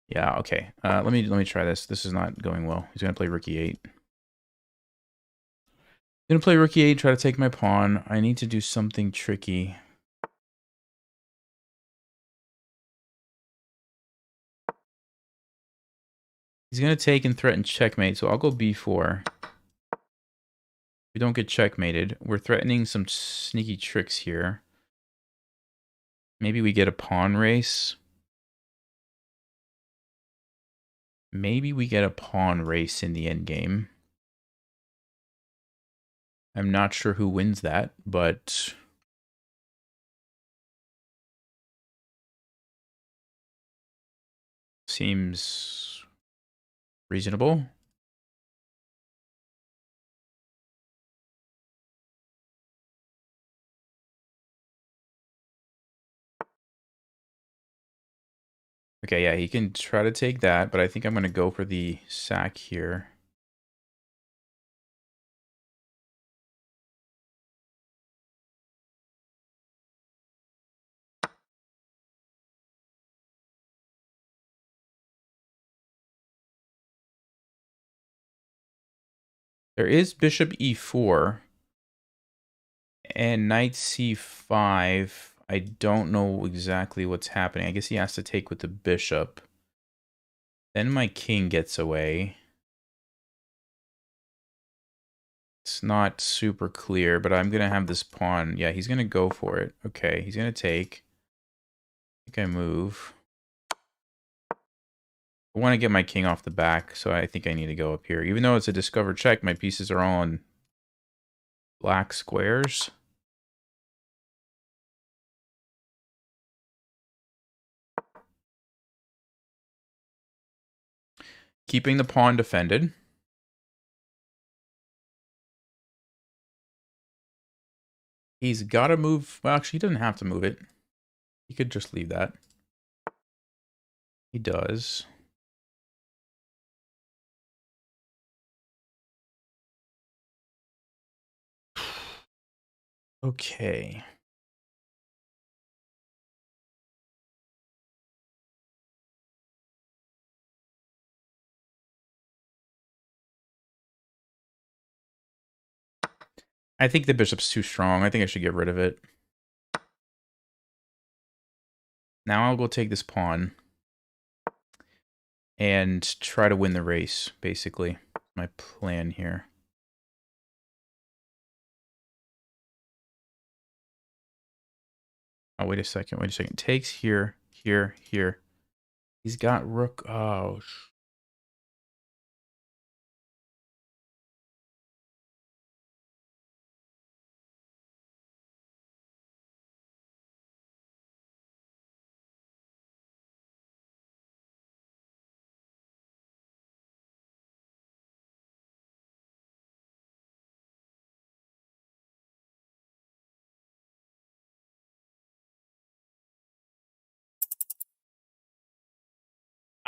Yeah, okay. Let me try this. This is not going well. He's gonna play rook e8. Gonna play rook e8, try to take my pawn. I need to do something tricky. He's gonna take and threaten checkmate, so I'll go b4. We don't get checkmated. We're threatening some sneaky tricks here. Maybe we get a pawn race. Maybe we get a pawn race in the endgame. I'm not sure who wins that, but seems reasonable. Okay, yeah, he can try to take that, but I think I'm going to go for the sack here. There is bishop e4 and knight c5. I don't know exactly what's happening. I guess he has to take with the bishop. Then my king gets away. It's not super clear, but I'm going to have this pawn. Yeah, he's going to go for it. Okay, he's going to take. I think I move. I want to get my king off the back, so I think I need to go up here. Even though it's a discovered check, my pieces are all on black squares. Keeping the pawn defended. He's got to move. Well, actually, he doesn't have to move it. He could just leave that. He does. Okay. I think the bishop's too strong. I think I should get rid of it. Now I'll go take this pawn and try to win the race, basically. My plan here. Oh, wait a second. Wait a second. Takes here, here, here. He's got rook. Oh,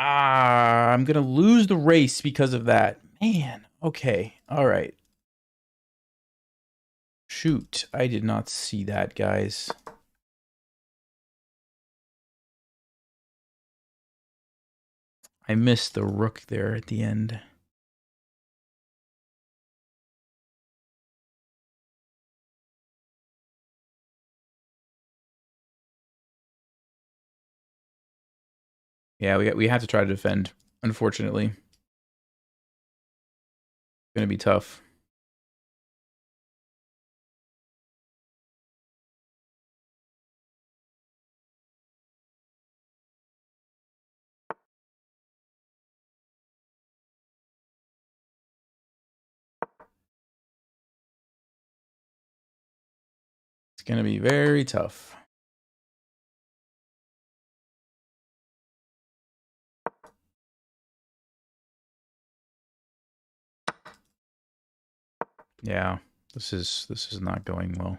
I'm going to lose the race because of that. Man, okay. All right. Shoot, I did not see that, guys. I missed the rook there at the end. Yeah, we have to try to defend, unfortunately. It's going to be tough. It's going to be very tough. Yeah, this is not going well.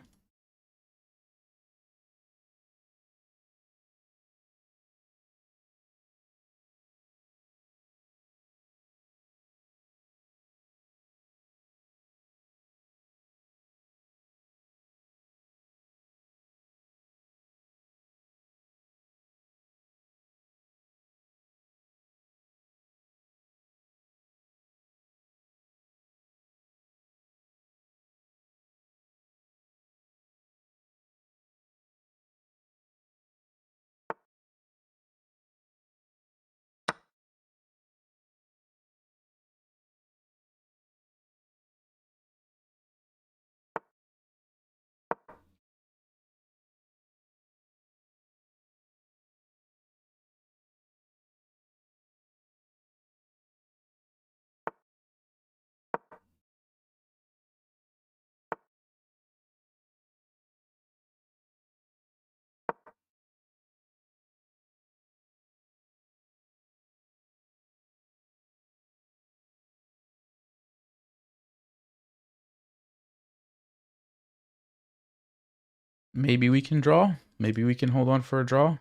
Maybe we can draw. Maybe we can hold on for a draw.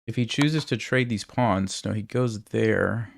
If he chooses to trade these pawns, no, he goes there.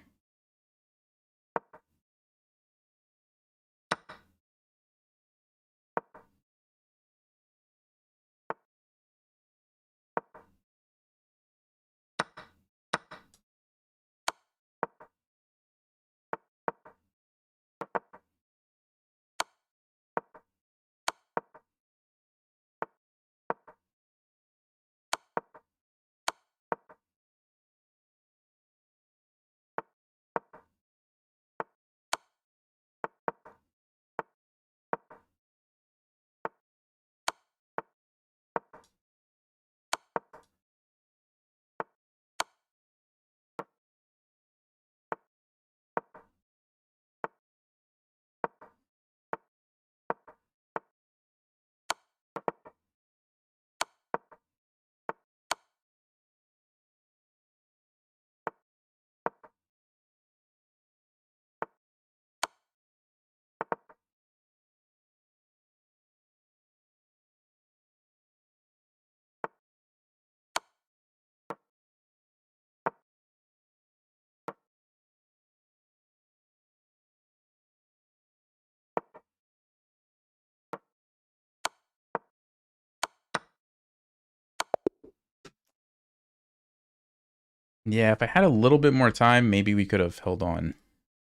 Yeah, if I had a little bit more time, maybe we could have held on.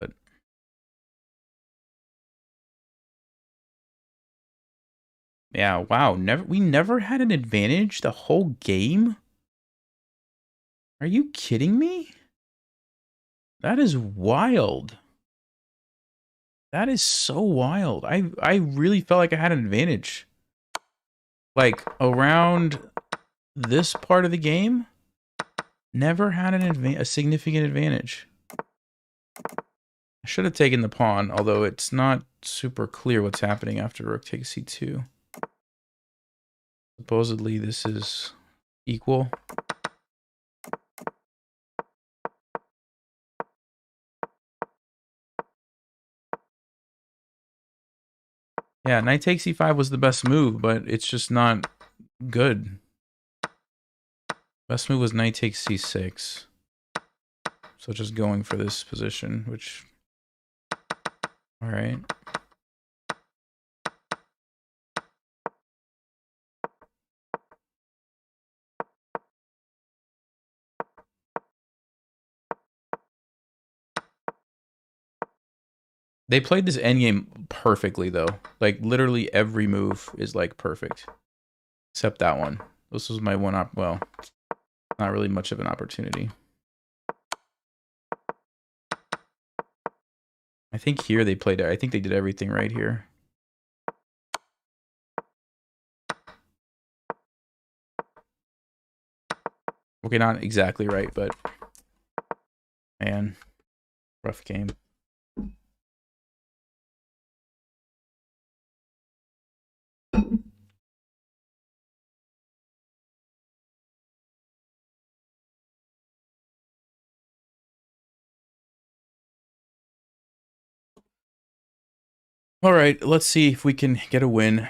But yeah, wow, we never had an advantage the whole game? Are you kidding me? That is wild. That is so wild. I really felt like I had an advantage. Like around this part of the game, never had a significant advantage. I should have taken the pawn, although it's not super clear what's happening after rook takes c2. Supposedly this is equal. Yeah, knight takes e5 was the best move, but it's just not good. Best move was knight takes c6. So just going for this position, which... Alright. They played this endgame perfectly, though. Like, literally every move is, like, perfect. Except that one. This was my one well, not really much of an opportunity. I think here they played it. I think they did everything right here. Okay, not exactly right, but... Man, rough game. All right, let's see if we can get a win.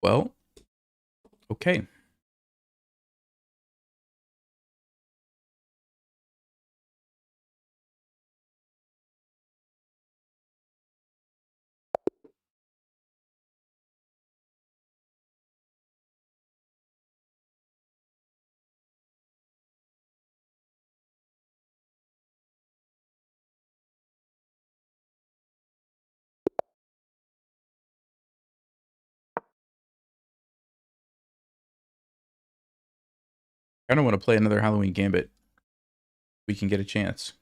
Well, okay. I don't want to play another Halloween Gambit. We can get a chance.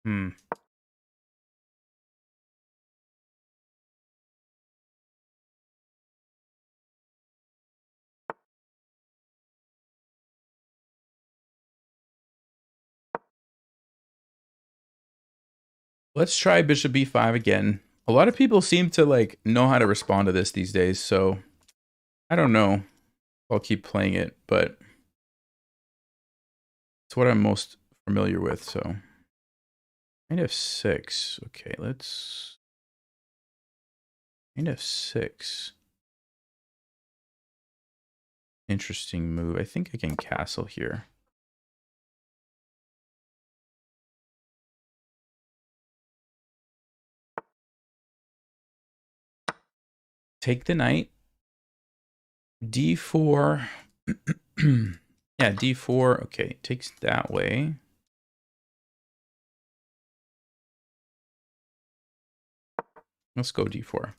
Hmm. Let's try bishop b5 again. A lot of people seem to like know how to respond to this these days, so I don't know. I'll keep playing it, but it's what I'm most familiar with, so. Knight f6. Okay, let's... Knight f6. Interesting move. I think I can castle here. Take the knight. d4. Yeah, d4. Okay, takes that way. Let's go d4.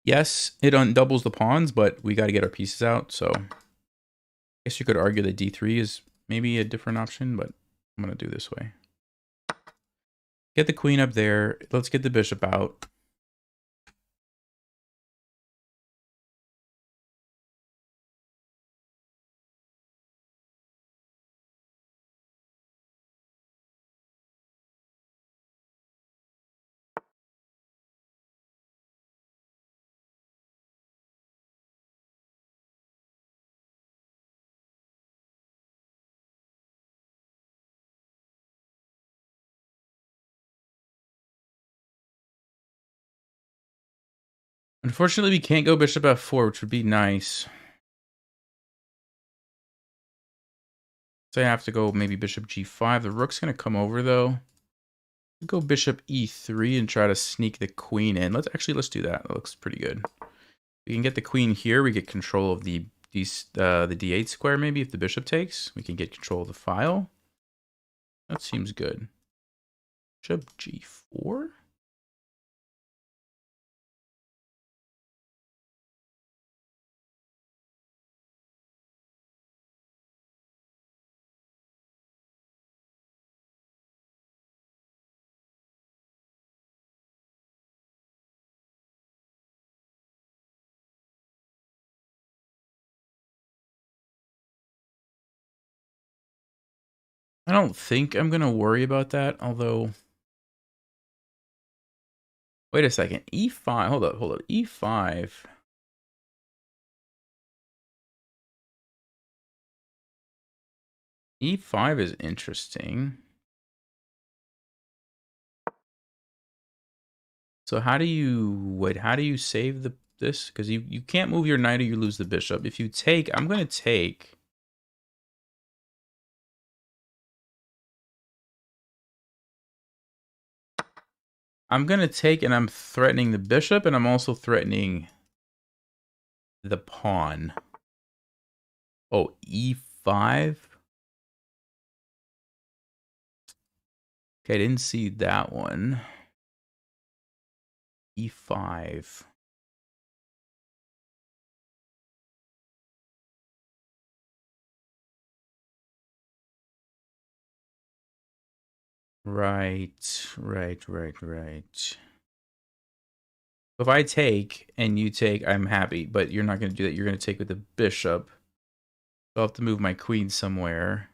Yes, it undoubles the pawns, but we got to get our pieces out, so I guess you could argue that d3 is maybe a different option, but I'm going to do this way. Get the queen up there. Let's get the bishop out. Unfortunately, we can't go bishop f4, which would be nice. So I have to go maybe bishop g5. The rook's going to come over, though. Go bishop e3 and try to sneak the queen in. Let's do that. That looks pretty good. We can get the queen here. We get control of the d8 square, maybe, if the bishop takes. We can get control of the file. That seems good. Bishop g4? I don't think I'm going to worry about that, although... Wait a second. e5. Hold up. e5. e5 is interesting. So how do you save this? Because you can't move your knight or you lose the bishop. If you take, I'm going to take. I'm going to take, and I'm threatening the bishop, and I'm also threatening the pawn. Oh, e5? Okay, I didn't see that one. e5. Right. If I take, and you take, I'm happy, but you're not going to do that. You're going to take with the bishop. So I'll have to move my queen somewhere.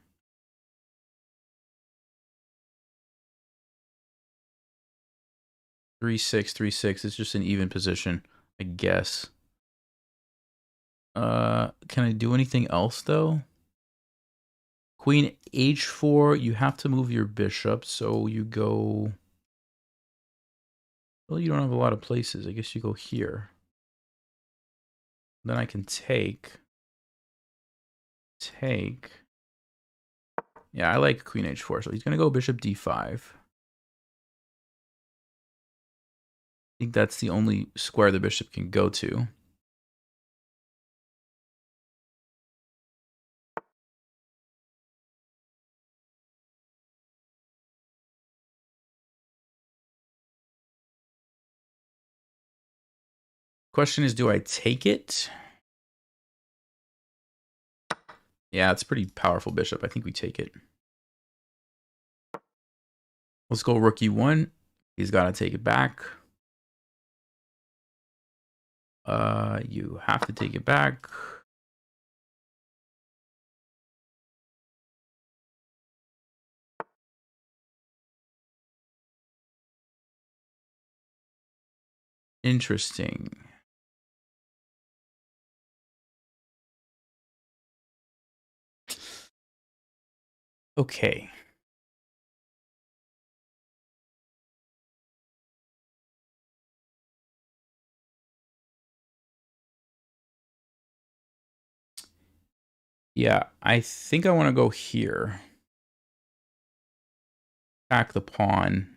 Three, six. It's just an even position, I guess. Can I do anything else, though? Queen h4, you have to move your bishop, so you go... Well, you don't have a lot of places. I guess you go here. Then I can take. Yeah, I like queen h4, so he's going to go bishop d5. I think that's the only square the bishop can go to. Question is, do I take it? Yeah, it's a pretty powerful bishop. I think we take it. Let's go rook e1. He's got to take it back. You have to take it back. Interesting. Okay. Yeah, I think I want to go here. Back the pawn.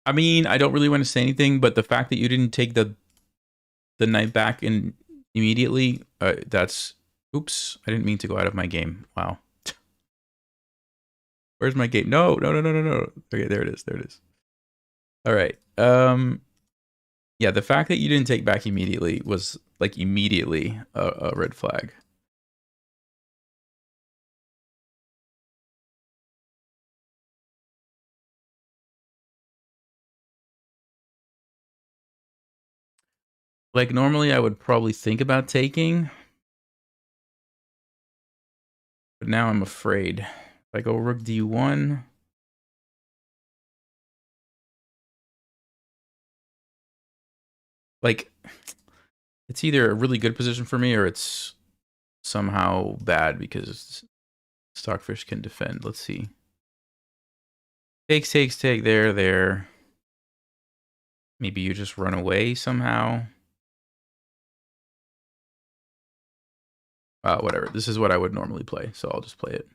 I mean, I don't really want to say anything, but the fact that you didn't take the knight back in immediately, that's... Oops, I didn't mean to go out of my game. Wow. Where's my game? No. Okay, there it is. There it is. All right. Yeah, the fact that you didn't take back immediately was like immediately a red flag. Like normally I would probably think about taking, but now I'm afraid. If I go rook d1, like it's either a really good position for me or it's somehow bad because Stockfish can defend. Let's see. Take, there. Maybe you just run away somehow. Whatever. This is what I would normally play, so I'll just play it.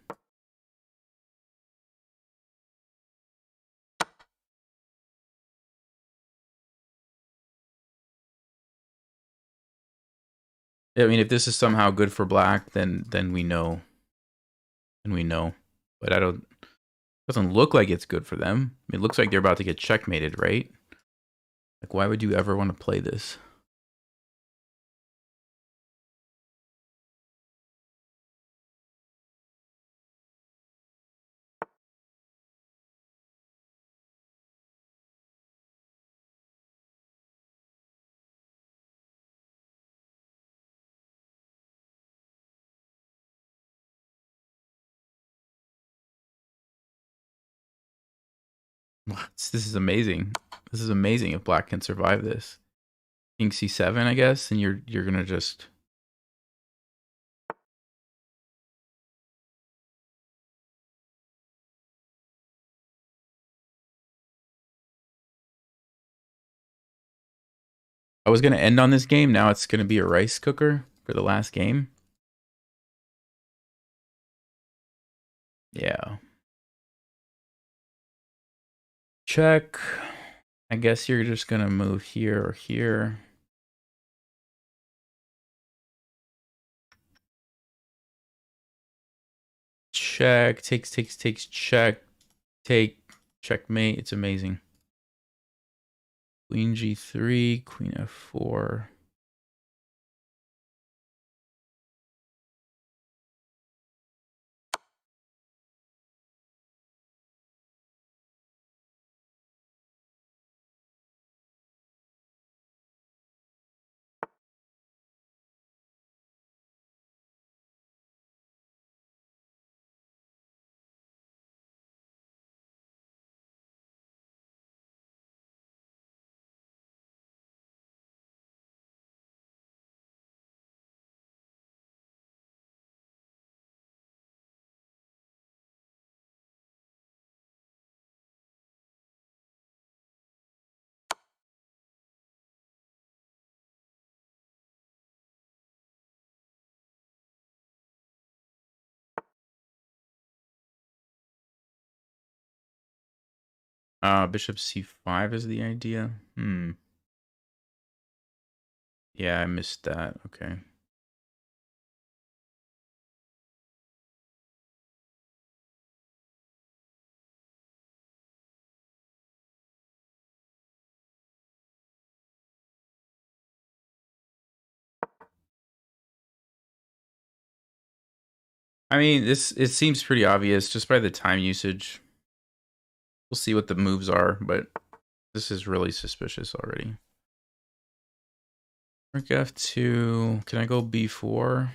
I mean, if this is somehow good for black, then we know. And we know. But I don't... Doesn't look like it's good for them. It looks like they're about to get checkmated, right? Like, why would you ever want to play this? This is amazing. This is amazing if black can survive this. King c7, I guess, and you're gonna just... I was gonna end on this game. Now it's gonna be a rice cooker for the last game. Yeah. Check. I guess you're just gonna move here or here. Check. Takes, check. Take. Checkmate. It's amazing. Queen g3, queen f4. Bishop c5 is the idea. Yeah, I missed that. Okay. I mean, it seems pretty obvious just by the time usage. We'll see what the moves are, but this is really suspicious already. Rook F2. Can I go B4?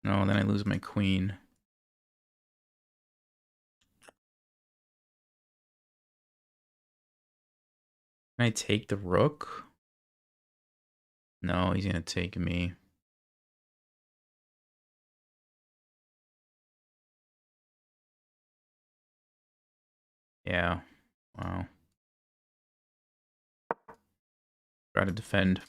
No, then I lose my queen. Can I take the rook? No, he's gonna take me. Yeah. Wow. Try to defend.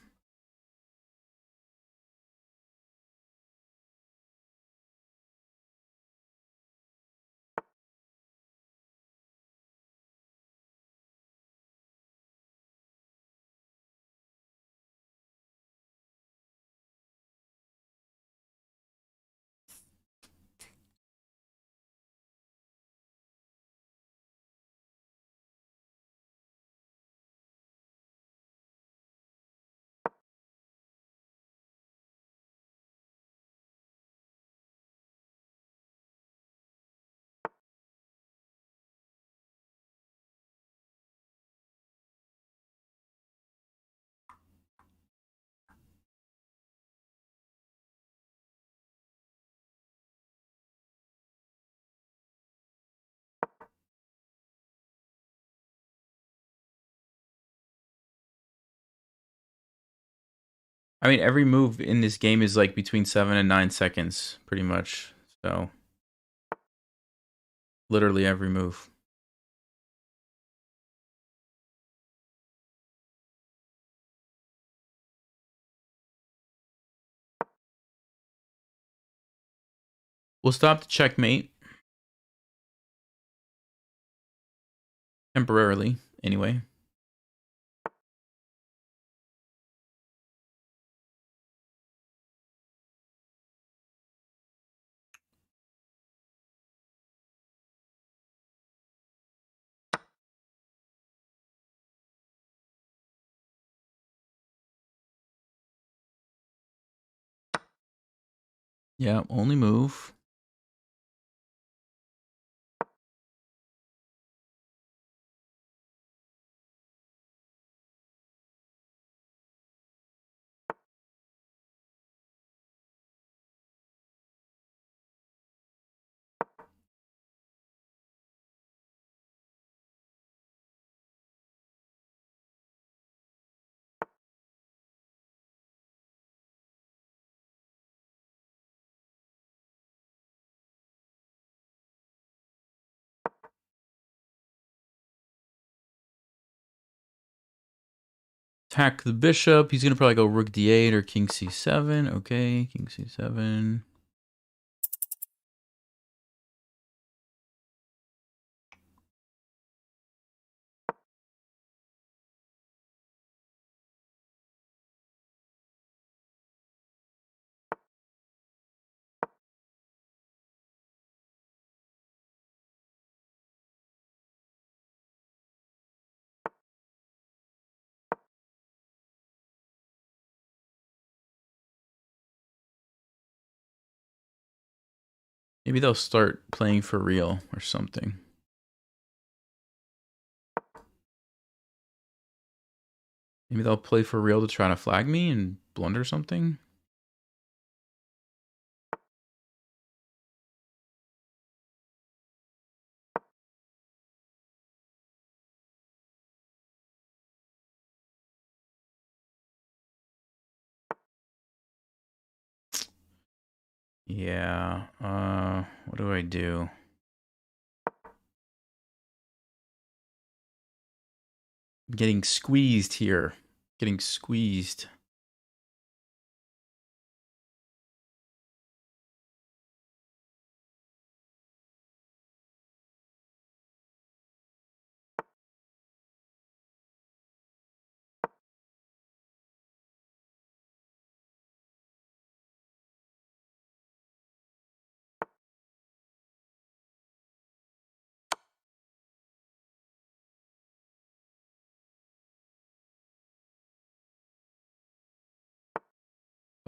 I mean, every move in this game is like between 7 and 9 seconds, pretty much. So, literally every move. We'll stop the checkmate. Temporarily, anyway. Yeah, only move. Attack the bishop. He's going to probably go rook d8 or king c7. Okay, king c7. Maybe they'll start playing for real or something. Maybe they'll play for real to try to flag me and blunder something. Yeah. What do I do? I'm getting squeezed here. Getting squeezed.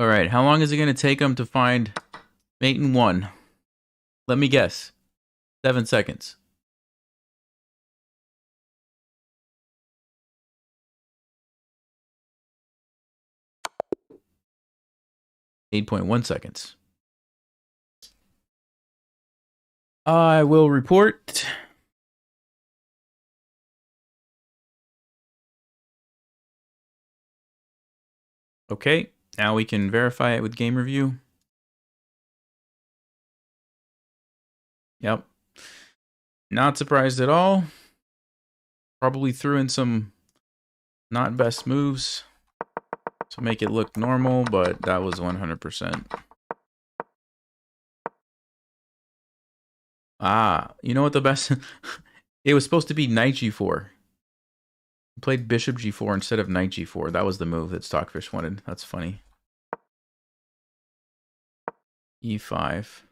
All right, how long is it going to take him to find mate in 1? Let me guess. 7 seconds. .1 seconds. I will report. Okay, now we can verify it with game review. Yep. Not surprised at all. Probably threw in some not best moves to make it look normal, but that was 100%. Ah, you know what the best... It was supposed to be knight g4. Played bishop g4 instead of knight g4. That was the move that Stockfish wanted. That's funny. e5.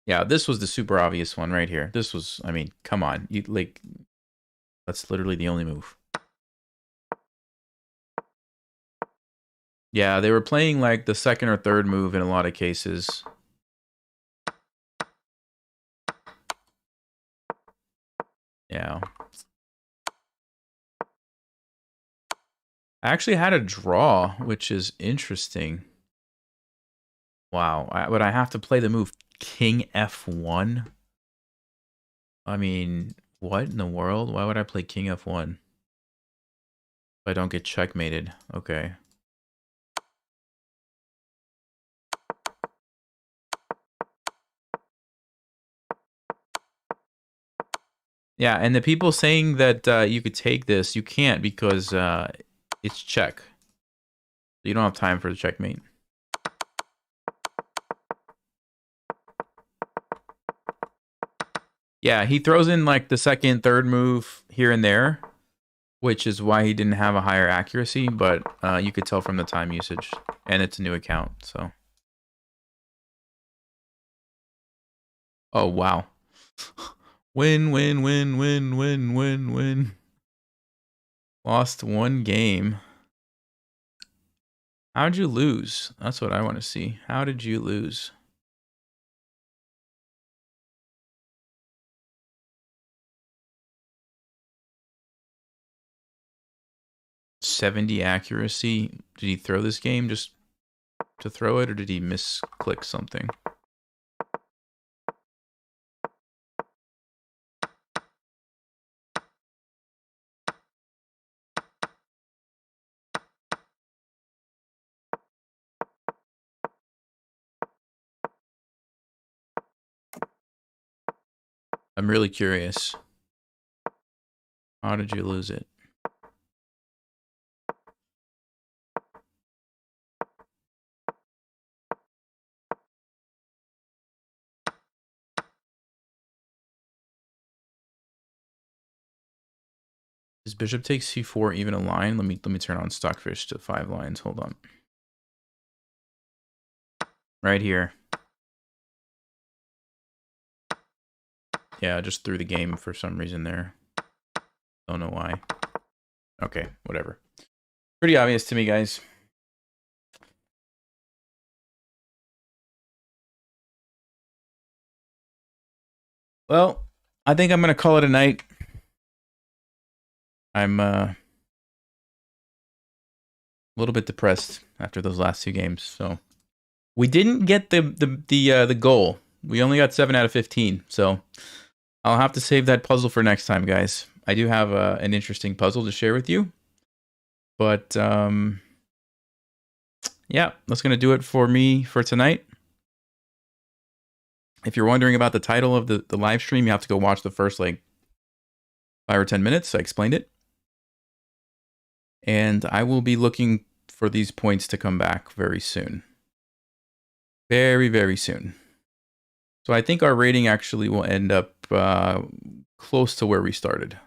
Yeah, this was the super obvious one right here. This was, I mean, come on. You like, that's literally the only move. Yeah, they were playing like the second or third move in a lot of cases. Yeah. I actually had a draw, which is interesting. Wow, but I have to play the move King F1? I mean, what in the world? Why would I play King F1? If I don't get checkmated. Okay. Yeah, and the people saying that you could take this, you can't because it's check. You don't have time for the checkmate. Yeah, he throws in like the second, third move here and there, which is why he didn't have a higher accuracy, but you could tell from the time usage. And it's a new account, so. Oh, wow. Win, win, win, win, win, win, win. Lost one game. How'd you lose? That's what I want to see. How did you lose? .70 accuracy. Did he throw this game just to throw it, or did he misclick something? I'm really curious. How did you lose it? Is bishop takes c4 even a line? Let me turn on Stockfish to 5 lines. Hold on. Right here. Yeah, I just threw the game for some reason there. Don't know why. Okay, whatever. Pretty obvious to me, guys. Well, I think I'm going to call it a night. I'm a little bit depressed after those last 2 games, so we didn't get the goal. We only got 7 out of 15, so I'll have to save that puzzle for next time, guys. I do have an interesting puzzle to share with you, but yeah, that's gonna do it for me for tonight. If you're wondering about the title of the live stream, you have to go watch the first like 5 or 10 minutes. I explained it. And I will be looking for these points to come back very soon. Very, very soon. So I think our rating actually will end up close to where we started.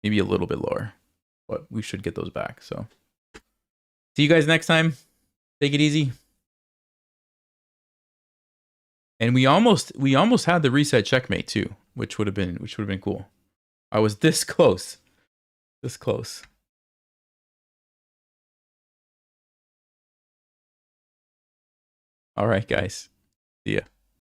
Maybe a little bit lower. But we should get those back. So see you guys next time. Take it easy. And we almost had the reset checkmate too, which would have been cool. I was this close. This close. All right, guys. See ya.